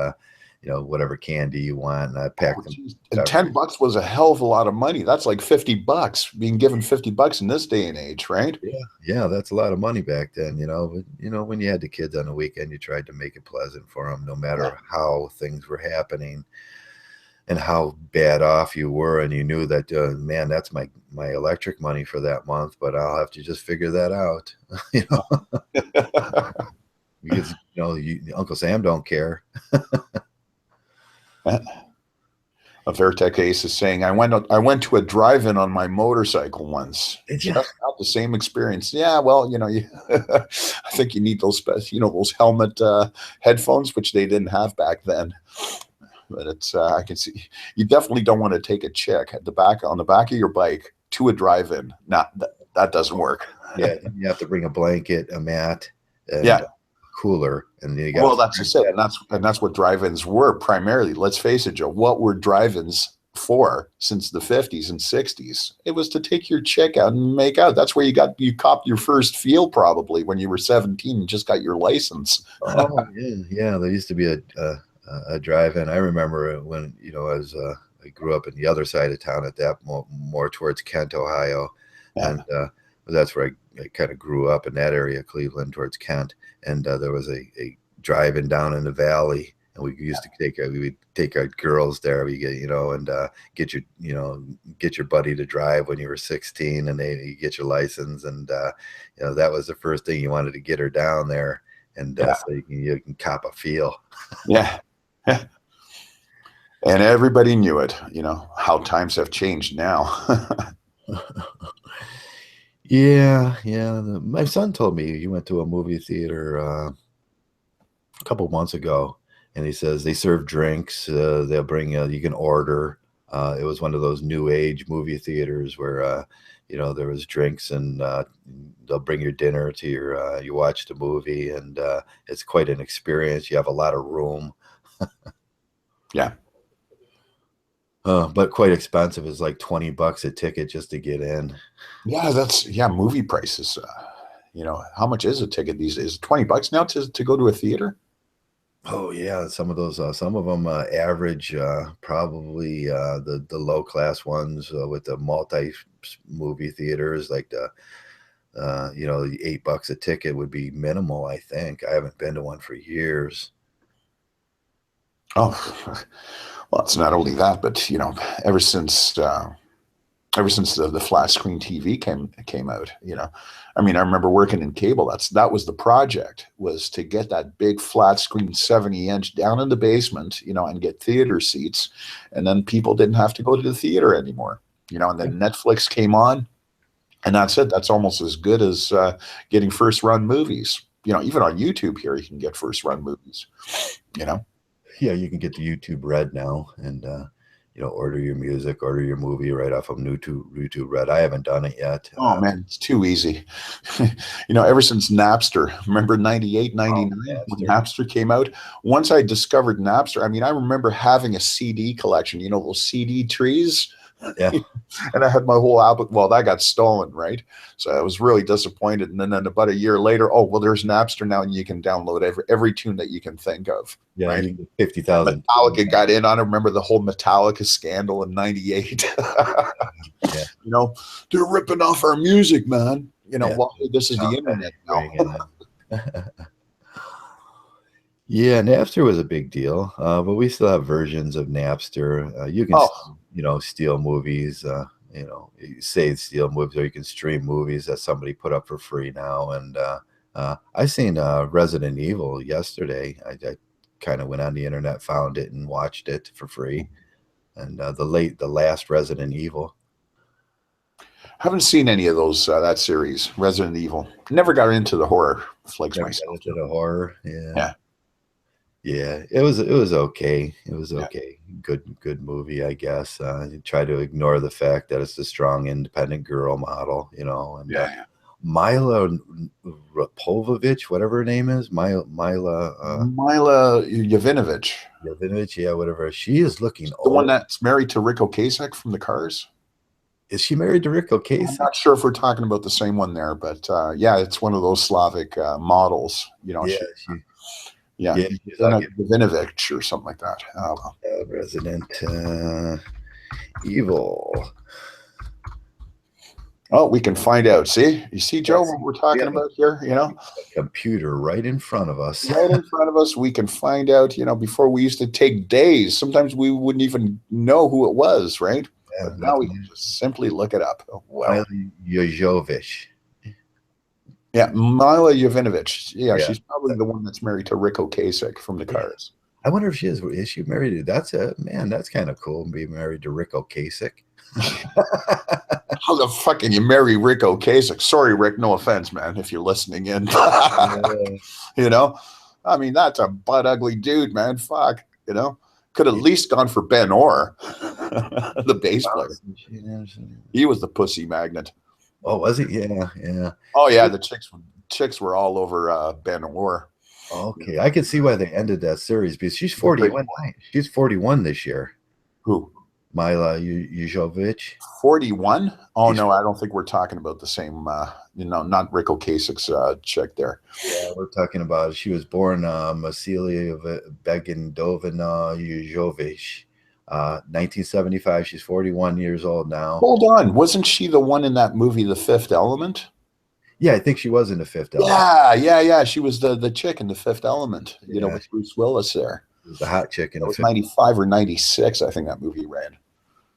Speaker 1: whatever candy you want. And I packed them.
Speaker 2: And $10 was a hell of a lot of money. That's like $50 being given $50 in this day and age, right?
Speaker 1: Yeah, that's a lot of money back then. But when you had the kids on the weekend, you tried to make it pleasant for them, no matter how things were happening and how bad off you were, and you knew that man, that's my electric money for that month, but I'll have to just figure that out. Because Uncle Sam don't care.
Speaker 2: A Vertec Ace is saying, I went to a drive-in on my motorcycle once. Just not the same experience. Yeah, well, I think you need those those helmet headphones, which they didn't have back then. But it's I can see you definitely don't want to take a chick on the back of your bike to a drive-in. That doesn't work.
Speaker 1: Yeah, you have to bring a blanket, a mat, and
Speaker 2: Yeah.
Speaker 1: cooler, and you
Speaker 2: Well, that's just it, and that's what drive-ins were primarily. Let's face it, Joe. What were drive-ins for since the 50s and 60s? It was to take your chick out and make out. That's where you copped your first feel, probably when you were 17 and just got your license.
Speaker 1: Oh yeah. There used to be a drive-in. I remember when as I grew up in the other side of town at that more towards Kent, Ohio, and that's where I kind of grew up in that area, Cleveland towards Kent, and there was a drive-in down in the valley, and we used to we would take our girls there. We get and get your buddy to drive when you were 16, and you get your license, and that was the first thing you wanted to get her down there, and so you can cop a feel.
Speaker 2: Yeah. And everybody knew it. How times have changed now.
Speaker 1: Yeah. My son told me he went to a movie theater a couple months ago, and he says they serve drinks. They'll bring you can order. It was one of those new age movie theaters where there was drinks and they'll bring your dinner to you watch the movie, and it's quite an experience. You have a lot of room.
Speaker 2: Yeah.
Speaker 1: But quite expensive. It's like $20 a ticket just to get in.
Speaker 2: Yeah, movie prices. How much is a ticket these days? $20 now to go to a theater?
Speaker 1: Oh yeah, some of them average probably the low class ones with the multi movie theaters, like the $8 a ticket would be minimal. I think I haven't been to one for years.
Speaker 2: Oh, well, it's not only that, but ever since the flat screen TV came out, I mean, I remember working in cable. That was the project, was to get that big flat screen 70-inch down in the basement, and get theater seats, and then people didn't have to go to the theater anymore, and then Netflix came on, and that's it. That's almost as good as getting first run movies. Even on YouTube here, you can get first run movies.
Speaker 1: Yeah, you can get the YouTube Red now, and order your music, order your movie right off of YouTube Red. I haven't done it yet.
Speaker 2: Oh man, it's too easy. Ever since Napster, remember 98, 99 when Napster came out? Once I discovered Napster, I mean, I remember having a CD collection, those CD trees.
Speaker 1: Yeah.
Speaker 2: And I had my whole album. Well, that got stolen, right? So I was really disappointed. And then about a year later, oh, well, there's Napster now, and you can download every tune that you can think of.
Speaker 1: Yeah,
Speaker 2: right?
Speaker 1: you can get 50,000.
Speaker 2: Metallica got in on it. Remember the whole Metallica scandal in '98?
Speaker 1: Yeah.
Speaker 2: They're ripping off our music, man.
Speaker 1: Yeah.
Speaker 2: Well, this is the internet now.
Speaker 1: Yeah, Napster was a big deal, but we still have versions of Napster. You can, steal movies. You say steal movies, or you can stream movies that somebody put up for free now. And I seen Resident Evil yesterday. I kind of went on the internet, found it, and watched it for free. And the last Resident Evil.
Speaker 2: Haven't seen any of those that series, Resident Evil. Never got into the horror flicks myself.
Speaker 1: Into the horror, yeah.
Speaker 2: Yeah.
Speaker 1: Yeah, it was okay. It was okay. Good movie, I guess. You try to ignore the fact that it's a strong, independent girl model, and Mila Rapovovich, whatever her name is, Mila
Speaker 2: Jovanovic.
Speaker 1: Jovanovic, yeah, whatever. She is looking
Speaker 2: the
Speaker 1: old.
Speaker 2: one that's married to Rick Ocasek from the Cars.
Speaker 1: Is she married to Rick Ocasek?
Speaker 2: I'm not sure if we're talking about the same one there, but yeah, it's one of those Slavic models.
Speaker 1: Yeah,
Speaker 2: she's like Jovanovic or something like that.
Speaker 1: Resident Evil.
Speaker 2: Oh, we can find out. See, you see, Joe, what we're talking about here.
Speaker 1: A computer right in front of us.
Speaker 2: Right in front of us, we can find out. Before we used to take days. Sometimes we wouldn't even know who it was, right?
Speaker 1: Yeah,
Speaker 2: but now we can just simply look it up. Oh, wow.
Speaker 1: Jovanovic.
Speaker 2: Yeah, Mila Jovanovic. Yeah, she's probably the one that's married to Rick Ocasek from the Cars.
Speaker 1: I wonder if she is. Is she married to? That's kind of cool. Being married to Rick Ocasek.
Speaker 2: How the fuck can you marry Rick Ocasek? Sorry, Rick. No offense, man. If you're listening in, I mean, that's a butt ugly dude, man. Fuck, could at least gone for Ben Orr, the bass player. He was the pussy magnet.
Speaker 1: Oh, was he? Yeah.
Speaker 2: Oh, yeah. The chicks were all over Ben Orr.
Speaker 1: Okay, I can see why they ended that series, because she's 41. She's 41 this year.
Speaker 2: Who?
Speaker 1: Mila Jovanovic.
Speaker 2: 41? Oh, no, I don't think we're talking about the same. Not Rick Ocasek's chick there.
Speaker 1: Yeah, we're talking about. She was born Vasilia Begindovina Jovic. 1975. She's 41 years old now.
Speaker 2: Hold on, wasn't she the one in that movie, The Fifth Element?
Speaker 1: Yeah, I think she was in The Fifth Element.
Speaker 2: Yeah. She was the chick in The Fifth Element. With Bruce Willis there.
Speaker 1: It was the hot chick in
Speaker 2: it was 95 or 96. I think that movie ran.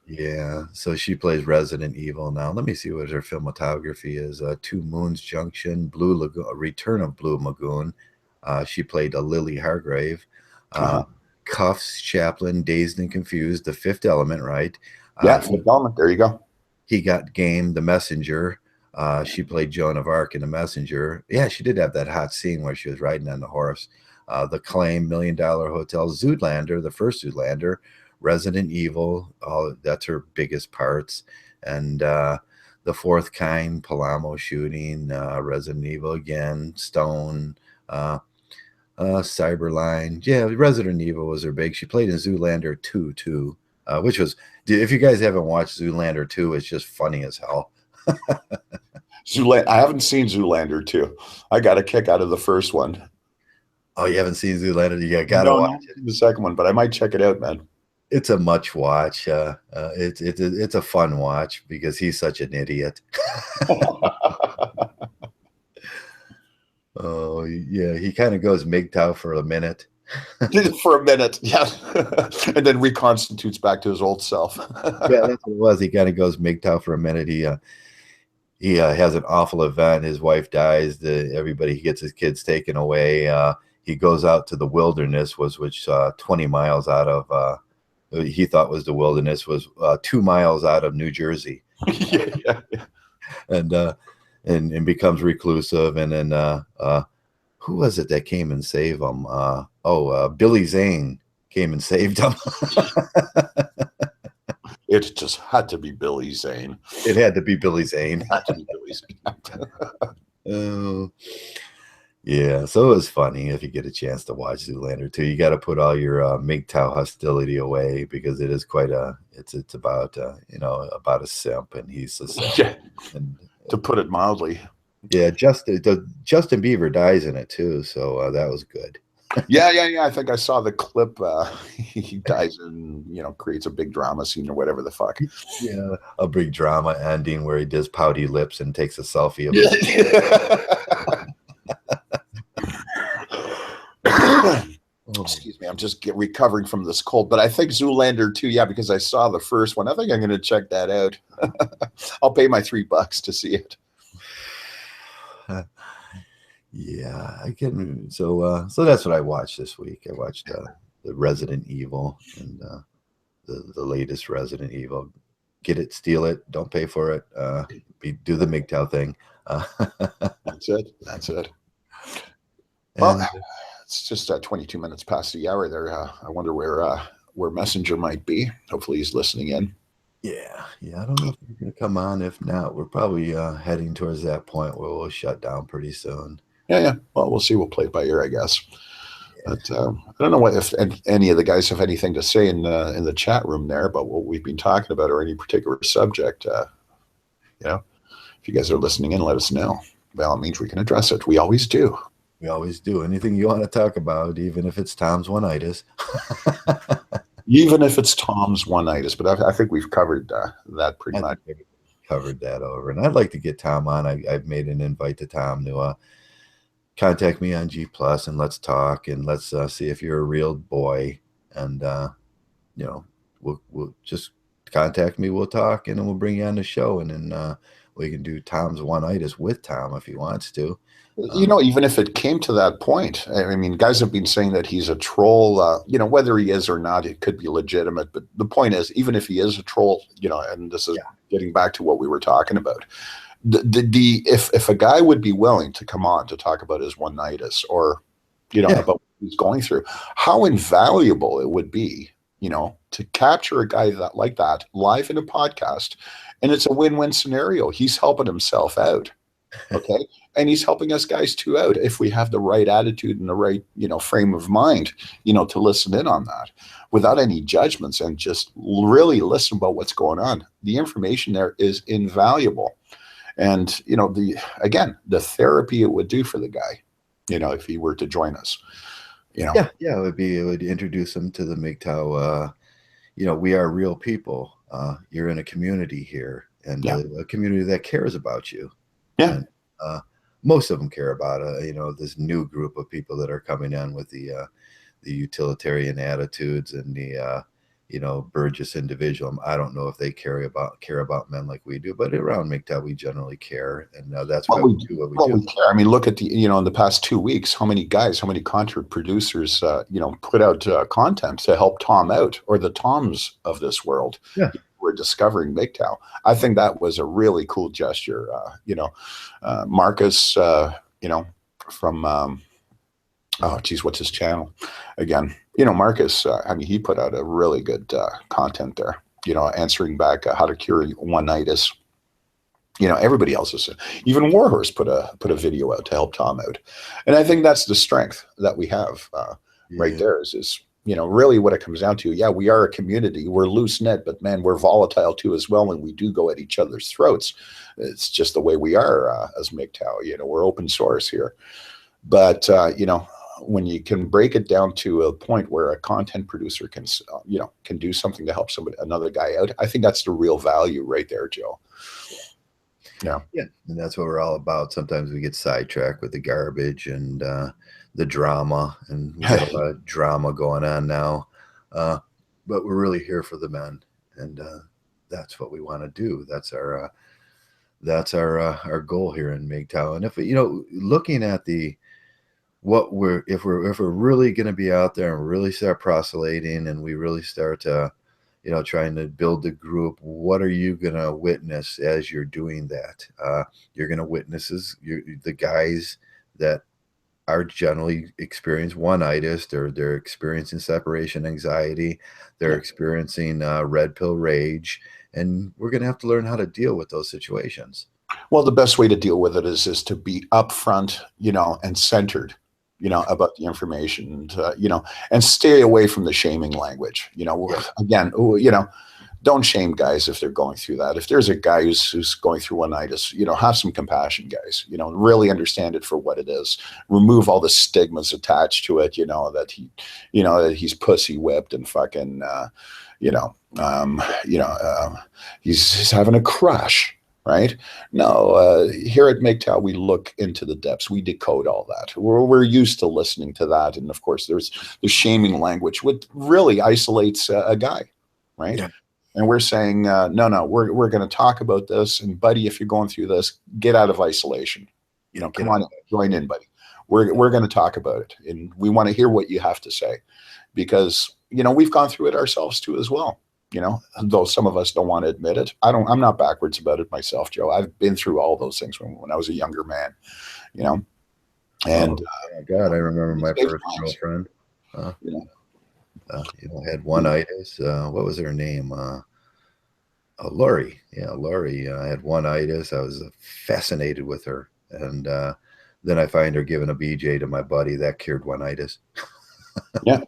Speaker 1: Yeah, so she plays Resident Evil now. Let me see what her filmography is. Two Moons Junction, Blue Lagoon, Return of Blue Lagoon. She played a Lily Hargrave. Cuffs, Chaplin, Dazed and Confused, The Fifth Element, right?
Speaker 2: Fifth Element. There you go.
Speaker 1: He Got Game, The Messenger. She played Joan of Arc in The Messenger. Yeah, she did have that hot scene where she was riding on the horse. The Claim, $1 Million Hotel, Zoolander, the first Zoolander, Resident Evil, that's her biggest parts. And the fourth kind, Palamo shooting, Resident Evil again, Stone, Cyberline. Yeah, Resident Evil was her big. She played in Zoolander 2 too, which was, if you guys haven't watched Zoolander 2, it's just funny as hell.
Speaker 2: I haven't seen Zoolander 2. I got a kick out of the first one.
Speaker 1: Oh, you haven't seen Zoolander? You gotta watch it.
Speaker 2: The second one, but I might check it out, man.
Speaker 1: It's a much watch. It's a fun watch because he's such an idiot. Oh yeah, he kind of goes Mgtow for a minute.
Speaker 2: For a minute, yeah, and then reconstitutes back to his old self.
Speaker 1: Yeah, that's what it was. He kind of goes Mgtow for a minute. He has an awful event. His wife dies. He gets his kids taken away. He goes out to the wilderness, which 20 miles out of he thought was the wilderness, was 2 miles out of New Jersey.
Speaker 2: Yeah.
Speaker 1: And becomes reclusive. And then who was it that came and saved him? Billy Zane came and saved him.
Speaker 2: It just had to be Billy Zane.
Speaker 1: It had to be Billy Zane.
Speaker 2: It had to be Billy Zane.
Speaker 1: Yeah, so it was funny. If you get a chance to watch Zoolander 2, you got to put all your Mgtow hostility away, because it is quite it's about about a simp, and he's a simp.
Speaker 2: Yeah, and, to put it mildly.
Speaker 1: Yeah, Justin Bieber dies in it too, so that was good.
Speaker 2: Yeah. I think I saw the clip. He dies and creates a big drama scene or whatever the fuck.
Speaker 1: Yeah, a big drama ending where he does pouty lips and takes a selfie of it.
Speaker 2: Excuse me, I'm just recovering from this cold, but I think Zoolander 2, yeah, because I saw the first one. I think I'm going to check that out. I'll pay my $3 to see it.
Speaker 1: Yeah, I can. So that's what I watched this week. I watched the Resident Evil and the latest Resident Evil. Get it, steal it, don't pay for it. Do the Mgtow thing.
Speaker 2: That's it. Well, it's just 22 minutes past the hour there. I wonder where Messenger might be. Hopefully he's listening in.
Speaker 1: Yeah. I don't know if he's going to come on. If not, we're probably heading towards that point where we'll shut down pretty soon.
Speaker 2: Yeah. Well, we'll see. We'll play it by ear, I guess. Yeah. But I don't know if any of the guys have anything to say in the chat room there about what we've been talking about or any particular subject. If you guys are listening in, let us know. By all means, we can address it. We always do.
Speaker 1: We always do. Anything you want to talk about, even if it's Tom's one-itis.
Speaker 2: Even if it's Tom's one-itis. But I think we've covered that pretty much.
Speaker 1: Covered that over. And I'd like to get Tom on. I've made an invite to Tom to contact me on G+, and let's talk, and let's see if you're a real boy. And, we'll just contact me. We'll talk, and then we'll bring you on the show. And then we can do Tom's one-itis with Tom if he wants to.
Speaker 2: Even if it came to that point, I mean, guys have been saying that he's a troll, whether he is or not, it could be legitimate. But the point is, even if he is a troll, and this is getting back to what we were talking about, if a guy would be willing to come on to talk about his one-itis or, about what he's going through, how invaluable it would be, to capture a guy like that live in a podcast. And it's a win-win scenario. He's helping himself out. Okay. And he's helping us guys too out if we have the right attitude and the right, frame of mind, to listen in on that without any judgments and just really listen about what's going on. The information there is invaluable. And, the therapy it would do for the guy, if he were to join us,
Speaker 1: Yeah, it would introduce him to the Mgtow. We are real people. You're in a community here, and a community that cares about you.
Speaker 2: Yeah.
Speaker 1: And, most of them care about this new group of people that are coming in with the utilitarian attitudes and the Burgess individual. I don't know if they care about men like we do, but around Mgtow we generally care, and that's why we do what we do.
Speaker 2: We care. I mean, look at in the past 2 weeks, how many content producers put out content to help Tom out, or the Toms of this world.
Speaker 1: Yeah.
Speaker 2: We're discovering Mgtow. I think that was a really cool gesture. Marcus, from Oh, geez, what's his channel? Again, Marcus, I mean, he put out a really good content there, answering back how to cure one-itis. Everybody else is, even Warhorse put a video out to help Tom out. And I think that's the strength that we have right
Speaker 1: Yeah.
Speaker 2: there is really what it comes down to. Yeah, we are a community. We're loose knit, but man, we're volatile too as well. And we do go at each other's throats. It's just the way we are as Mgtow. We're open source here. But, when you can break it down to a point where a content producer can do something to help another guy out, I think that's the real value right there, Joe. Yeah.
Speaker 1: Yeah. And that's what we're all about. Sometimes we get sidetracked with the garbage and the drama, and we got a lot of drama going on now. But we're really here for the men, and that's what we want to do. That's our goal here in Mgtow. And if looking at if we're really going to be out there and really start proselyting, and we really start trying to build the group, what are you going to witness as you're doing that? You're going to witness the guys that are generally experience one-itis. They're experiencing separation anxiety. They're experiencing red pill rage, and we're going to have to learn how to deal with those situations.
Speaker 2: Well, the best way to deal with it is to be upfront, and centered, about the information, and stay away from the shaming language. Again, don't shame guys if they're going through that. If there's a guy who's going through one-itis, have some compassion, guys. Really understand it for what it is. Remove all the stigmas attached to it. That he's pussy whipped and fucking, he's having a crush. Right? No, here at Mgtow, we look into the depths. We decode all that. We're used to listening to that. And of course, there's the shaming language, which really isolates a guy, right? Yeah. And we're saying, no, we're going to talk about this. And buddy, if you're going through this, get out of isolation. Come on, join in, buddy. We're going to talk about it. And we want to hear what you have to say, because, we've gone through it ourselves too as well. Though some of us don't want to admit it. I'm not backwards about it myself, Joe. I've been through all those things when I was a younger man, and
Speaker 1: God, I remember my first girlfriend, had one-itis. What was her name? Lori. Yeah, Lori had one-itis. I was fascinated with her. And then I find her giving a BJ to my buddy. That cured one-itis.
Speaker 2: Yeah.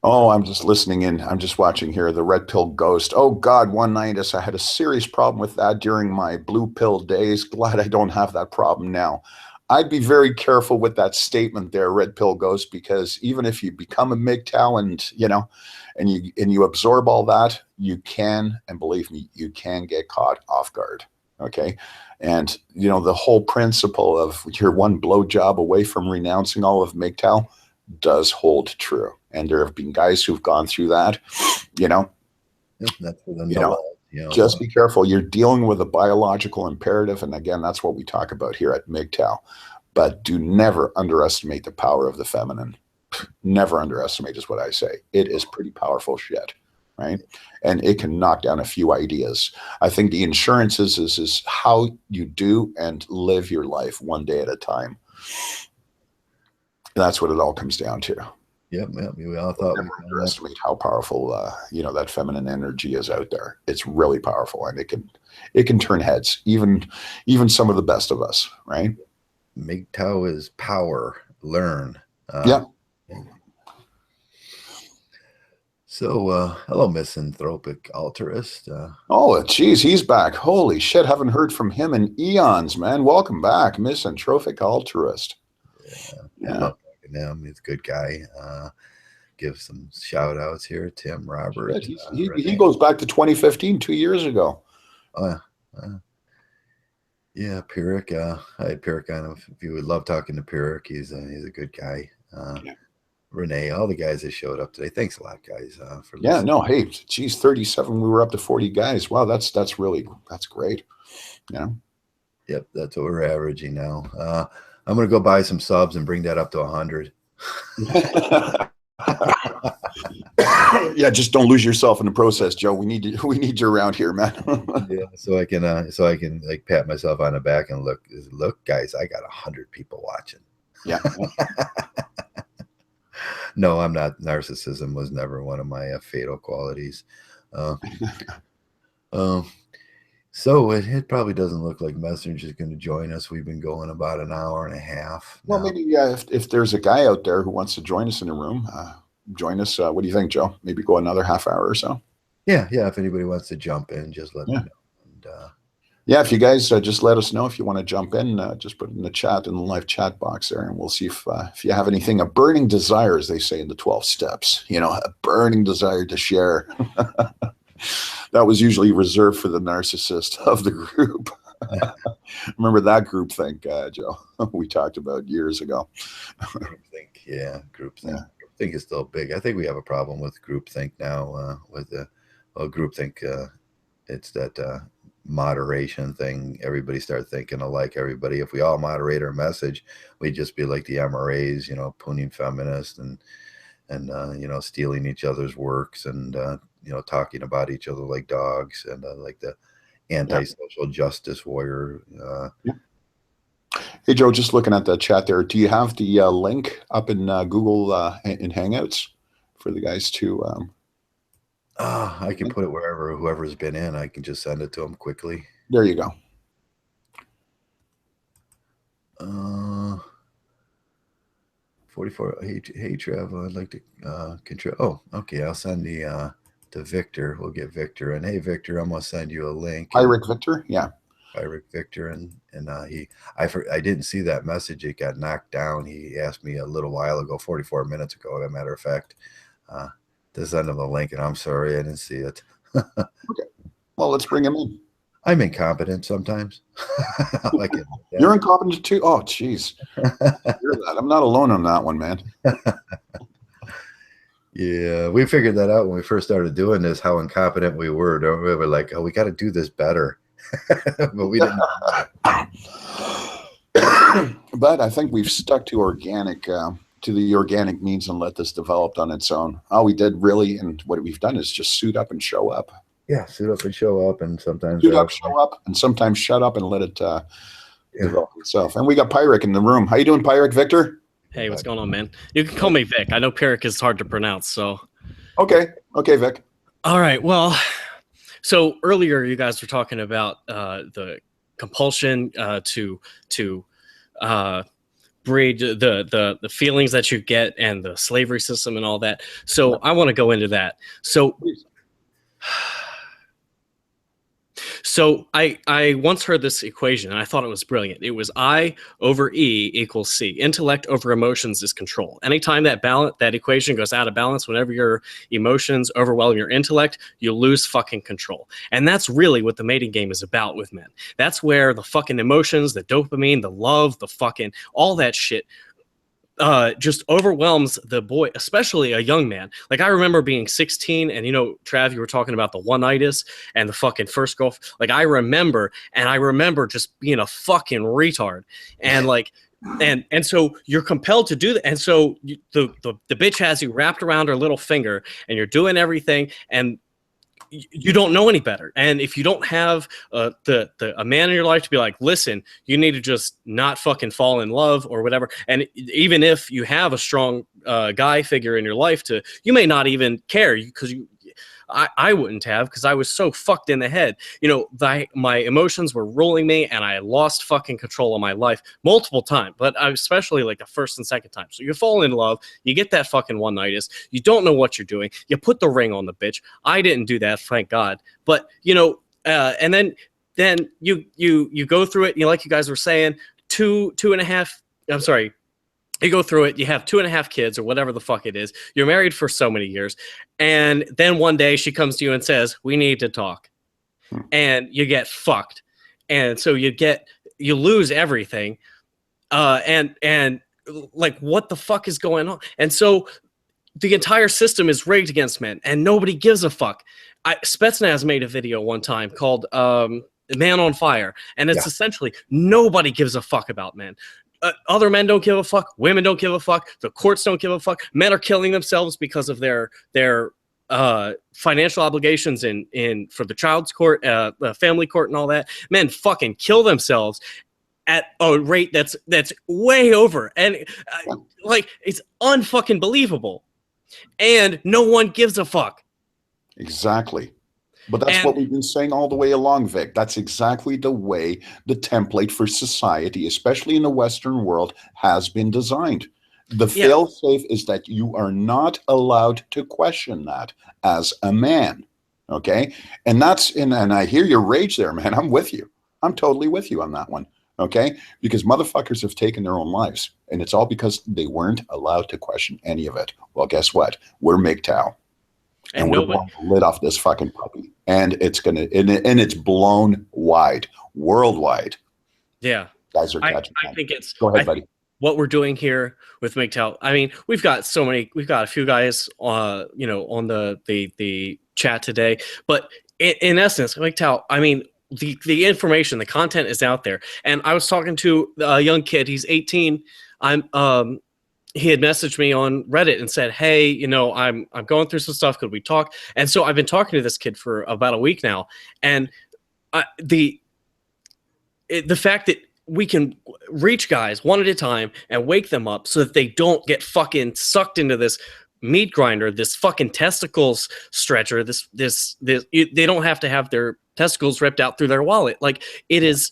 Speaker 2: Oh, I'm just listening in. I'm just watching here. The red pill ghost. Oh, God, one-itis. I had a serious problem with that during my blue pill days. Glad I don't have that problem now. I'd be very careful with that statement there, red pill ghost, because even if you become a Mgtow and you absorb all that, you can, and believe me, you can get caught off guard. Okay. And, the whole principle of you're one blowjob away from renouncing all of Mgtow does hold true. And there have been guys who've gone through that,
Speaker 1: That's for them
Speaker 2: just be careful. You're dealing with a biological imperative. And again, that's what we talk about here at Mgtow. But do never underestimate the power of the feminine. Never underestimate is what I say. It is pretty powerful shit, right? And it can knock down a few ideas. I think the insurance is how you do and live your life one day at a time. That's what it all comes down to.
Speaker 1: Yep. We all thought
Speaker 2: never underestimate how powerful that feminine energy is out there. It's really powerful, and it can turn heads, even some of the best of us, right?
Speaker 1: Mgtow is power. Learn.
Speaker 2: Yeah.
Speaker 1: So, hello, misanthropic altruist.
Speaker 2: Oh, geez, he's back. Holy shit, haven't heard from him in eons, man. Welcome back, misanthropic altruist.
Speaker 1: Yeah. Him. He's a good guy. Give some shout outs here. Tim, Robert.
Speaker 2: He goes back to 2015, 2 years ago.
Speaker 1: Yeah, Pyrrhic. I had Pyrrhic on. If you would love talking to Pyrrhic, he's a good guy. Renee, all the guys that showed up today. Thanks a lot, guys, for listening.
Speaker 2: Yeah, no, hey, geez, 37. We were up to 40 guys. Wow, that's great.
Speaker 1: Yep, that's what we're averaging now. I'm going to go buy some subs and bring that up to 100.
Speaker 2: Yeah, just don't lose yourself in the process, Joe. We need you around here, man.
Speaker 1: Yeah, so I can like pat myself on the back and look, guys, I got 100 people watching.
Speaker 2: Yeah.
Speaker 1: No, I'm not. Narcissism was never one of my fatal qualities. Uh, um, so it probably doesn't look like Messenger's going to join us. We've been going about an hour and a half
Speaker 2: Well,
Speaker 1: now.
Speaker 2: maybe if there's a guy out there who wants to join us in a room, join us. What do you think, Joe? Maybe go another half hour or so.
Speaker 1: Yeah. If anybody wants to jump in, just let me know. And,
Speaker 2: yeah, if you guys just let us know if you want to jump in, just put it in the chat, in the live chat box there, and we'll see if you have anything, a burning desire, as they say in the 12 steps, a burning desire to share. That was usually reserved for the narcissist of the group. Remember that group think, Joe, we talked about years ago.
Speaker 1: Groupthink, yeah, groupthink. Yeah. Groupthink is still big. I think we have a problem with groupthink now. With the groupthink, it's that moderation thing. Everybody start thinking alike. Everybody, if we all moderate our message, we'd just be like the MRAs, pooning feminists and stealing each other's works and talking about each other like dogs and like the anti-social justice warrior.
Speaker 2: Hey, Joe, just looking at the chat there, do you have the link up in Google in Hangouts for the guys to?
Speaker 1: I can put it wherever whoever's been in. I can just send it to them quickly.
Speaker 2: There you go.
Speaker 1: 44. Hey, Trav, I'd like to control. Oh, okay. I'll send the to Victor. We'll get Victor. And hey, Victor, I'm gonna send you a link.
Speaker 2: Pyric Victor, yeah.
Speaker 1: Pyric Victor, and I didn't see that message. It got knocked down. He asked me a little while ago, 44 minutes ago, as a matter of fact, to send him the link, and I'm sorry I didn't see it.
Speaker 2: Okay. Well, let's bring him in.
Speaker 1: I'm incompetent sometimes. Like
Speaker 2: You're incompetent too? Oh, jeez. I'm not alone on that one, man.
Speaker 1: Yeah, we figured that out when we first started doing this, how incompetent we were. We were like, oh, we got to do this better. But we didn't know.
Speaker 2: But I think we've stuck to organic, to the organic means and let this develop on its own. All we did really, and what we've done is just suit up and show up.
Speaker 1: Yeah, suit up and show up, and sometimes
Speaker 2: suit up, show up, and sometimes shut up and let it develop itself. And we got Pyric in the room. How you doing, Pyric, Victor?
Speaker 3: Hey, what's going on, man? You can call me Vic. I know Pyric is hard to pronounce, so.
Speaker 2: Okay, Vic.
Speaker 3: All right, well, so earlier you guys were talking about the compulsion to breed the feelings that you get and the slavery system and all that. So I want to go into that. So I once heard this equation, and I thought it was brilliant. It was I over E equals C. Intellect over emotions is control. Anytime that equation goes out of balance, whenever your emotions overwhelm your intellect, you lose fucking control. And that's really what the mating game is about with men. That's where the fucking emotions, the dopamine, the love, the fucking, all that shit just overwhelms the boy, especially a young man. Like, I remember being 16, and Trav, you were talking about the one-itis and the fucking first girl. Like, I remember just being a fucking retard, and like, and so you're compelled to do that, and so the bitch has you wrapped around her little finger, and you're doing everything, and you don't know any better. And if you don't have a man in your life to be like, listen, you need to just not fucking fall in love or whatever. And even if you have a strong guy figure in your life, you may not even care, because I wouldn't have, because I was so fucked in the head. My emotions were ruling me, and I lost fucking control of my life multiple times, but especially like the first and second time. So you fall in love, you get that fucking one-itis, you don't know what you're doing, you put the ring on the bitch. I didn't do that, thank God. But and then you go through it, like you guys were saying, you go through it, you have 2.5 kids or whatever the fuck it is. You're married for so many years. And then one day she comes to you and says, we need to talk. And you get fucked. And so you lose everything. And like, what the fuck is going on? And so the entire system is rigged against men, and nobody gives a fuck. Spetsnaz made a video one time called Man on Fire. And it's essentially nobody gives a fuck about men. Other men don't give a fuck. Women don't give a fuck. The courts don't give a fuck. Men are killing themselves because of their financial obligations for the child's court, family court, and all that. Men fucking kill themselves at a rate that's way over, and like it's unfucking believable, and no one gives a fuck.
Speaker 2: Exactly. But that's
Speaker 3: And
Speaker 2: what we've been saying all the way along, Vic. That's exactly the way the template for society, especially in the Western world, has been designed. The
Speaker 3: yeah,
Speaker 2: fail-safe is that you are not allowed to question that as a man. Okay? And I hear your rage there, man. I'm with you. I'm totally with you on that one. Okay? Because motherfuckers have taken their own lives. And it's all because they weren't allowed to question any of it. Well, guess what? We're Mgtow. And we're blowing the lid off this fucking puppy, and it's blown wide, worldwide.
Speaker 3: Yeah,
Speaker 2: Guys are catching.
Speaker 3: I think it's.
Speaker 2: Go ahead, buddy.
Speaker 3: What we're doing here with Mgtow. I mean, we've got a few guys, on the chat today, but in essence, Mgtow. I mean, the information, the content is out there, and I was talking to a young kid. He's 18. He had messaged me on Reddit and said, "Hey, I'm going through some stuff. Could we talk?" And so I've been talking to this kid for about a week now, and the fact that we can reach guys one at a time and wake them up so that they don't get fucking sucked into this meat grinder, this fucking testicles stretcher, they don't have to have their testicles ripped out through their wallet. Like, it is.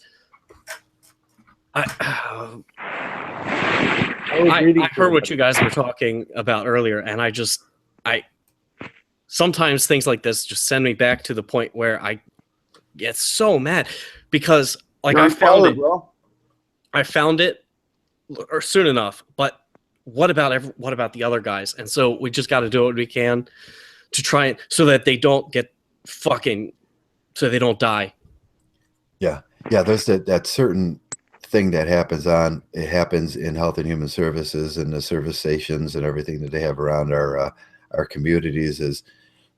Speaker 3: I heard what you guys were talking about earlier, and I sometimes things like this just send me back to the point where I get so mad because, like, I found it or soon enough, but what about the other guys? And so we just got to do what we can to try it so that they don't get so they don't die.
Speaker 1: Yeah. There's that certain thing that happens in Health and Human Services and the service stations and everything that they have around our communities is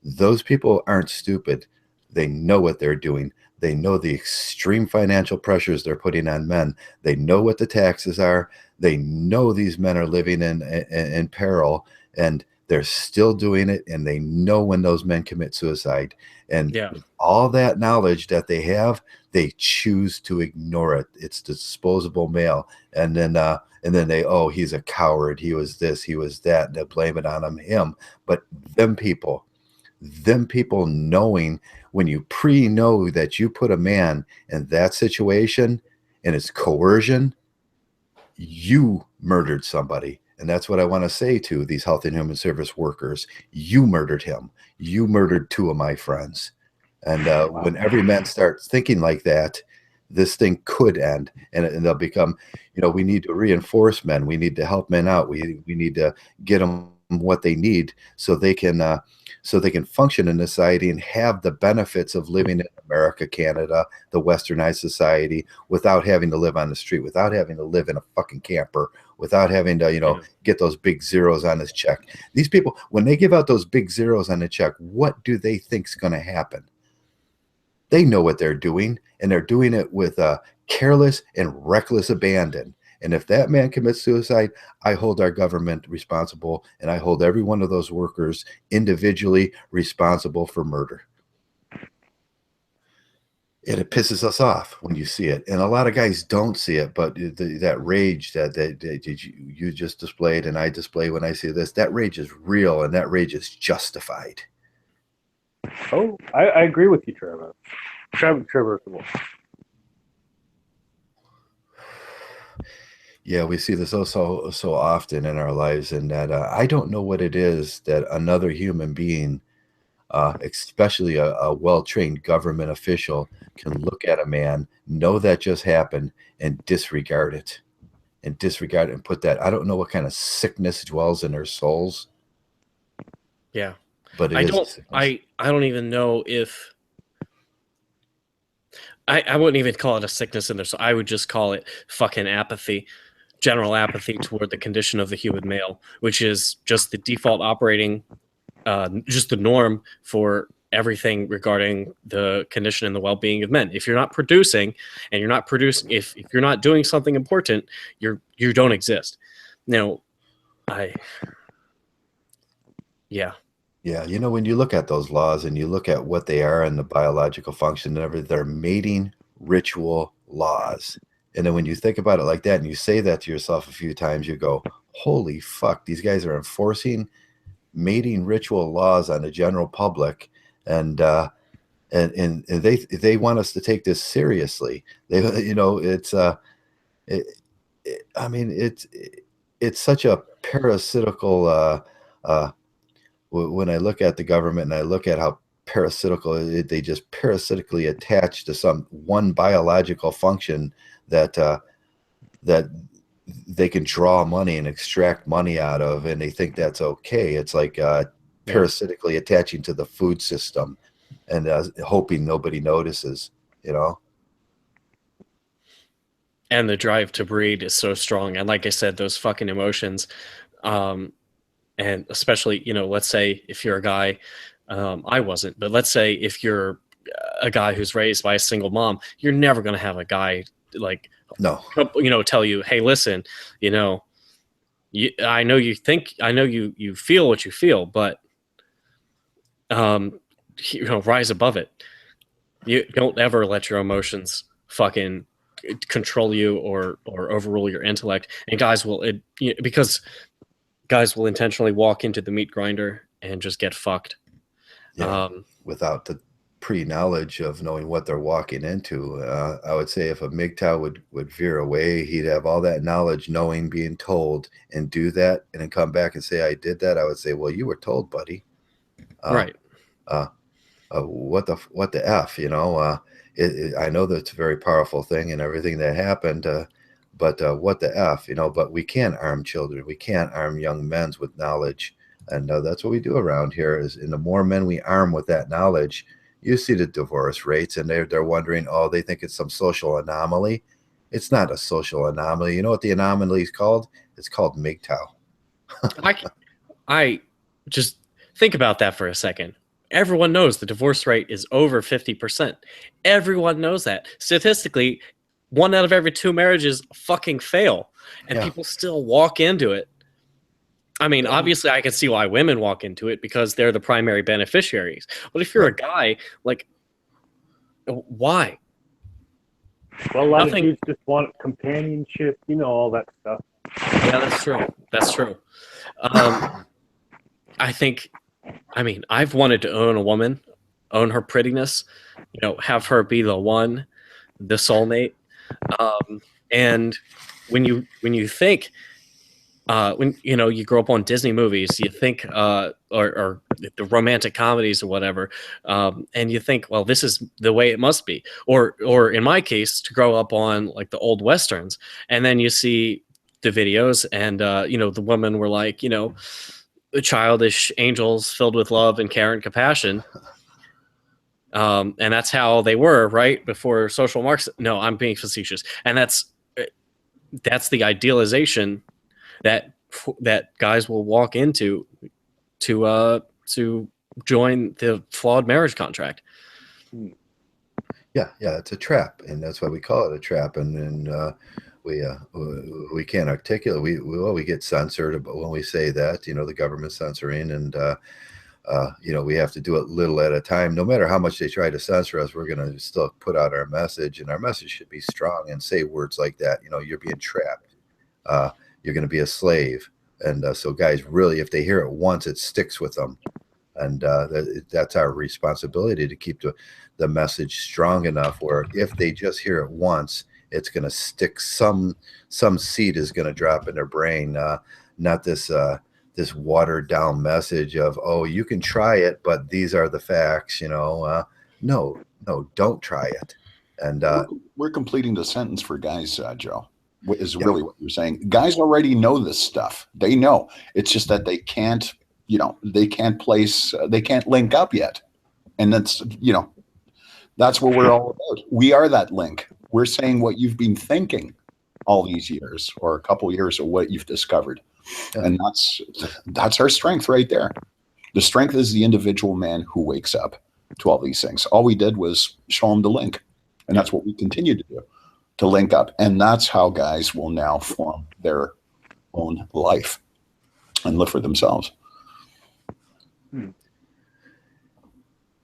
Speaker 1: those people aren't stupid. They know what they're doing. They know the extreme financial pressures they're putting on men. They know what the taxes are. They know these men are living in peril, and they're still doing it. And they know when those men commit suicide. And all that knowledge that they have, they choose to ignore it. It's disposable male. And then he's a coward. He was this, he was that. And they blame it on him. But them people knowing, when you know that you put a man in that situation and it's coercion, you murdered somebody. And that's what I want to say to these Health and Human Service workers. You murdered him. You murdered 2 of my friends. And when every man starts thinking like that, this thing could end, and they'll become, we need to reinforce men. We need to help men out. We need to get them what they need so they can function in society and have the benefits of living in America, Canada, the westernized society, without having to live on the street, without having to live in a fucking camper, without having to, get those big zeros on his check. These people, when they give out those big zeros on the check, what do they think's going to happen? They know what they're doing, and they're doing it with careless and reckless abandon. And if that man commits suicide, I hold our government responsible, and I hold every one of those workers individually responsible for murder. And it pisses us off when you see it. And a lot of guys don't see it, but that rage that you just displayed and I display when I see this, that rage is real, and that rage is justified.
Speaker 4: Oh, I agree with you, Trevor. Traversable.
Speaker 1: Yeah, we see this so often in our lives, and that I don't know what it is that another human being, especially a well-trained government official, can look at a man, know that just happened, and disregard it, and put that. I don't know what kind of sickness dwells in their souls.
Speaker 3: Yeah,
Speaker 1: but
Speaker 3: I don't even know if. I wouldn't even call it a sickness in there, so I would just call it fucking apathy, general apathy toward the condition of the human male, which is just the default operating, just the norm for everything regarding the condition and the well-being of men. If you're not producing, if you're not doing something important, you don't exist. Now, yeah.
Speaker 1: Yeah, when you look at those laws and you look at what they are and the biological function and everything, they're mating ritual laws. And then when you think about it like that and you say that to yourself a few times, you go, holy fuck, these guys are enforcing mating ritual laws on the general public. And they want us to take this seriously. I mean, it's such a parasitical, when I look at the government and I look at how parasitical they just parasitically attach to some one biological function that that they can draw money and extract money out of, and they think that's okay. It's like parasitically attaching to the food system and hoping nobody notices,
Speaker 3: And the drive to breed is so strong. And like I said, those fucking emotions, and especially, let's say if you're a guy, I wasn't, but let's say if you're a guy who's raised by a single mom, you're never going to have a guy like,
Speaker 1: no,
Speaker 3: tell you, hey, listen, I know you feel what you feel, but, rise above it. You don't ever let your emotions fucking control you or overrule your intellect. And guys will, because guys will intentionally walk into the meat grinder and just get fucked.
Speaker 1: Yeah, without the pre-knowledge of knowing what they're walking into. I would say if a Mgtow would veer away, he'd have all that knowledge, knowing, being told, and do that, and then come back and say, I did that. I would say, well, you were told, buddy.
Speaker 3: Right.
Speaker 1: What the F, I know that's a very powerful thing and everything that happened, but what the F, but we can't arm children. We can't arm young men with knowledge. And that's what we do around here and the more men we arm with that knowledge, you see the divorce rates, and they're wondering, they think it's some social anomaly. It's not a social anomaly. You know what the anomaly is called? It's called Mgtow.
Speaker 3: I just think about that for a second. Everyone knows the divorce rate is over 50%. Everyone knows that. Statistically, 1 out of every 2 marriages fucking fail, and people still walk into it. I mean, obviously, I can see why women walk into it because they're the primary beneficiaries. But if you're a guy, like, why?
Speaker 4: Well, a lot of dudes just want companionship, all that stuff.
Speaker 3: Yeah, that's true. That's true. I've wanted to own a woman, own her prettiness, have her be the one, the soulmate. And when you think, when you grow up on Disney movies, you think, or the romantic comedies or whatever, and you think, well, this is the way it must be. Or in my case, to grow up on like the old westerns, and then you see the videos, and the women were like, childish angels filled with love and care and compassion. And that's how they were, right? Before social marks. No, I'm being facetious. And that's the idealization that guys will walk into to join the flawed marriage contract.
Speaker 1: Yeah, it's a trap, and that's why we call it a trap. And we can't articulate. We get censored when we say that. The government's censoring, and we have to do it little at a time. No matter how much they try to censor us, we're going to still put out our message, and our message should be strong and say words like that. You're being trapped. You're going to be a slave. And so guys, really, if they hear it once, it sticks with them. And that's our responsibility to keep the message strong enough where if they just hear it once, it's going to stick. Some seed is going to drop in their brain, not this watered down message of, you can try it, but these are the facts. No, don't try it. And
Speaker 2: we're completing the sentence for guys, Joe. Is really what you're saying. Guys already know this stuff. They know. It's just that they can't, they can't link up yet. And that's what we're all about. We are that link. We're saying what you've been thinking all these years, or a couple of years, of what you've discovered. Yeah. And that's our strength right there. The strength is the individual man who wakes up to all these things. All we did was show him the link. And that's what we continue to do. To link up. And that's how guys will now form their own life and live for themselves.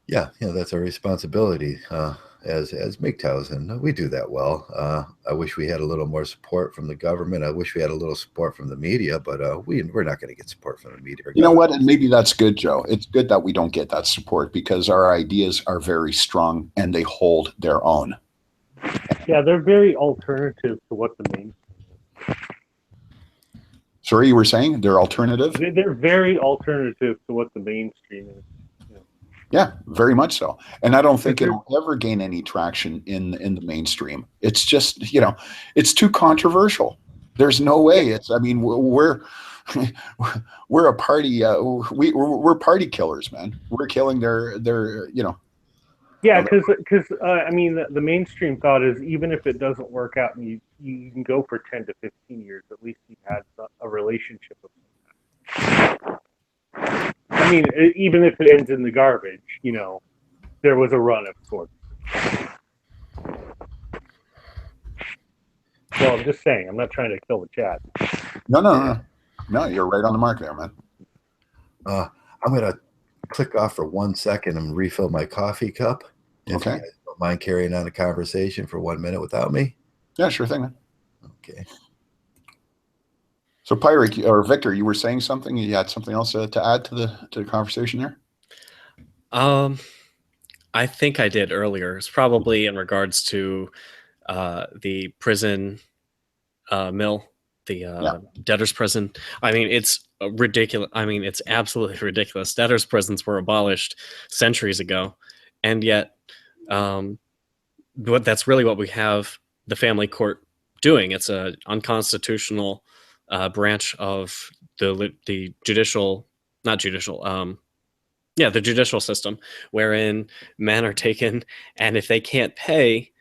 Speaker 1: Yeah, that's our responsibility. as Mgtows, and we do that well. I wish we had a little more support from the government. I wish we had a little support from the media, but we're not going to get support from the media.
Speaker 2: You know what? And maybe that's good, Joe. It's good that we don't get that support because our ideas are very strong and they hold their own.
Speaker 4: Yeah, they're very alternative to what the main.
Speaker 2: Sorry, you were saying they're alternative?
Speaker 4: They're very alternative to what the mainstream is.
Speaker 2: Yeah, very much so. And I don't think it'll ever gain any traction in the mainstream. It's just, you know, it's too controversial. There's no way. It's, I mean, we're a party. We're party killers, man. We're killing their, you know.
Speaker 4: Yeah, because I mean, the mainstream thought is even if it doesn't work out and you can go for 10 to 15 years, at least you had a relationship with them. I mean, even if it ends in the garbage, you know, there was a run of sorts. Well, I'm just saying, I'm not trying to kill the chat.
Speaker 2: No, you're right on the mark there, man.
Speaker 1: I'm going to click off for 1 second and refill my coffee cup. If
Speaker 2: Okay.
Speaker 1: you guys don't mind carrying on a conversation for 1 minute without me.
Speaker 2: Yeah, sure thing, man.
Speaker 1: Okay.
Speaker 2: So, Pyric or Victor, you were saying something. You had something else to add to the conversation there.
Speaker 3: I think I did earlier. It's probably in regards to the prison mill, the debtor's prison. I mean, it's ridiculous. I mean, it's absolutely ridiculous. Debtor's prisons were abolished centuries ago, and yet, that's really what we have the family court doing. It's a unconstitutional branch of the judicial, not judicial, the judicial system, wherein men are taken, and if they can't pay,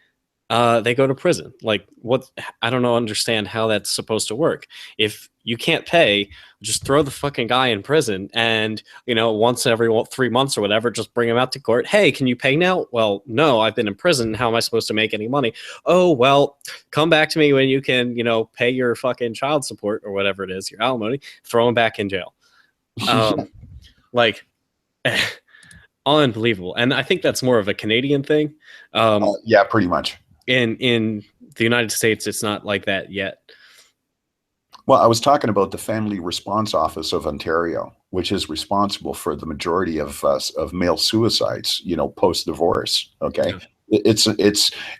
Speaker 3: they go to prison. Like, what? I don't understand how that's supposed to work. If you can't pay, just throw the fucking guy in prison, and once every 3 months or whatever, just bring him out to court. Hey, can you pay now? Well, no, I've been in prison. How am I supposed to make any money? Oh, well, come back to me when you can, pay your fucking child support or whatever it is, your alimony. Throw him back in jail. Like, unbelievable. And I think that's more of a Canadian thing.
Speaker 2: Yeah, pretty much.
Speaker 3: In the United States, it's not like that yet.
Speaker 2: Well, I was talking about the Family Response Office of Ontario, which is responsible for the majority of male suicides, post-divorce. Okay. Yeah.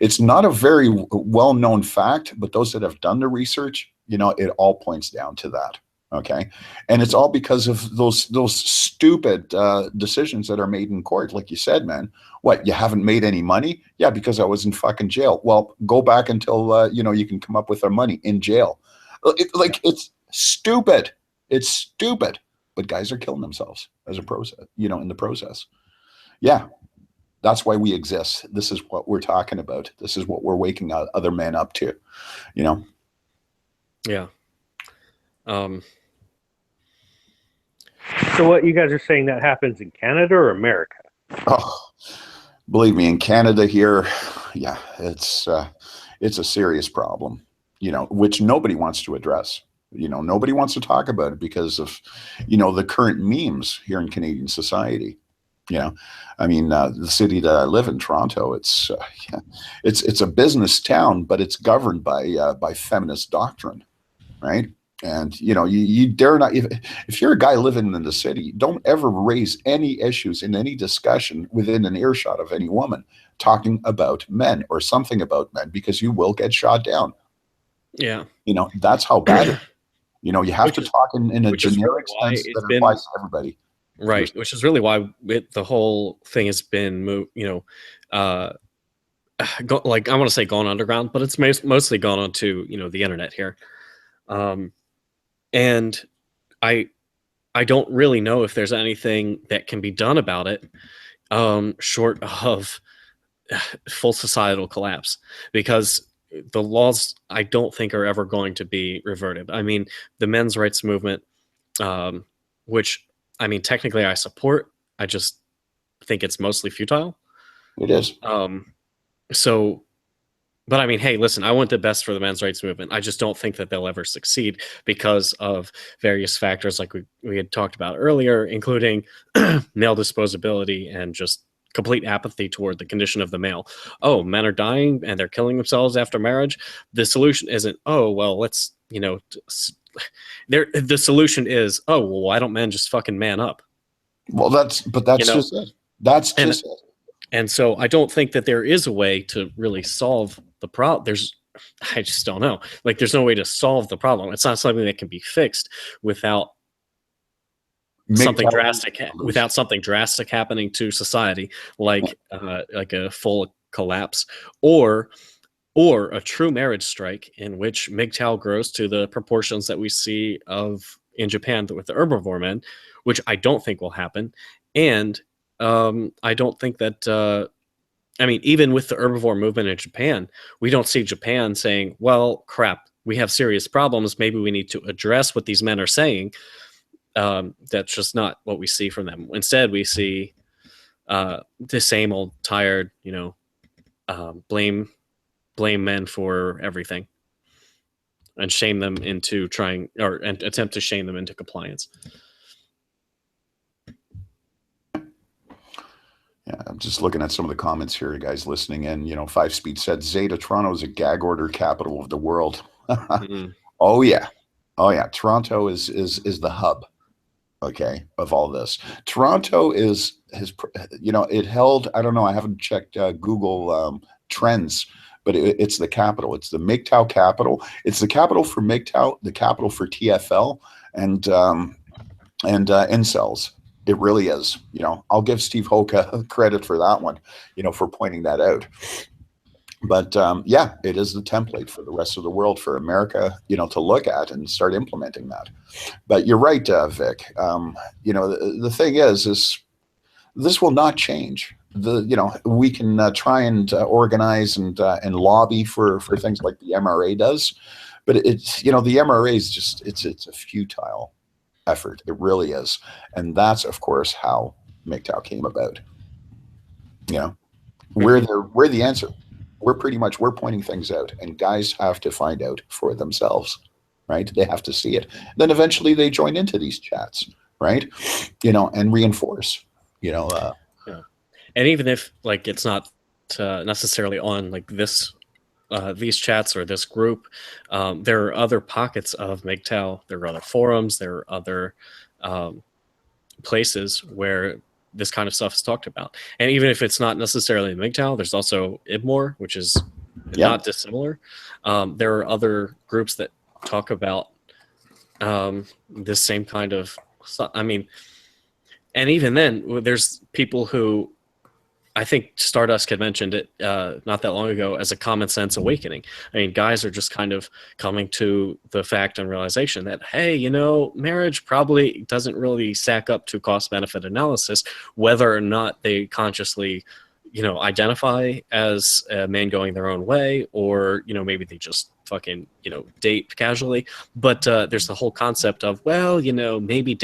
Speaker 2: It's not a very well-known fact, but those that have done the research, it all points down to that. Okay. And it's all because of those stupid decisions that are made in court. Like you said, man, what, you haven't made any money? Yeah, because I was in fucking jail. Well, go back until, you can come up with our money in jail. It's stupid. It's stupid. But guys are killing themselves as a process, in the process. Yeah. That's why we exist. This is what we're talking about. This is what we're waking other men up to,
Speaker 3: Yeah.
Speaker 4: So what you guys are saying that happens in Canada or America?
Speaker 2: Oh, believe me, in Canada here, yeah, it's a serious problem, which nobody wants to address. Nobody wants to talk about it because of, the current memes here in Canadian society. I mean, the city that I live in, Toronto, it's a business town, but it's governed by feminist doctrine, right? And, you dare not, if you're a guy living in the city, don't ever raise any issues in any discussion within an earshot of any woman talking about men or something about men, because you will get shot down.
Speaker 3: Yeah.
Speaker 2: That's how bad it is. You have to talk in a generic sense that applies to everybody.
Speaker 3: Right. Which is really why the whole thing has been moved, I want to say gone underground, but it's mostly gone onto, the internet here. And I don't really know if there's anything that can be done about it, short of full societal collapse, because the laws, I don't think, are ever going to be reverted. I mean, the men's rights movement, which, I mean, technically I support, I just think it's mostly futile.
Speaker 2: It is.
Speaker 3: But I mean, hey, listen, I want the best for the men's rights movement. I just don't think that they'll ever succeed because of various factors like we had talked about earlier, including male disposability and just complete apathy toward the condition of the male. Oh, men are dying and they're killing themselves after marriage. The solution isn't, oh, well, let's, the solution is, oh, well, why don't men just fucking man up?
Speaker 2: Well, that's just it. That's just it.
Speaker 3: And so I don't think that there is a way to really solve the problem. I just don't know. Like, there's no way to solve the problem. It's not something that can be fixed without something drastic happening to society, like a full collapse, or a true marriage strike in which Mgtow grows to the proportions that we see in Japan with the herbivore men, which I don't think will happen. And I don't think that even with the herbivore movement in Japan, we don't see Japan saying, well, crap, we have serious problems, maybe we need to address what these men are saying. That's just not what we see from them. Instead, we see the same old tired, blame men for everything and shame them into and attempt to shame them into compliance.
Speaker 2: Yeah, I'm just looking at some of the comments here, guys listening in. 5 Speed said Zeta Toronto is a gag order capital of the world. Mm-hmm. Oh yeah. Toronto is the hub, okay, of all this. Toronto has it held, I don't know, I haven't checked Google trends, but it's the capital. It's the Mgtow capital. It's the capital for Mgtow, the capital for TFL, and incels. It really is. I'll give Steve Hoka credit for that one, for pointing that out. But yeah, it is the template for the rest of the world, for America, to look at and start implementing that. But you're right, Vic. The thing is this will not change. We can try and organize and lobby for things like the MRA does, but it's the MRA is just it's a futile effort. It really is. And that's, of course, how Mgtow came about. We're the answer. We're pointing things out, and guys have to find out for themselves, right? They have to see it. Then eventually they join into these chats, right? And reinforce, Yeah.
Speaker 3: And even if it's not necessarily on this, these chats or this group, there are other pockets of Mgtow. There are other forums. There are other places where this kind of stuff is talked about. And even if it's not necessarily Mgtow, there's also Ibmore, which is not dissimilar. There are other groups that talk about this same kind of stuff. And even then, there's people who, I think Stardust had mentioned it not that long ago as a common sense awakening. Guys are just kind of coming to the fact and realization that, hey, marriage probably doesn't really stack up to cost-benefit analysis, whether or not they consciously, identify as a man going their own way, or, maybe they just fucking, date casually. But there's the whole concept of, well, maybe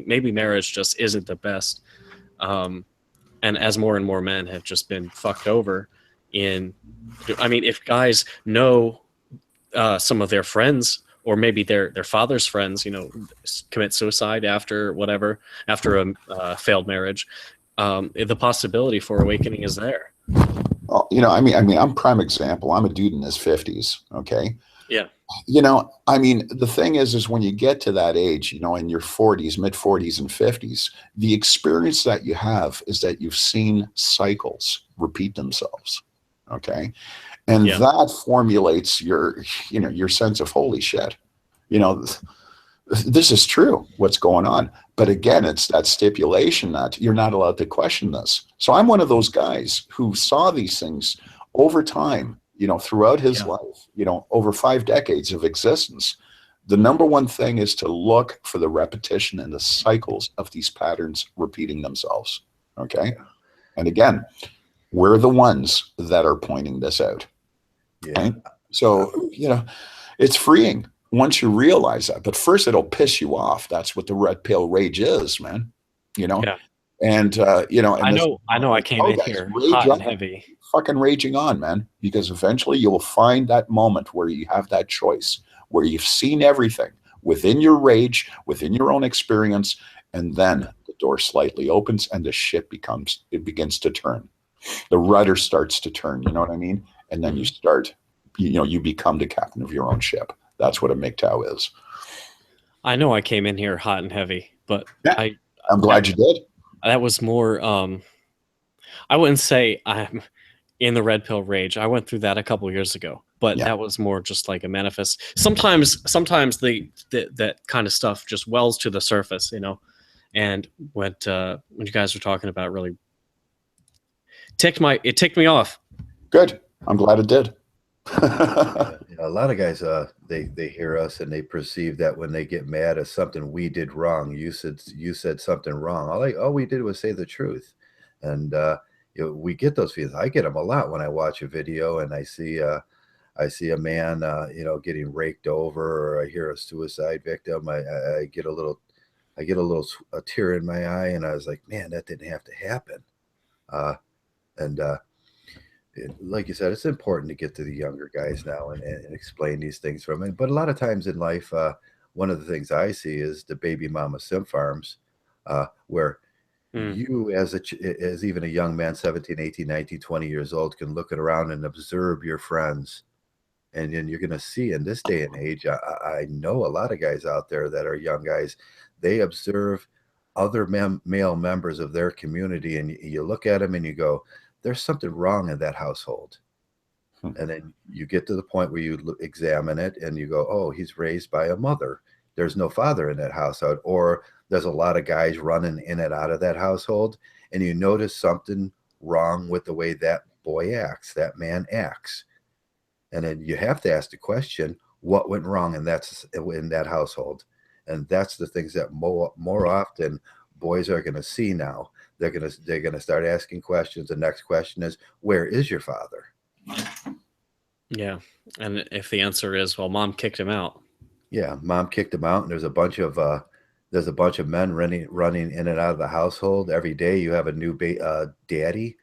Speaker 3: maybe marriage just isn't the best. And as more and more men have just been fucked over if guys know some of their friends, or maybe their father's friends, commit suicide after a failed marriage, the possibility for awakening is there.
Speaker 2: Well, I'm prime example. I'm a dude in his 50s. Okay.
Speaker 3: Yeah.
Speaker 2: The thing is when you get to that age, in your 40s, mid 40s and 50s, the experience that you have is that you've seen cycles repeat themselves. Okay. And that formulates your sense of holy shit. This is true, what's going on. But again, it's that stipulation that you're not allowed to question this. So I'm one of those guys who saw these things over time, throughout his life, over 5 decades of existence. The number one thing is to look for the repetition and the cycles of these patterns repeating themselves. Okay. And again, we're the ones that are pointing this out. Yeah. Right? So, it's freeing once you realize that, but first it'll piss you off. That's what the red pill rage is, man.
Speaker 3: Yeah.
Speaker 2: And
Speaker 3: I know I came in here hot and heavy.
Speaker 2: Fucking raging on, man, because eventually you will find that moment where you have that choice, where you've seen everything within your rage, within your own experience, and then the the door slightly opens, and the ship begins to turn. The rudder starts to turn, you know what I mean? And then you start, you become the captain of your own ship. That's what a Mgtow is.
Speaker 3: I know I came in here hot and heavy, but
Speaker 2: Yeah, I'm glad you did.
Speaker 3: That was more, I wouldn't say I'm in the red pill rage. I went through that a couple years ago, but that was more just like a manifest. Sometimes that kind of stuff just wells to the surface, and what when you guys were talking about really ticked me off.
Speaker 2: Good. I'm glad it did.
Speaker 1: A lot of guys, they hear us and they perceive that when they get mad at something we did wrong, you said something wrong. All we did was say the truth, and we get those feelings. I get them a lot when I watch a video and I see a man, getting raked over, or I hear a suicide victim. I get a tear in my eye, and I was like, man, that didn't have to happen. And like you said, it's important to get to the younger guys now and explain these things from them. But a lot of times in life, one of the things I see is the baby mama simp farms, where you as even a young man, 17, 18, 19, 20 years old, can look around and observe your friends. And then you're going to see in this day and age, I know a lot of guys out there that are young guys, they observe other male members of their community, and you look at them and you go, there's something wrong in that household. And then you get to the point where you examine it and you go, oh, he's raised by a mother. There's no father in that household. Or there's a lot of guys running in and out of that household, and you notice something wrong with the way that boy acts, that man acts. And then you have to ask the question, what went wrong in that household? And that's the things that more often boys are going to see now. They're gonna start asking questions. The next question is, where is your father?
Speaker 3: Yeah, and if the answer is, well, mom kicked him out.
Speaker 1: Yeah, mom kicked him out, and there's a bunch of men running in and out of the household every day. You have a new daddy,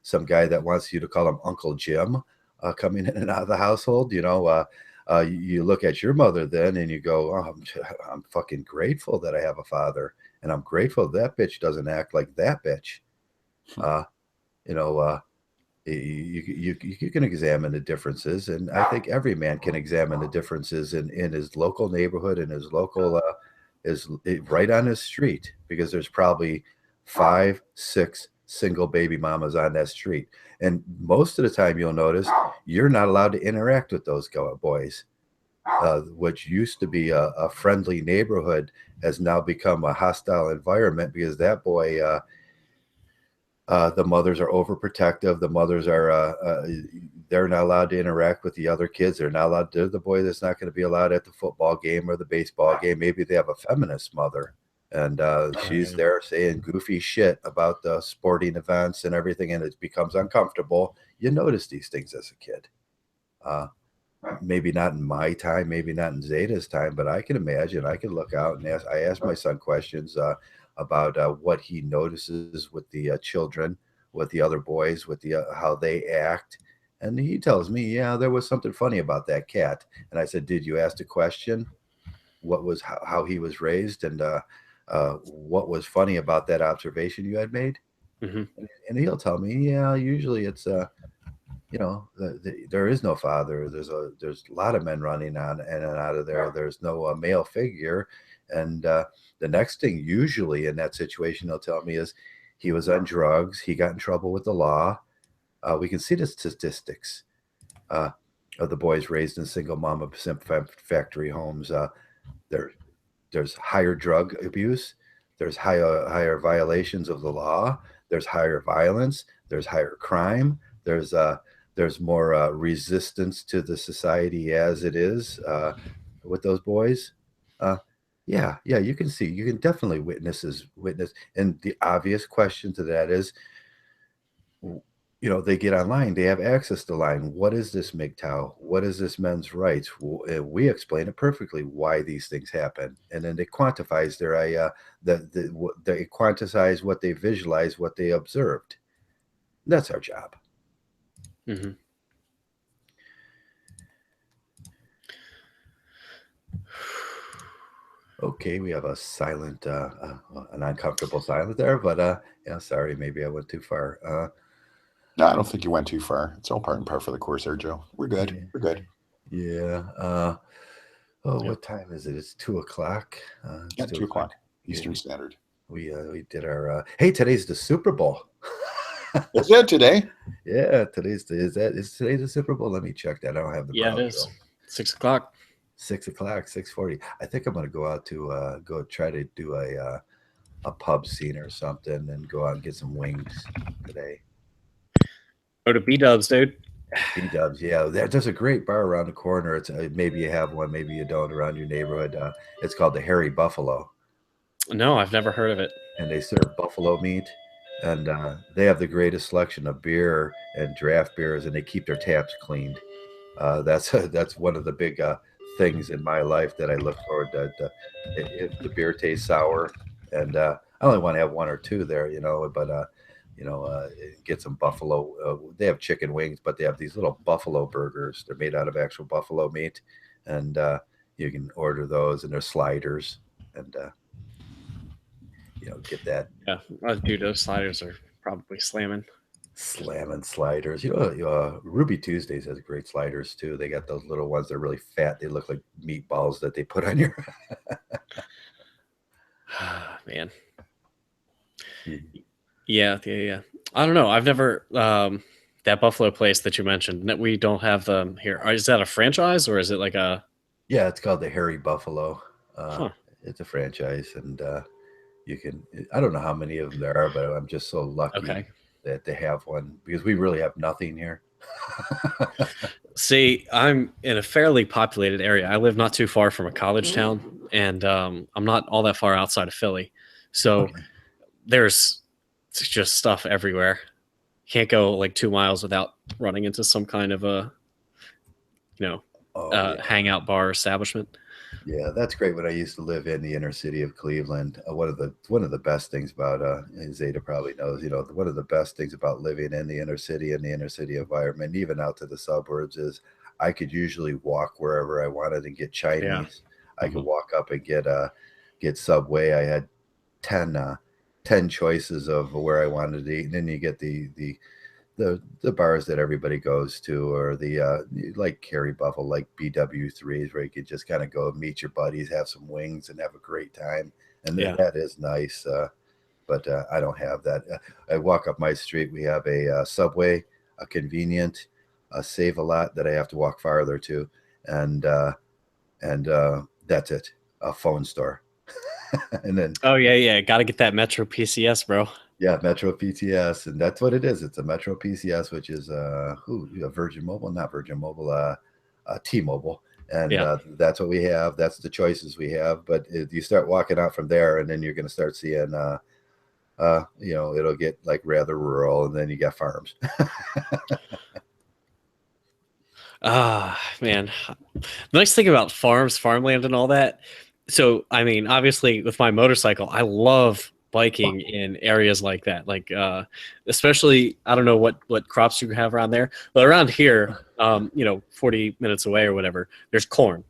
Speaker 1: some guy that wants you to call him Uncle Jim, coming in and out of the household. You look at your mother then, and you go, oh, I'm fucking grateful that I have a father. And I'm grateful that bitch doesn't act like that bitch. You can examine the differences, and I think every man can examine the differences in his local neighborhood, in his local, right on his street, because there's probably 5, 6 single baby mamas on that street. And most of the time you'll notice you're not allowed to interact with those boys. Which used to be a friendly neighborhood has now become a hostile environment, because that boy, the mothers are overprotective. The mothers are, they're not allowed to interact with the other kids. They're not allowed. They're the boy that's not going to be allowed at the football game or the baseball game. Maybe they have a feminist mother, and she's there saying goofy shit about the sporting events and everything, and it becomes uncomfortable. You notice these things as a kid. Maybe not in my time, maybe not in Zeta's time, but I can imagine. I can look out and I ask my son questions about what he notices with the children, with the other boys, with the how they act, and he tells me, yeah, there was something funny about that cat. And I said, did you ask the question? What was how he was raised, and what was funny about that observation you had made?
Speaker 3: Mm-hmm.
Speaker 1: And he'll tell me, yeah, usually it's there is no father. There's a lot of men running on in and out of there. There's no male figure. And the next thing usually in that situation they'll tell me is he was on drugs. He got in trouble with the law. We can see the statistics of the boys raised in single mama simp factory homes. There's higher drug abuse. There's higher violations of the law. There's higher violence. There's higher crime. There's more resistance to the society as it is with those boys. Yeah, you can definitely witness. And the obvious question to that is, they get online, they have access to line. What is this Mgtow? What is this men's rights? We explain it perfectly why these things happen, and then they quantifies they quantifies what they visualize, what they observed. That's our job.
Speaker 3: Mm-hmm.
Speaker 1: Okay, we have a silent, an uncomfortable silence there, but yeah, sorry, maybe I went too far.
Speaker 2: No, I don't think you went too far. It's all part and part for the course there, Joe. We're good.
Speaker 1: Yeah,
Speaker 2: We're good.
Speaker 1: yeah. Oh,
Speaker 3: Yeah.
Speaker 1: what time is it? It's 2 o'clock. It's
Speaker 2: At
Speaker 1: two
Speaker 2: 2 o'clock
Speaker 1: o'clock.
Speaker 2: Eastern Standard.
Speaker 1: We did our. Hey, today's the Super Bowl.
Speaker 2: Is that today?
Speaker 1: Yeah, is today the Super Bowl? Let me check that. I don't have the
Speaker 3: Yeah, it
Speaker 1: browser.
Speaker 3: is. 6 o'clock.
Speaker 1: 6 o'clock, 6:40. I think I'm gonna go out to go try to do a pub scene or something and go out and get some wings today.
Speaker 3: Go to B-dubs, dude.
Speaker 1: B-dubs, yeah. There's a great bar around the corner. It's maybe you have one, maybe you don't around your neighborhood. It's called the Hairy Buffalo,
Speaker 3: No, I've never heard of it.
Speaker 1: and they serve buffalo meat, and they have the greatest selection of beer and draft beers, and they keep their taps cleaned. That's one of the big things in my life that I look forward to. If the beer tastes sour, and I only want to have one or two there, but get some buffalo. They have chicken wings, but they have these little buffalo burgers. They're made out of actual buffalo meat, and you can order those, and they're sliders, and get that
Speaker 3: Yeah, dude, those sliders are probably slamming.
Speaker 1: slamming sliders. Ruby Tuesdays has great sliders too. They got those little ones that are really fat. They look like meatballs that they put on your.
Speaker 3: Man. Yeah. I don't know. I've never that Buffalo place that you mentioned. We don't have them here. Is that a franchise or is it like a?
Speaker 1: Yeah, it's called the Hairy Buffalo.
Speaker 3: Huh.
Speaker 1: It's a franchise, and you can. I don't know how many of them there are, but I'm just so lucky
Speaker 3: Okay.
Speaker 1: that they have one because we really have nothing here.
Speaker 3: See, I'm in a fairly populated area. I live not too far from a college town, and I'm not all that far outside of Philly. So
Speaker 1: Okay.
Speaker 3: there's just stuff everywhere. Can't go like 2 miles without running into some kind of a,
Speaker 1: Oh yeah.
Speaker 3: hangout bar establishment.
Speaker 1: Yeah, that's great. When I used to live in the inner city of Cleveland, one of the best things about Zeta probably knows, one of the best things about living in the inner city and the inner city environment, even out to the suburbs, is I could usually walk wherever I wanted and get
Speaker 3: Yeah.
Speaker 1: Chinese. I could
Speaker 3: Mhm.
Speaker 1: walk up and get Subway. I had 10 choices of where I wanted to eat, and then you get the bars that everybody goes to, or the like Carrie Buffalo, like BW3s, where you could just kind of go meet your buddies, have some wings, and have a great time. And
Speaker 3: Yeah.
Speaker 1: that is nice. But I don't have that. I walk up my street. We have a Subway, a convenient, a Save a Lot that I have to walk farther to, and that's it. A phone store, and then
Speaker 3: Oh yeah. Got to get that Metro PCS, bro.
Speaker 1: yeah, Metro PTS, and that's what it is. It's a Metro PCS, which is Virgin Mobile, not Virgin Mobile, T-Mobile, and
Speaker 3: Yeah.
Speaker 1: that's what we have. That's the choices we have. But you start walking out from there, and then you're going to start seeing, it'll get like rather rural, and then you got farms.
Speaker 3: Man. The nice thing about farms, farmland, and all that. So, I mean, obviously, with my motorcycle, I love biking in areas like that. Like, especially, I don't know what crops you have around there, but around here, 40 minutes away or whatever, there's corn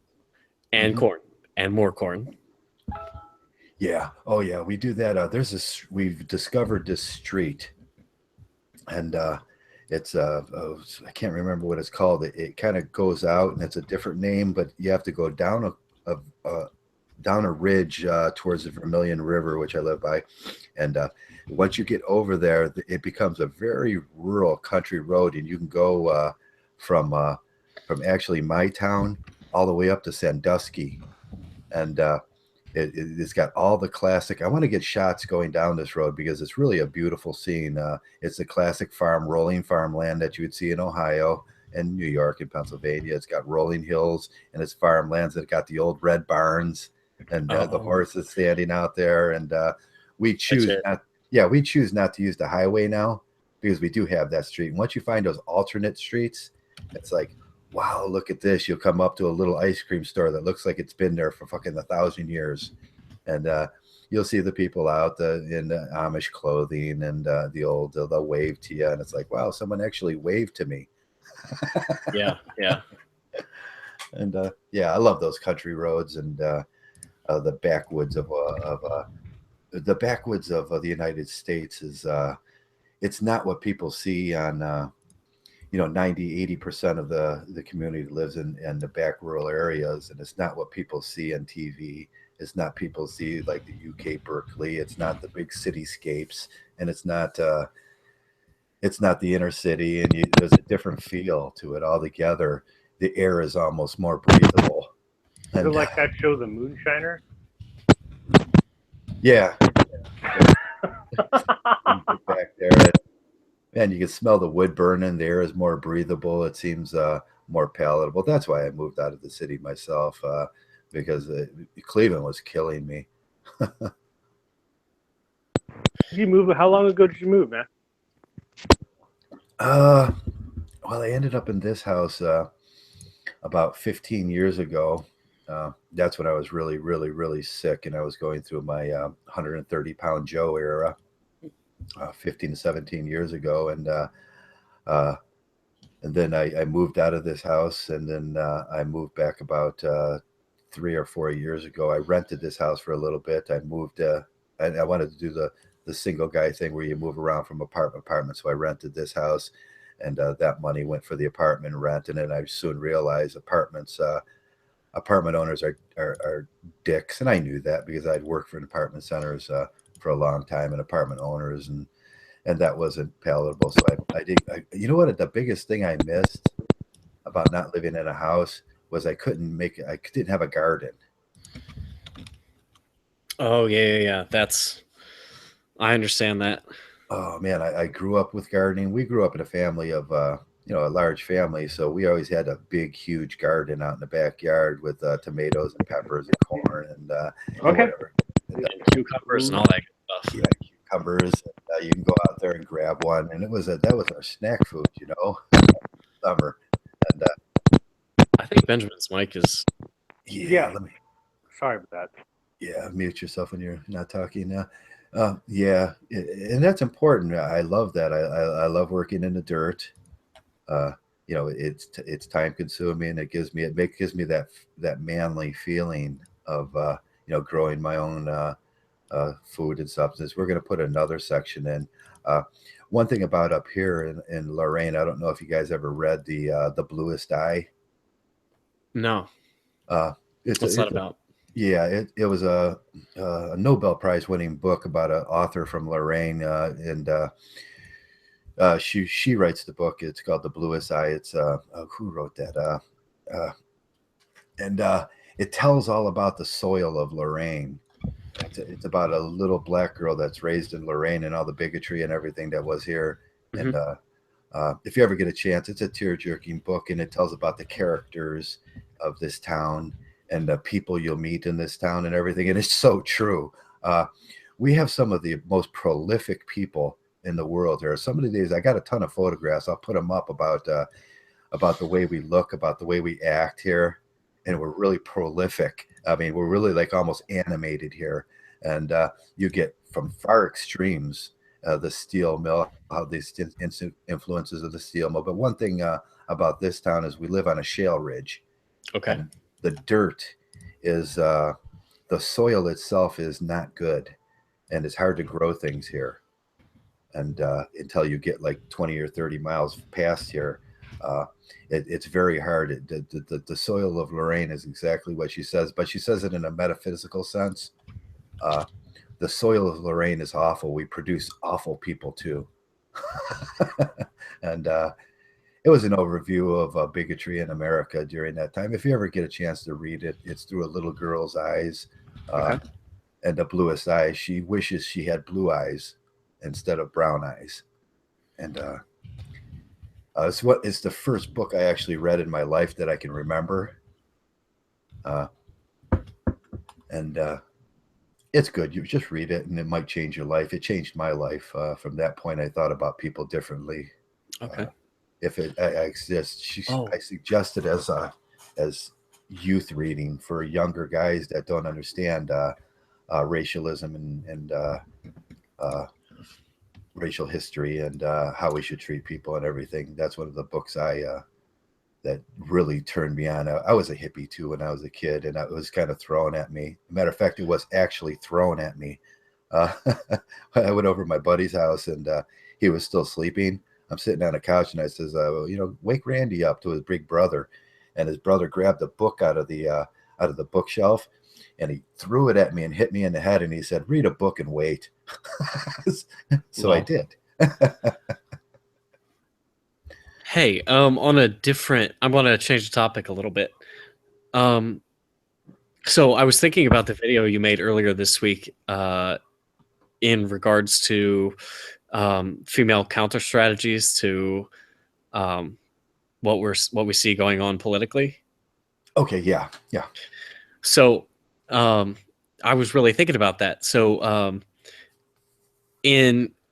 Speaker 3: and
Speaker 1: Mhm.
Speaker 3: corn and more corn.
Speaker 1: Yeah. Oh, yeah. We do that. We've discovered this street, and it's I can't remember what it's called. It kind of goes out, and it's a different name, but you have to go down down a ridge towards the Vermilion River, which I live by, and once you get over there, it becomes a very rural country road, and you can go from actually my town all the way up to Sandusky, and it's got all the classic. I want to get shots going down this road because it's really a beautiful scene. It's the classic rolling farmland that you would see in Ohio and New York and Pennsylvania. It's got rolling hills and it's farmlands that got the old red barns and the
Speaker 3: Oh,
Speaker 1: horses standing out there. And we
Speaker 3: that's
Speaker 1: choose
Speaker 3: it.
Speaker 1: not, yeah, we choose not to use the highway now because we do have that street. And once you find those alternate streets, it's like, wow, look at this. You'll come up to a little ice cream store that looks like it's been there for fucking 1,000 years. And you'll see the people out in Amish clothing and they'll wave to you. And it's like, wow, someone actually waved to me.
Speaker 3: Yeah.
Speaker 1: And yeah, I love those country roads. And the backwoods the backwoods of the United States is it's not what people see on 90-80% of the community lives in the back rural areas, and it's not what people see on TV. It's not people see like the UK Berkeley. It's not the big cityscapes, and it's not the inner city. And there's a different feel to it altogether. The air is almost more breathable.
Speaker 4: Is it
Speaker 1: And
Speaker 4: like that show, The Moonshiner?
Speaker 1: yeah, you get back there, and you can smell the wood burning. The air is more breathable. It seems more palatable. That's why I moved out of the city myself, because Cleveland was killing me.
Speaker 4: Did you move? How long ago did you move, man?
Speaker 1: Well, I ended up in this house about 15 years ago. That's when I was really, really, really sick, and I was going through my 130-pound Joe era, 15 to 17 years ago, and then I moved out of this house, and then I moved back about 3 or 4 years ago. I rented this house for a little bit. I moved, and I wanted to do the single guy thing where you move around from apartment to apartment. So I rented this house, and that money went for the apartment rent. And then I soon realized apartment owners are dicks, and I knew that because I'd worked for apartment centers for a long time, and apartment owners, and that wasn't palatable. So you know what? The biggest thing I missed about not living in a house was I didn't have a garden.
Speaker 3: Oh yeah. I understand that.
Speaker 1: Oh man, I grew up with gardening. We grew up in a family of a large family, so we always had a big, huge garden out in the backyard with tomatoes and peppers and corn and whatever.
Speaker 3: And cucumbers and all that good stuff.
Speaker 1: Yeah, cucumbers. You can go out there and grab one, and that was our snack food, summer. And
Speaker 3: I think Benjamin's mic is.
Speaker 1: yeah.
Speaker 4: Sorry about that.
Speaker 1: Yeah, mute yourself when you're not talking now. Yeah, and that's important. I love that. I love working in the dirt. It's time consuming. It gives me that manly feeling of growing my own food and substance. We're going to put another section in. One thing about up here in Lorraine, I don't know if you guys ever read the Bluest Eye.
Speaker 3: No.
Speaker 1: What's
Speaker 3: that about?
Speaker 1: Yeah, it was a Nobel Prize winning book about an author from Lorraine, and she writes the book. It's called The Bluest Eye. It's who wrote that? And it tells all about the soil of Lorraine. It's about a little black girl that's raised in Lorraine and all the bigotry and everything that was here.
Speaker 3: Mm-hmm.
Speaker 1: And if you ever get a chance, it's a tear-jerking book, and it tells about the characters of this town and the people you'll meet in this town and everything. And it's so true. We have some of the most prolific people in the world here. Some of the days I got a ton of photographs. I'll put them up about the way we look, about the way we act here. And we're really prolific. I mean, we're really like almost animated here. And you get from far extremes, the steel mill, how these influences of the steel mill. But one thing about this town is we live on a shale ridge.
Speaker 3: Okay.
Speaker 1: And the dirt is the soil itself is not good, and it's hard to grow things here. And until you get like 20 or 30 miles past here, it's very hard. The soil of Lorraine is exactly what she says, but she says it in a metaphysical sense. The soil of Lorraine is awful. We produce awful people too. And it was an overview of bigotry in America during that time. If you ever get a chance to read it, it's through a little girl's eyes.
Speaker 3: Okay.
Speaker 1: And the bluest eyes. She wishes she had blue eyes instead of brown eyes. And it's the first book I actually read in my life that I can remember. And it's good. You just read it, and it might change your life. It changed my life. From that point, I thought about people differently.
Speaker 3: Okay.
Speaker 1: If it exists, I suggest it as youth reading for younger guys that don't understand racialism and racial history and how we should treat people and everything. That's one of the books that that really turned me on. I was a hippie too when I was a kid, and it was kind of thrown at me. Matter of fact, it was actually thrown at me. Uh, I went over to my buddy's house, and he was still sleeping. I'm sitting on a couch, and I says, wake Randy up, to his big brother. And his brother grabbed a book out of the bookshelf, and he threw it at me and hit me in the head. And he said, "Read a book and wait." So I did.
Speaker 3: Hey, on a different, I'm going to change the topic a little bit. So I was thinking about the video you made earlier this week in regards to female counter strategies to what we see going on politically.
Speaker 1: Okay, yeah.
Speaker 3: So I was really thinking about that. So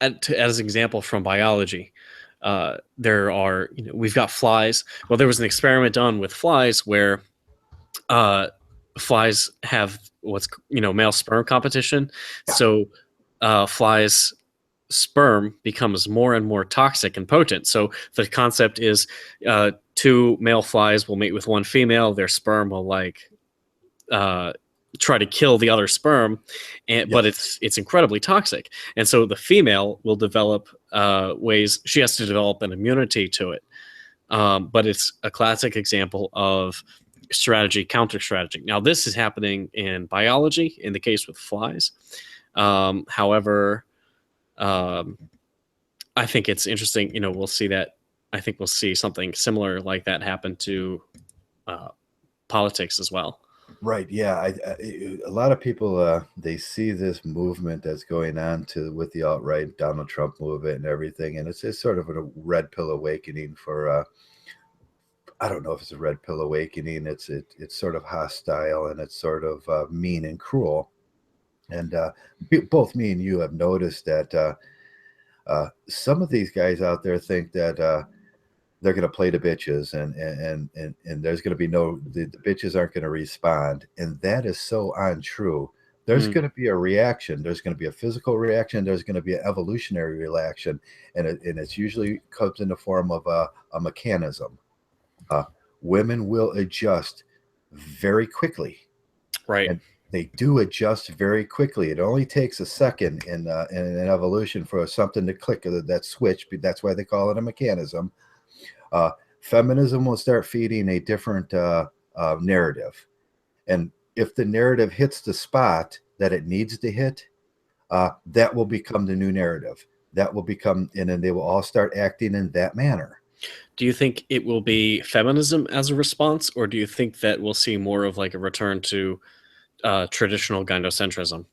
Speaker 3: as an example from biology, there are, we've got flies. Well, there was an experiment done with flies where flies have what's male sperm competition.
Speaker 1: Yeah.
Speaker 3: So flies sperm becomes more and more toxic and potent. So the concept is two male flies will mate with one female. Their sperm will try to kill the other sperm, but it's incredibly toxic. And so the female will develop ways, she has to develop an immunity to it. But it's a classic example of counter strategy. Now, this is happening in biology in the case with flies. However, I think it's interesting. We'll see that. I think we'll see something similar like that happen to politics as well.
Speaker 1: Right. Yeah. A lot of people, they see this movement that's going on with the alt-right Donald Trump movement and everything. And it's sort of a red pill awakening for, I don't know if it's a red pill awakening. It's sort of hostile, and it's sort of mean and cruel. And both me and you have noticed that some of these guys out there think that they're going to play the bitches, and there's going to be the bitches aren't going to respond. And that is so untrue. There's going to be a reaction. There's going to be a physical reaction. There's going to be an evolutionary reaction. And it's usually comes in the form of a mechanism. Women will adjust very quickly.
Speaker 3: Right.
Speaker 1: And they do adjust very quickly. It only takes a second in an evolution for something to click, that switch. That's why they call it a mechanism. Feminism will start feeding a different narrative. And if the narrative hits the spot that it needs to hit, that will become the new narrative. That will become, and then they will all start acting in that manner.
Speaker 3: Do you think it will be feminism as a response, or do you think that we'll see more of like a return to traditional gynocentrism?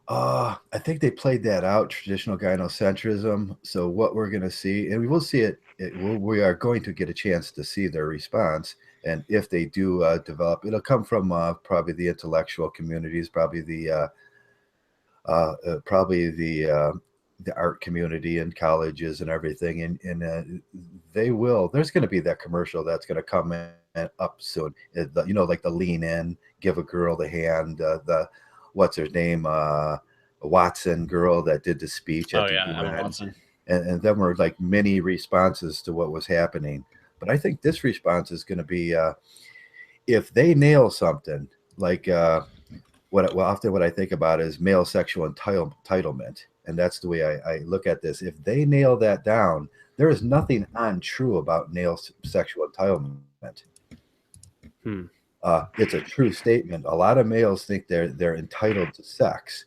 Speaker 1: I think they played that out, traditional gynocentrism. So what we're going to see, and we will see we are going to get a chance to see their response. And if they do develop, it'll come from probably the intellectual communities, probably the art community and colleges and everything. And there's going to be that commercial that's going to come in up soon. Like the lean in, give a girl the hand, what's her name? Watson girl that did the speech.
Speaker 3: Emma Watson.
Speaker 1: And then were like many responses to what was happening. But I think this response is going to be, if they nail something, like what I think about is male sexual entitlement. And that's the way I look at this. If they nail that down, there is nothing untrue about male sexual entitlement. It's a true statement. A lot of males think they're entitled to sex.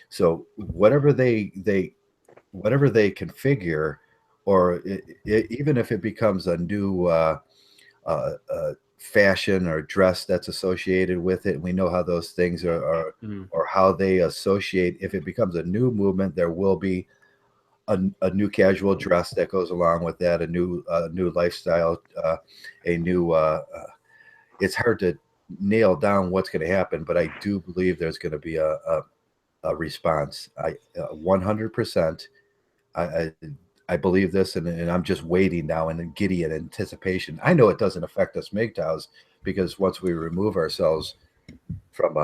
Speaker 1: So whatever they configure, or even if it becomes a new fashion or dress that's associated with it, we know how those things are or how they associate. If it becomes a new movement, there will be a new casual dress that goes along with that, a new lifestyle, a new. It's hard to nail down what's going to happen, but I do believe there's going to be a response. 100%. I believe this, and I'm just waiting now and giddy in anticipation. I know it doesn't affect us Mgtows, because once we remove ourselves from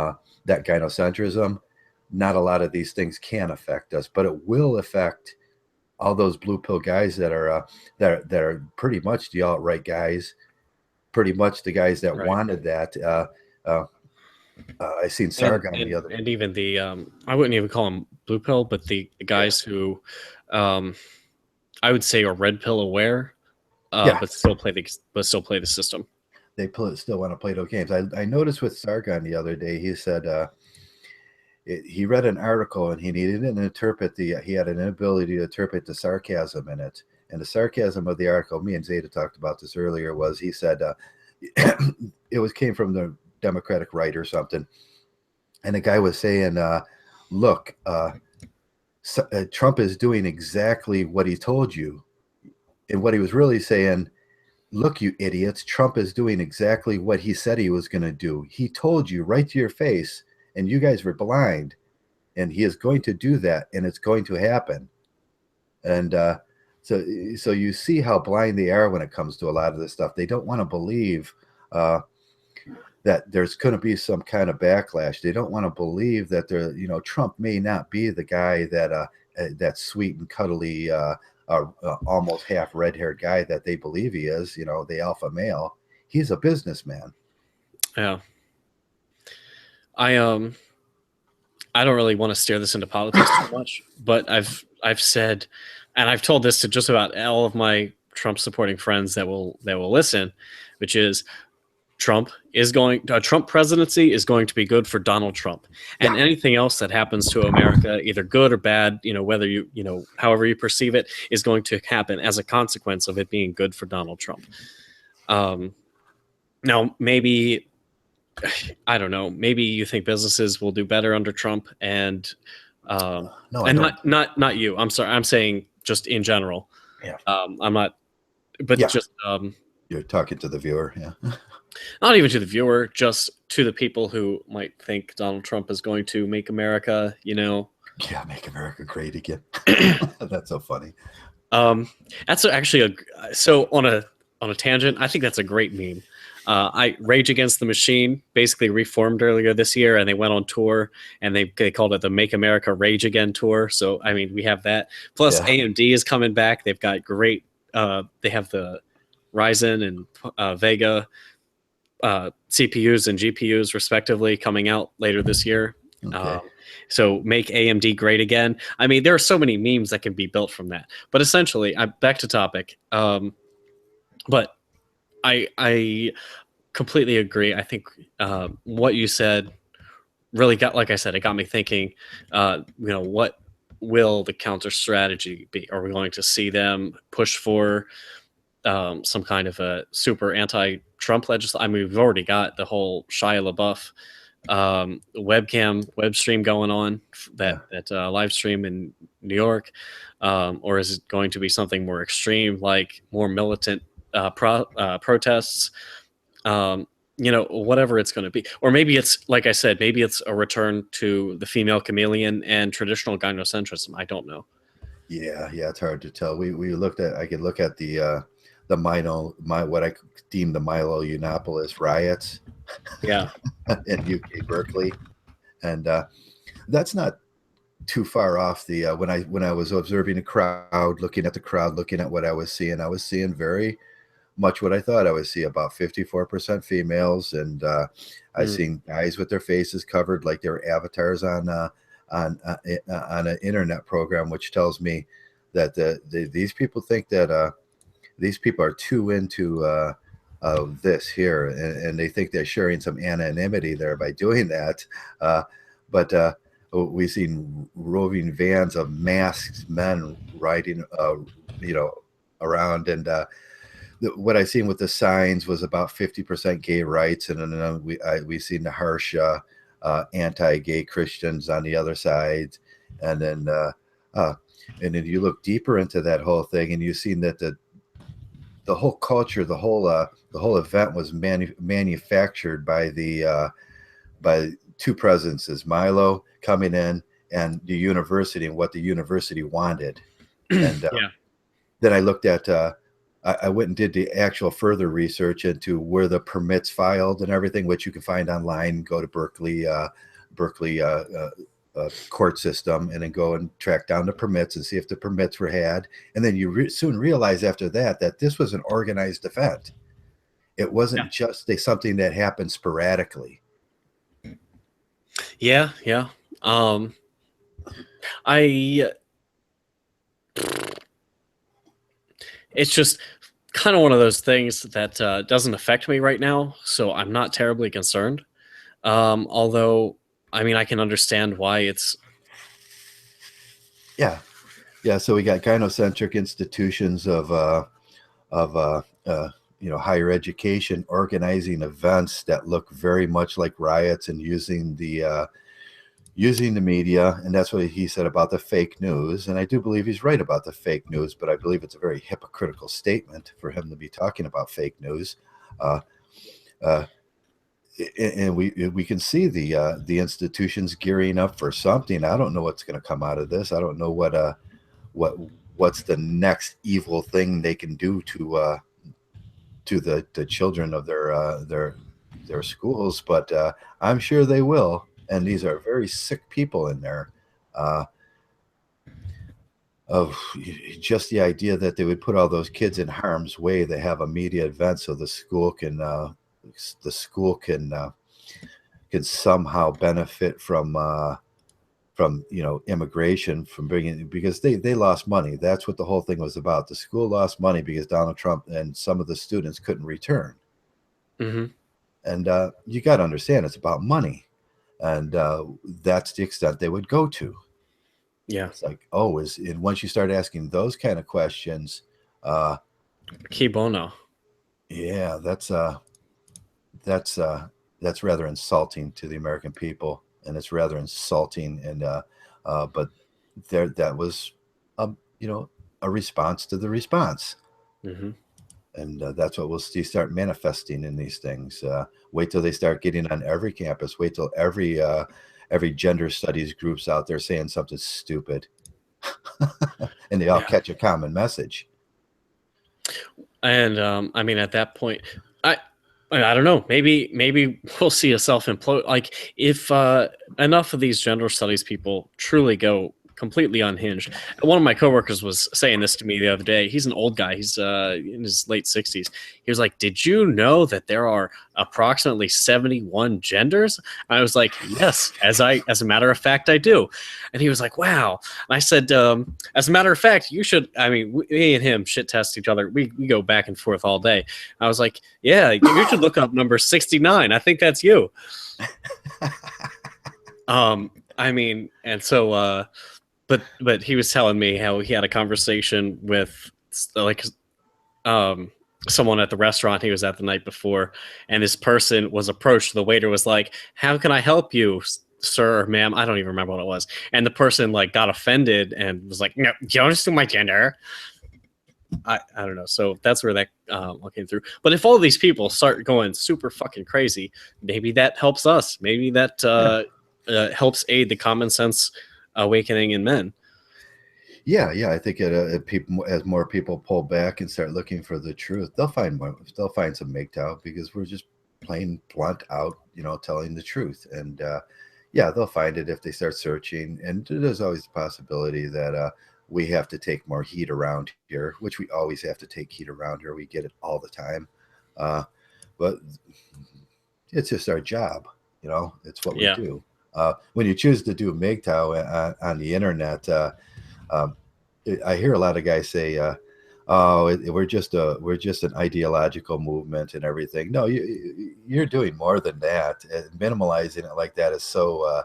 Speaker 1: that gynocentrism, not a lot of these things can affect us, but it will affect all those blue pill guys that are pretty much the alt-right guys, pretty much the guys that wanted that. I seen Sargon the other,
Speaker 3: and even the I wouldn't even call them blue pill, but the guys who I would say are red pill aware, but still play the system.
Speaker 1: They still want to play those games. I noticed with Sargon the other day, he said he read an article and he didn't interpret he had an inability to interpret the sarcasm in it. And the sarcasm of the article, me and Zeta talked about this earlier, was he said it came from the Democratic right or something. And the guy was saying, look, Trump is doing exactly what he told you. And what he was really saying, look, you idiots, Trump is doing exactly what he said he was going to do. He told you right to your face, and you guys were blind, and he is going to do that, and it's going to happen. And so you see how blind they are when it comes to a lot of this stuff. They don't want to believe that there's going to be some kind of backlash. They don't want to believe that Trump may not be the guy that sweet and cuddly, almost half red-haired guy that they believe he is. The alpha male. He's a businessman.
Speaker 3: Yeah. I don't really want to steer this into politics too much, but I've said, and I've told this to just about all of my Trump supporting friends that will listen, which is Trump presidency is going to be good for Donald Trump, and anything else that happens to America, either good or bad, whether however you perceive it, is going to happen as a consequence of it being good for Donald Trump. Now maybe, I don't know, maybe you think businesses will do better under Trump, and
Speaker 1: no,
Speaker 3: and not you. I'm sorry. I'm saying just in general.
Speaker 1: Yeah.
Speaker 3: I'm not, but just
Speaker 1: you're talking to the viewer. Yeah.
Speaker 3: Not even to the viewer, just to the people who might think Donald Trump is going to make America,
Speaker 1: Yeah, make America great again. That's so funny.
Speaker 3: That's actually so on a tangent. I think that's a great meme. Rage Against the Machine basically reformed earlier this year, and they went on tour, and they called it the Make America Rage Again tour. So I mean, we have that. Plus, AMD is coming back. They've got great. They have the Ryzen and Vega CPUs and GPUs respectively coming out later this year. Okay. So make AMD great again. I mean, there are so many memes that can be built from that. But essentially, I'm back to topic. But I completely agree. I think what you said really like I said, it got me thinking. What will the counter strategy be? Are we going to see them push for some kind of a super anti-Trump legislation? I mean, we've already got the whole Shia LaBeouf web stream going on, that live stream in New York, or is it going to be something more extreme, like more militant protests? Whatever it's going to be, or maybe it's, like I said, maybe it's a return to the female chameleon and traditional gynocentrism. I don't know.
Speaker 1: Yeah, it's hard to tell. We looked at. I could look at the what I deem the Milo Yiannopoulos riots.
Speaker 3: Yeah.
Speaker 1: In UK Berkeley, and that's not too far off the when I was observing the crowd, looking at what I was seeing very much what I thought I would see, about 54% females, and I seen guys with their faces covered like they were avatars on an internet program, which tells me that these people think that these people are too into this here, and they think they're sharing some anonymity there by doing that. But we've seen roving vans of masked men riding, around, and what I seen with the signs was about 50% gay rights, and then we seen the harsh anti-gay Christians on the other side, and then you look deeper into that whole thing, and you've seen that the whole culture, the whole event was manufactured by by two presences, Milo coming in and the university, and what the university wanted. And then I looked at, I went and did the actual further research into where the permits filed and everything, which you can find online. Go to Berkeley court system, and then go and track down the permits and see if the permits were had. And then you soon realize after that this was an organized event. It wasn't just something that happened sporadically.
Speaker 3: Yeah. It's just kind of one of those things that doesn't affect me right now, so I'm not terribly concerned. Although, I mean, I can understand why it's.
Speaker 1: Yeah. So we got gynocentric institutions of higher education organizing events that look very much like riots and using the media. And that's what he said about the fake news. And I do believe he's right about the fake news, but I believe it's a very hypocritical statement for him to be talking about fake news. And we can see the institutions gearing up for something. I don't know what's going to come out of this. I don't know what's the next evil thing they can do to the children of their schools, but I'm sure they will. And these are very sick people in there. Of just the idea that they would put all those kids in harm's way. They have a media event so the school can somehow benefit from immigration, from bringing, because they lost money. That's what the whole thing was about. The school lost money because Donald Trump and some of the students couldn't return.
Speaker 3: Mm-hmm.
Speaker 1: And you got to understand, it's about money. And that's the extent they would go to.
Speaker 3: Yeah.
Speaker 1: It's like, and once you start asking those kind of questions,
Speaker 3: Key bono.
Speaker 1: Yeah, that's rather insulting to the American people, and it's rather insulting. And but that was a response to the response.
Speaker 3: Mm-hmm.
Speaker 1: And that's what we'll see start manifesting in these things. Wait till they start getting on every campus. Wait till every gender studies group's out there saying something stupid, and they all catch a common message.
Speaker 3: And I mean, at that point, I don't know. Maybe we'll see a self-implode. Like, if enough of these gender studies people truly go completely unhinged. One of my coworkers was saying this to me the other day. He's an old guy. He's in his late 60s. He was like, "Did you know that there are approximately 71 genders?" And I was like, "Yes, as a matter of fact, I do." And he was like, "Wow." And I said, "As a matter of fact, you should." I mean, me and him shit test each other. We go back and forth all day. I was like, "Yeah, you should look up number 69. I think that's you." I mean, and so. But he was telling me how he had a conversation with someone at the restaurant he was at the night before, and this person was approached. The waiter was like, "How can I help you, sir or ma'am?" I don't even remember what it was. And the person got offended and was like, "No, you don't understand my gender." I don't know. So that's where that came through. But if all of these people start going super fucking crazy, maybe that helps us. Maybe that helps aid the common sense awakening in men.
Speaker 1: Yeah, I think as more people pull back and start looking for the truth, they'll find some Mgtow, because we're just plain blunt out, telling the truth. And they'll find it if they start searching. And there's always the possibility that we have to take more heat around here, which we always have to take heat around here. We get it all the time, but it's just our job. It's what we do. When you choose to do Mgtow on the internet, I hear a lot of guys say, we're just an ideological movement and everything. No, you're doing more than that. And minimalizing it like that is so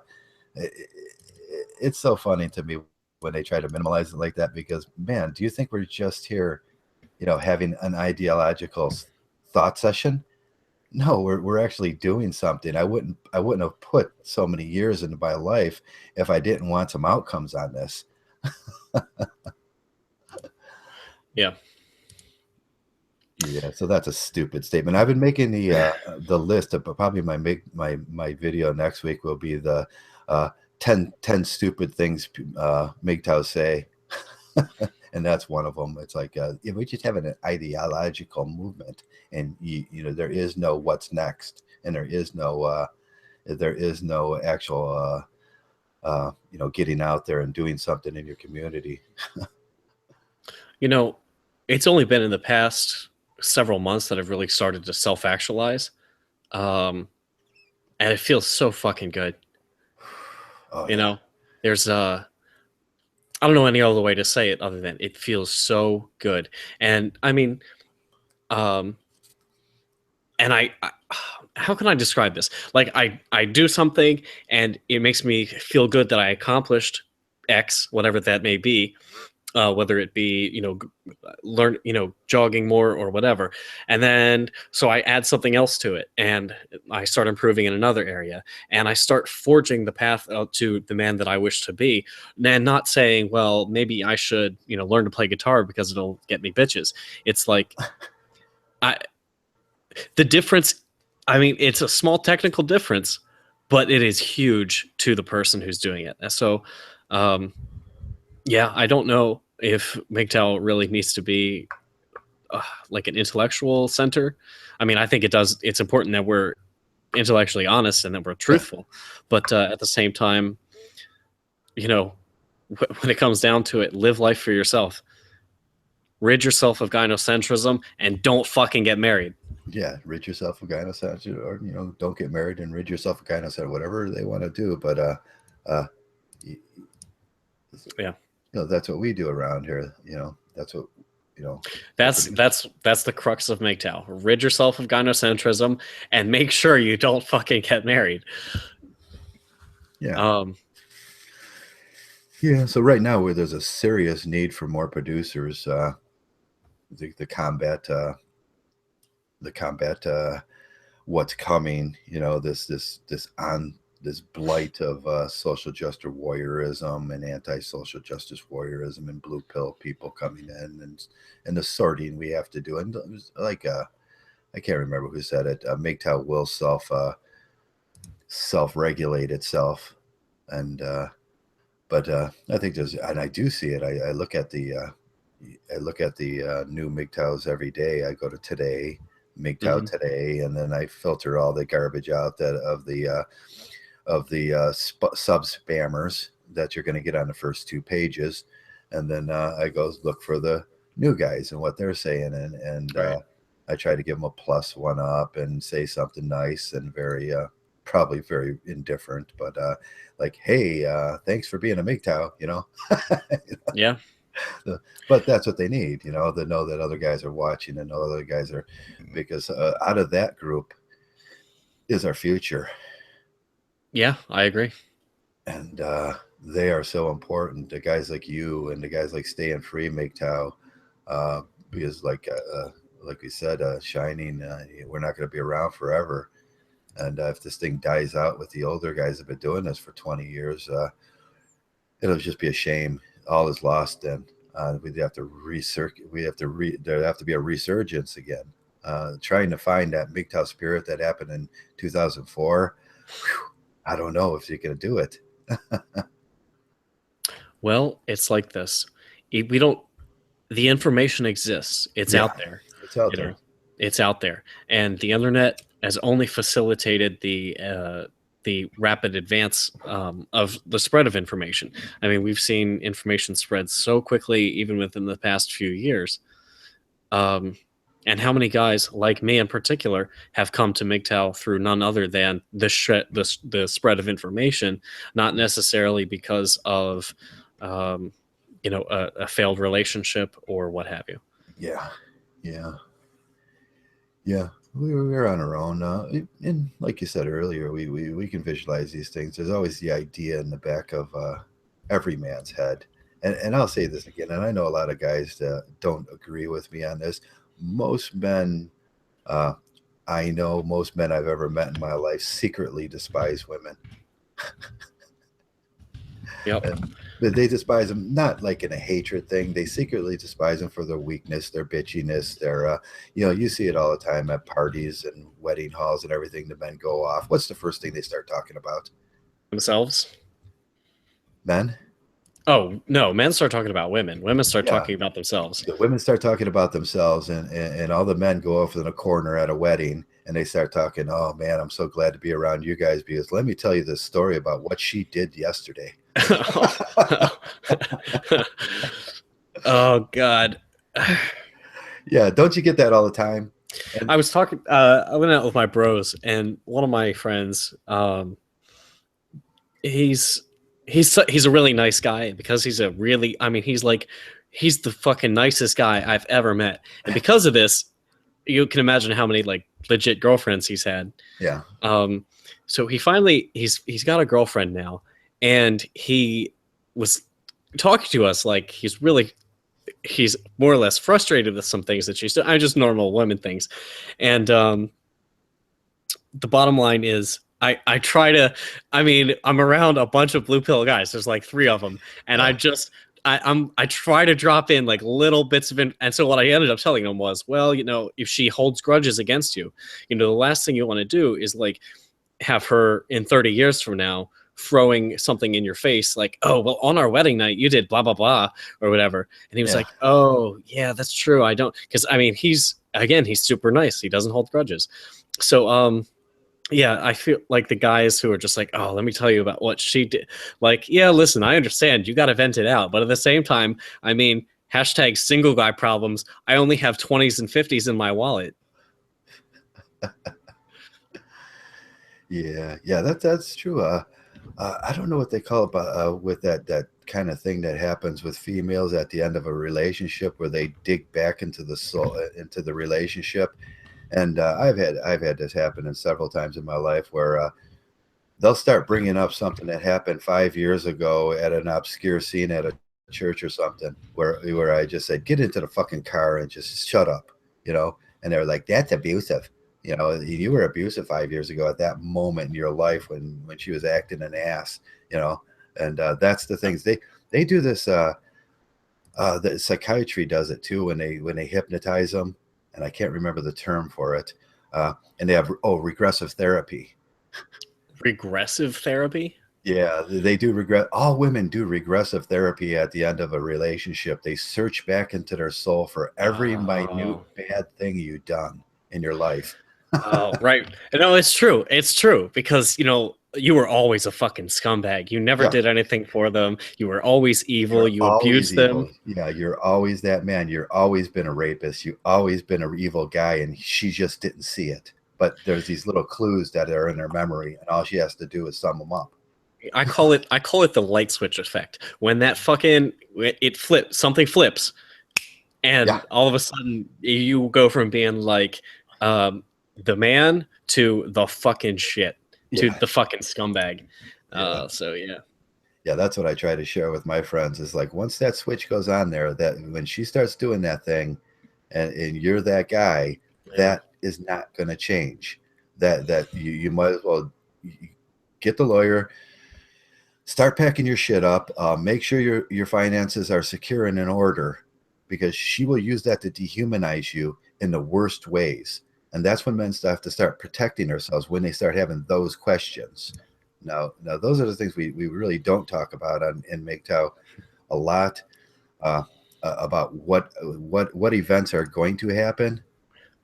Speaker 1: it's so funny to me when they try to minimalize it like that, because, man, do you think we're just here, having an ideological thought session? No, we're actually doing something. I wouldn't have put so many years into my life if I didn't want some outcomes on this.
Speaker 3: Yeah.
Speaker 1: So that's a stupid statement. I've been making the list of probably my video next week will be the 10 stupid things Mgtow say. And that's one of them. It's like we just have an ideological movement, and there is no what's next, and there is no actual getting out there and doing something in your community.
Speaker 3: It's only been in the past several months that I've really started to self-actualize. And it feels so fucking good.
Speaker 1: Oh, yeah.
Speaker 3: There's I don't know any other way to say it other than it feels so good. And I mean, and I how can I describe this? Like I do something and it makes me feel good that I accomplished X, whatever that may be. Whether it be learn jogging more or whatever, and then so I add something else to it and I start improving in another area and I start forging the path to the man that I wish to be, and not saying, well, maybe I should learn to play guitar because it'll get me bitches. It's like the difference, I mean, it's a small technical difference, but it is huge to the person who's doing it. So yeah, I don't know if Mgtow really needs to be like an intellectual center. I mean, I think it does. It's important that we're intellectually honest and that we're truthful. But at the same time, when it comes down to it, live life for yourself. Rid yourself of gynocentrism and don't fucking get married.
Speaker 1: Yeah, rid yourself of gynocentrism, or don't get married and rid yourself of gynocentrism, whatever they want to do. But
Speaker 3: yeah.
Speaker 1: That's what we do around here. That's what,
Speaker 3: that's the crux of Mgtow. Rid yourself of gynocentrism and make sure you don't fucking get married.
Speaker 1: Yeah. Yeah. So right now, where there's a serious need for more producers, the combat what's coming. This blight of social justice warriorism and anti-social justice warriorism and blue pill people coming in, and the sorting we have to do. And it was like I can't remember who said it. Mgtow will self-regulate itself, and but I think and I do see it. I look at the new Mgtows every day. I go to Today, Mgtow Today, and then I filter all the garbage out of the sub spammers that you're going to get on the first 2 pages, and then I go look for the new guys and what they're saying, and right. I try to give them a plus one up and say something nice and very probably very indifferent, but like, hey, thanks for being a Mgtow,
Speaker 3: Yeah.
Speaker 1: But that's what they need, to know that other guys are watching and know other guys are, because out of that group is our future.
Speaker 3: Yeah, I agree.
Speaker 1: And they are so important. The guys like you and the guys like Staying Free Mgtow, because like we said, Shining, we're not going to be around forever. And if this thing dies out with the older guys that have been doing this for 20 years, it'll just be a shame. All is lost then. We'd have to there have to be a resurgence again. Trying to find that Mgtow spirit that happened in 2004. I don't know if you're going to do it.
Speaker 3: Well, it's like this. The information exists. It's out there.
Speaker 1: It's out there.
Speaker 3: It's out there. And the internet has only facilitated the rapid advance of the spread of information. I mean, we've seen information spread so quickly, even within the past few years. And how many guys like me in particular have come to Mgtow through none other than the spread of information, not necessarily because of a failed relationship or what have you.
Speaker 1: Yeah. We're on our own, and like you said earlier, we can visualize these things. There's always the idea in the back of every man's head, and I'll say this again, and I know a lot of guys that don't agree with me on this. Most men I've ever met in my life secretly despise women.
Speaker 3: Yep.
Speaker 1: But they despise them, not like in a hatred thing. They secretly despise them for their weakness, their bitchiness, their, you see it all the time at parties and wedding halls and everything. The men go off. What's the first thing they start talking about?
Speaker 3: Themselves.
Speaker 1: Men?
Speaker 3: Oh, no. Men start talking about women. Women start talking about themselves.
Speaker 1: The women start talking about themselves, and all the men go off in a corner at a wedding and they start talking, oh man, I'm so glad to be around you guys because let me tell you this story about what she did yesterday.
Speaker 3: Oh God.
Speaker 1: Yeah, don't you get that all the time? And
Speaker 3: I was talking. I went out with my bros, and one of my friends. He's he's a really nice guy because he's a really. I mean, he's the fucking nicest guy I've ever met, and because of this, you can imagine how many like legit girlfriends he's had.
Speaker 1: yeah,
Speaker 3: So he's got a girlfriend now, and he was talking to us like he's more or less frustrated with some things that she's doing. I'm just normal women things. And the bottom line is I try to, I mean, I'm around a bunch of blue pill guys. There's like 3 of them. And I try to drop in like little bits of and so what I ended up telling them was, well, you know, if she holds grudges against you, you know, the last thing you want to do is like have her in 30 years from now throwing something in your face like, oh, well, on our wedding night you did blah blah blah or whatever. And he was like, oh yeah, that's true. I don't, because I mean he's super nice, he doesn't hold grudges. So yeah, I feel like the guys who are just like, oh, let me tell you about what she did, like, yeah, listen, I understand you got to vent it out, but at the same time, I mean, hashtag single guy problems, I only have 20s and 50s in my wallet.
Speaker 1: yeah, that's true. I don't know what they call it, with that kind of thing that happens with females at the end of a relationship, where they dig back into the soul, into the relationship. And I've had this happen in several times in my life where they'll start bringing up something that happened 5 years ago at an obscure scene at a church or something, where I just said, get into the fucking car and just shut up, you know. And they're like, that's abusive. You know, you were abusive 5 years ago at that moment in your life when she was acting an ass, you know. And that's the things they do this. The psychiatry does it too when they hypnotize them, and I can't remember the term for it. And they have regressive therapy.
Speaker 3: Regressive therapy?
Speaker 1: Yeah, they do regret. All women do regressive therapy at the end of a relationship. They search back into their soul for every minute bad thing you've done in your life.
Speaker 3: Oh, right. No, it's true. It's true because, you know, you were always a fucking scumbag. You never did anything for them. You were always evil. You abused them.
Speaker 1: Yeah, you're always that man. You're always been a rapist. You've always been an evil guy, and she just didn't see it. But there's these little clues that are in her memory, and all she has to do is sum them up.
Speaker 3: I call it the light switch effect. When that fucking something flips, and all of a sudden you go from being like the man to the fucking shit to the fucking scumbag. So yeah, that's
Speaker 1: what I try to share with my friends is like, once that switch goes on there, that when she starts doing that thing and you're that guy, that is not going to change. That you might as well get the lawyer, start packing your shit up, make sure your finances are secure and in order, because she will use that to dehumanize you in the worst ways. And that's when men have to start protecting themselves, when they start having those questions. Now those are the things we really don't talk about in Mgtow a lot, about what events are going to happen.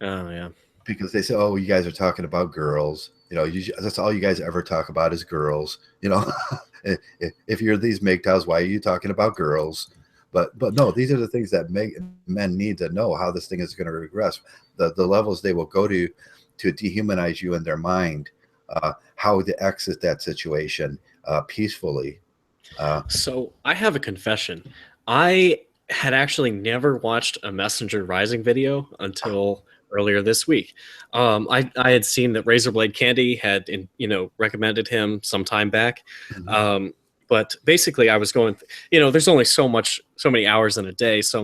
Speaker 3: Oh yeah,
Speaker 1: because they say, oh, you guys are talking about girls. You know, that's all you guys ever talk about is girls. You know, if you're these Mgtows, why are you talking about girls? But no, these are the things that men need to know how this thing is going to regress. The levels they will go to dehumanize you in their mind, how to exit that situation peacefully.
Speaker 3: So I have a confession. I had actually never watched a Messenger Rising video until earlier this week. I had seen that Razorblade Candy had recommended him some time back. Mm-hmm. But basically I was going, there's only so many hours in a day, so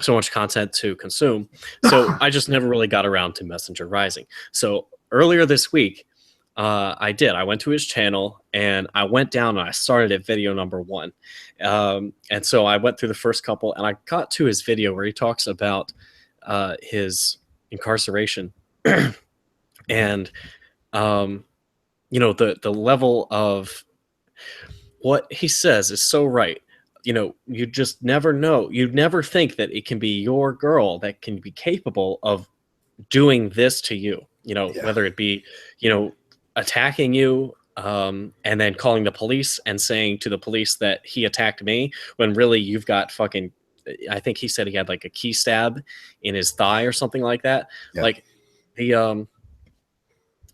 Speaker 3: much content to consume. So I just never really got around to Messenger Rising. So earlier this week, I went to his channel and I went down and I started at video number 1. And so I went through the first couple and I got to his video where he talks about his incarceration and, the level of what he says is so right. You just never know. You never think that it can be your girl that can be capable of doing this to you, you know,
Speaker 1: Yeah.
Speaker 3: whether it be, you know, attacking you, and then calling the police and saying to the police that he attacked me, when really you've got fucking, I think he said he had like a key stab in his thigh or something like that.
Speaker 1: Yeah.
Speaker 3: Like the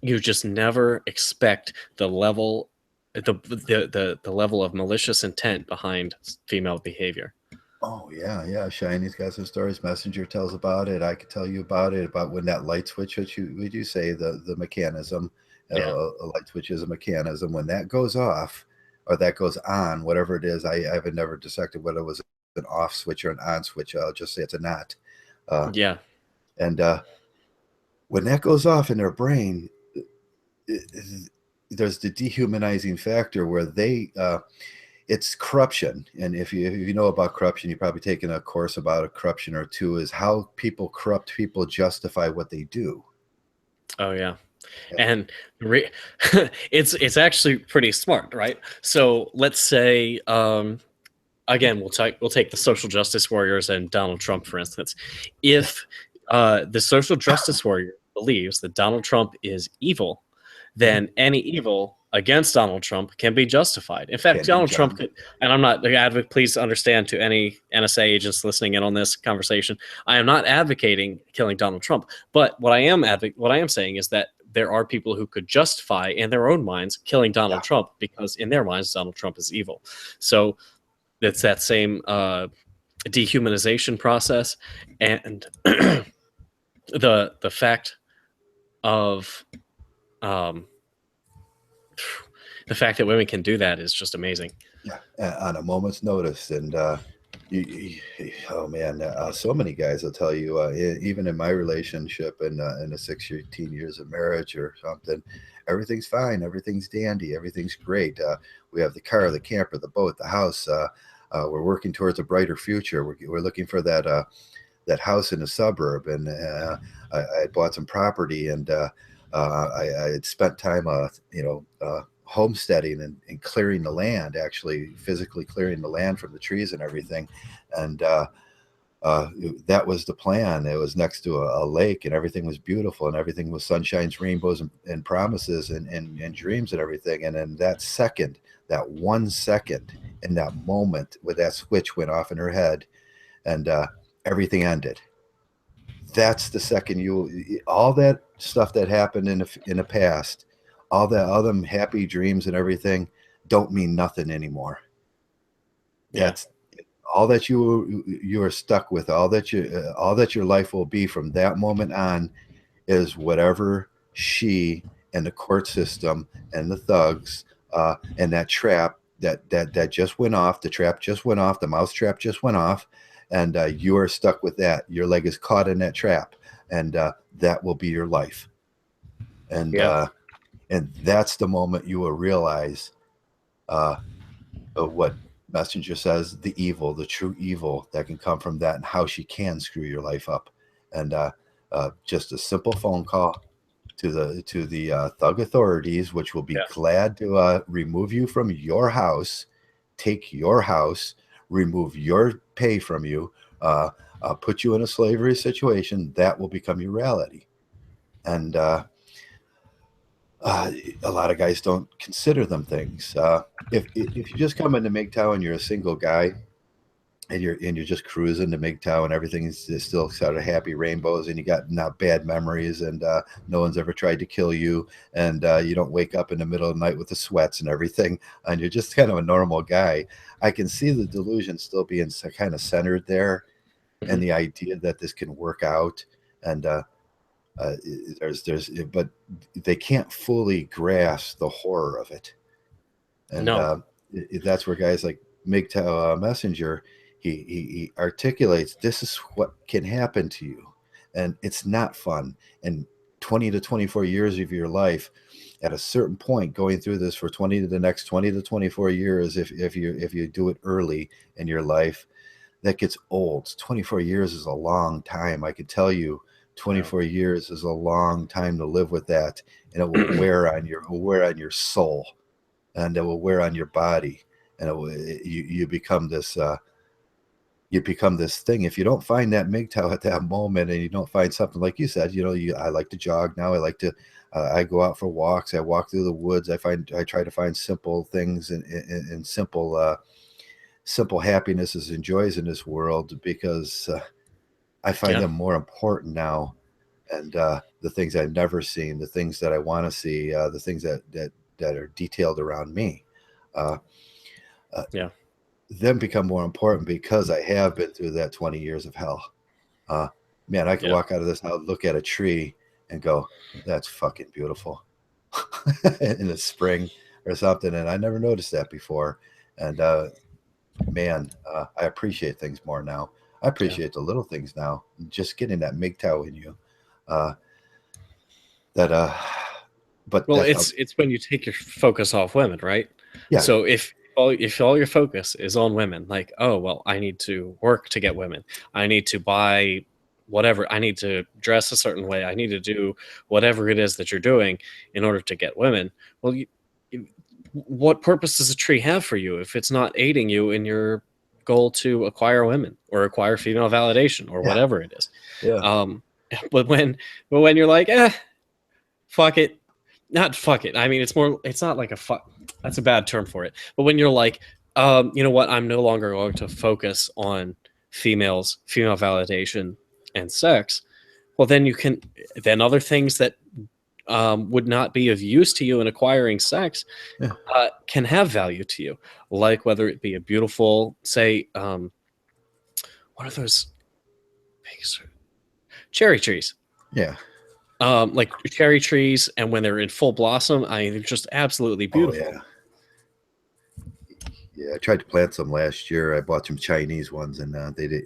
Speaker 3: you just never expect the level, the level of malicious intent behind female behavior.
Speaker 1: Oh yeah, yeah. Shiny's got some stories. Messenger tells about it. I could tell you about it. About when that light switch, which would you say the mechanism?
Speaker 3: Yeah.
Speaker 1: A light switch is a mechanism. When that goes off, or that goes on, whatever it is, I haven't never dissected whether it was an off switch or an on switch. I'll just say it's a not.
Speaker 3: Yeah.
Speaker 1: And when that goes off in their brain, there's the dehumanizing factor where they it's corruption. And if you know about corruption, you've probably taken a course about a corruption or two, is how people corrupt people justify what they do.
Speaker 3: Oh yeah.
Speaker 1: Yeah.
Speaker 3: And it's actually pretty smart, right? So let's say, again, we'll take the social justice warriors and Donald Trump, for instance. If the social justice warrior believes that Donald Trump is evil, then any evil against Donald Trump can be justified. In fact, Donald Trump could, and I'm not advocating, please understand to any NSA agents listening in on this conversation, I am not advocating killing Donald Trump. But what I am saying is that there are people who could justify in their own minds killing Donald Trump because in their minds Donald Trump is evil. So it's that same dehumanization process, and the fact of the fact that women can do that is just amazing.
Speaker 1: Yeah, on a moment's notice. And oh man, so many guys will tell you, even in my relationship and in the 16 years of marriage or something, everything's fine, everything's dandy, everything's great. We have the car, the camper, the boat, the house. We're working towards a brighter future. We're looking for that that house in a suburb, and I bought some property, and I had spent time, homesteading and clearing the land, actually physically clearing the land from the trees and everything. And that was the plan. It was next to a lake, and everything was beautiful, and everything was sunshines, rainbows, and promises, and dreams and everything. And then that second, that 1 second in that moment where that switch went off in her head, and everything ended. That's the second all that stuff that happened in the past, all that other happy dreams and everything don't mean nothing anymore.
Speaker 3: Yeah.
Speaker 1: That's all that you are stuck with. All that your life will be from that moment on is whatever she and the court system and the thugs and that trap that just went off. The trap just went off. The mouse trap just went off, and you are stuck with that. Your leg is caught in that trap, and that will be your life. And and that's the moment you will realize what Messenger says, the evil, the true evil that can come from that, and how she can screw your life up. And just a simple phone call to the thug authorities, which will be glad to remove you from your house, take your house, remove your pay from you, put you in a slavery situation. That will become your reality. And a lot of guys don't consider them things. If you just come into Mgtow and you're a single guy, and you're just cruising to Mgtow and everything's still sort of happy rainbows, and you got not bad memories, and no one's ever tried to kill you, and you don't wake up in the middle of the night with the sweats and everything, and you're just kind of a normal guy, I can see the delusion still being kind of centered there, and the idea that this can work out, and but they can't fully grasp the horror of it. And that's where guys like Mgtow Messenger, he articulates, this is what can happen to you, and it's not fun. And 20 to 24 years of your life, at a certain point, going through this for 20 to 24 years, if you do it early in your life, that gets old. 24 years is a long time. I could tell you 24 years is a long time to live with that, and it will wear on your soul, and it will wear on your body, and you become this you become this thing. If you don't find that Mgtow at that moment, and you don't find something like you said, I like to jog now. I like to, I go out for walks. I walk through the woods. I try to find simple things and simple happinesses and joys in this world, because I find them more important now. And the things I've never seen, the things that I want to see, the things that are detailed around me. Them become more important because I have been through that 20 years of hell. Man, I could walk out of this house, look at a tree and go, that's fucking beautiful in the spring or something. And I never noticed that before. And man, I appreciate things more now. I appreciate the little things now. Just getting that Mgtow in you. But
Speaker 3: it's when you take your focus off women, right?
Speaker 1: Yeah.
Speaker 3: So if all your focus is on women, like, oh well, I need to work to get women, I need to buy whatever, I need to dress a certain way, I need to do whatever it is that you're doing in order to get women. Well, what purpose does a tree have for you if it's not aiding you in your goal to acquire women or acquire female validation or whatever it is? But when you're like, fuck it. Not fuck it. I mean, it's not like a fuck. That's a bad term for it. But when you're like, you know what? I'm no longer going to focus on female validation and sex. Well, then then other things that would not be of use to you in acquiring sex can have value to you. Like whether it be a beautiful, say, what are those cherry trees?
Speaker 1: Yeah.
Speaker 3: Like cherry trees, and when they're in full blossom, they're just absolutely beautiful.
Speaker 1: Oh, yeah, I tried to plant some last year. I bought some Chinese ones, and they did.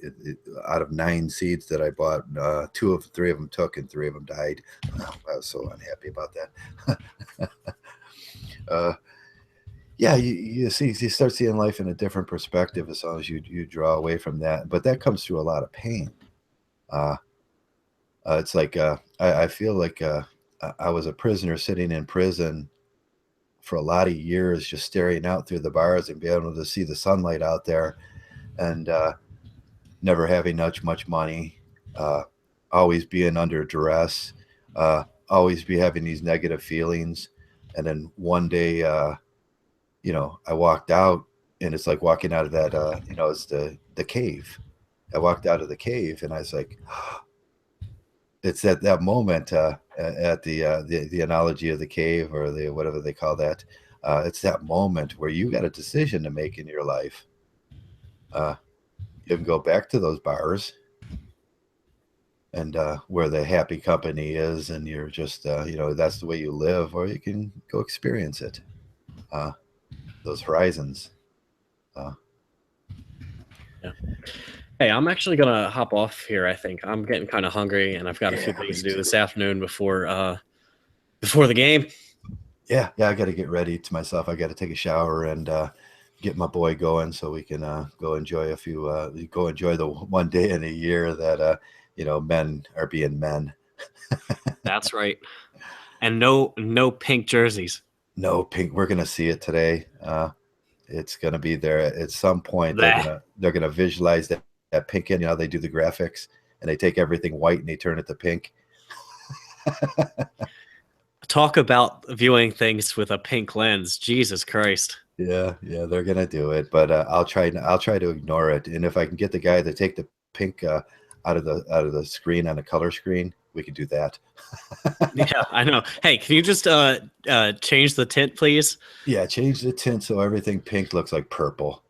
Speaker 1: Out of 9 seeds that I bought, 3 of them took, and 3 of them died. I was so unhappy about that. Yeah, you start seeing life in a different perspective as long as you draw away from that. But that comes through a lot of pain. It's like I feel like I was a prisoner sitting in prison for a lot of years, just staring out through the bars and being able to see the sunlight out there, and never having much money, always being under duress, always be having these negative feelings. And then one day, I walked out, and it's like walking out of that, it's the cave. I walked out of the cave, and I was like, it's at that moment, at the analogy of the cave, or the whatever they call that. It's that moment where you got a decision to make in your life. You can go back to those bars, and where the happy company is, and you're just that's the way you live, or you can go experience it. Those horizons.
Speaker 3: Hey, I'm actually gonna hop off here. I think I'm getting kind of hungry, and I've got a few things to do this afternoon before the game.
Speaker 1: Yeah, I got to get ready to myself. I got to take a shower and get my boy going, so we can go enjoy the one day in a year that men are being men.
Speaker 3: That's right. And no pink jerseys.
Speaker 1: No pink. We're gonna see it today. It's gonna be there at some point. They're gonna visualize that pink in. They do the graphics, and they take everything white and they turn it to pink.
Speaker 3: Talk about viewing things with a pink lens. Jesus Christ.
Speaker 1: Yeah, they're gonna do it, but I'll try to ignore it. And if I can get the guy to take the pink out of the screen on a color screen, we could do that.
Speaker 3: Yeah, I know. Hey, can you just change the tint, please?
Speaker 1: Yeah, change the tint so everything pink looks like purple.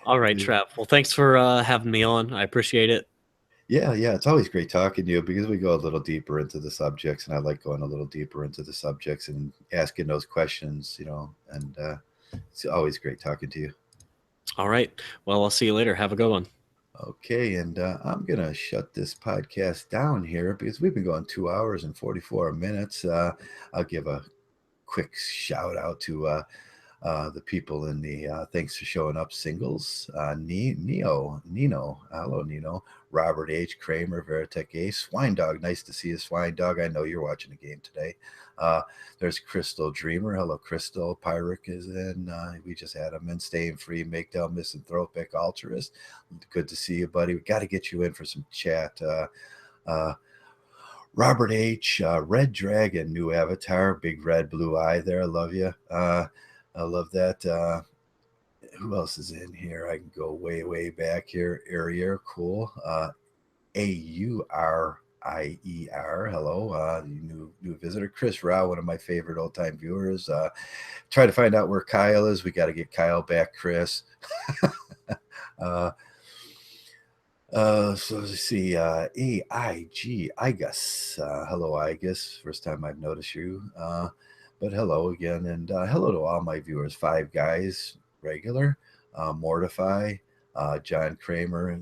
Speaker 3: All right, Trav. Well, thanks for having me on. I appreciate it.
Speaker 1: Yeah, it's always great talking to you, because we go a little deeper into the subjects, and I like going a little deeper into the subjects and asking those questions, and it's always great talking to you.
Speaker 3: All right. Well, I'll see you later. Have a good one.
Speaker 1: Okay, and I'm going to shut this podcast down here, because we've been going 2 hours and 44 minutes. I'll give a quick shout out to the people in the Thanks for Showing Up singles. Nino. Hello, Nino. Robert H. Kramer, Veritech A. Swine Dog, nice to see you, Swine Dog. I know you're watching the game today. There's Crystal Dreamer. Hello, Crystal. Pyric is in. We just had him in. Staying Free, Mgtow, Misanthropic, Altruist. Good to see you, buddy. We got to get you in for some chat. Robert H. Red Dragon, new avatar. Big red blue eye there. I love you. I love that. Who else is in here? I can go way, way back here. Arier, cool. Aurier, hello. New visitor. Chris Rao, one of my favorite old-time viewers. Try to find out where Kyle is. We got to get Kyle back, Chris. So let's see. AIG, Igus. Hello, Igus. First time I've noticed you. But hello again. And hello to all my viewers. Five Guys, regular. Mortify. John Kramer.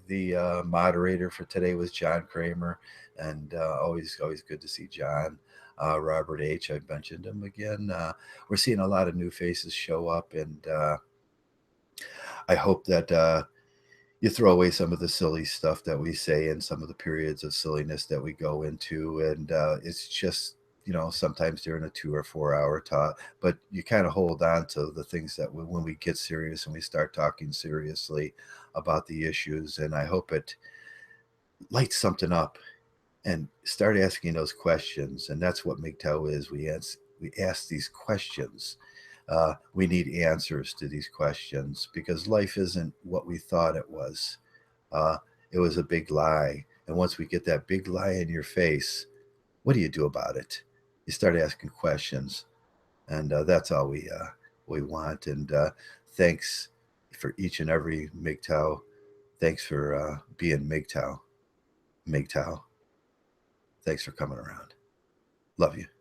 Speaker 1: The moderator for today was John Kramer. And always good to see John. Robert H. I mentioned him again. We're seeing a lot of new faces show up. And I hope that you throw away some of the silly stuff that we say and some of the periods of silliness that we go into. And it's just, sometimes during a 2 or 4 hour talk, but you kind of hold on to the things that when we get serious and we start talking seriously about the issues. And I hope it lights something up and start asking those questions. And that's what Mgtow is. We ask these questions. We need answers to these questions because life isn't what we thought it was. It was a big lie. And once we get that big lie in your face, what do you do about it? You start asking questions. And that's all we want. And thanks for each and every Mgtow. Thanks for being Mgtow. Thanks for coming around. Love you.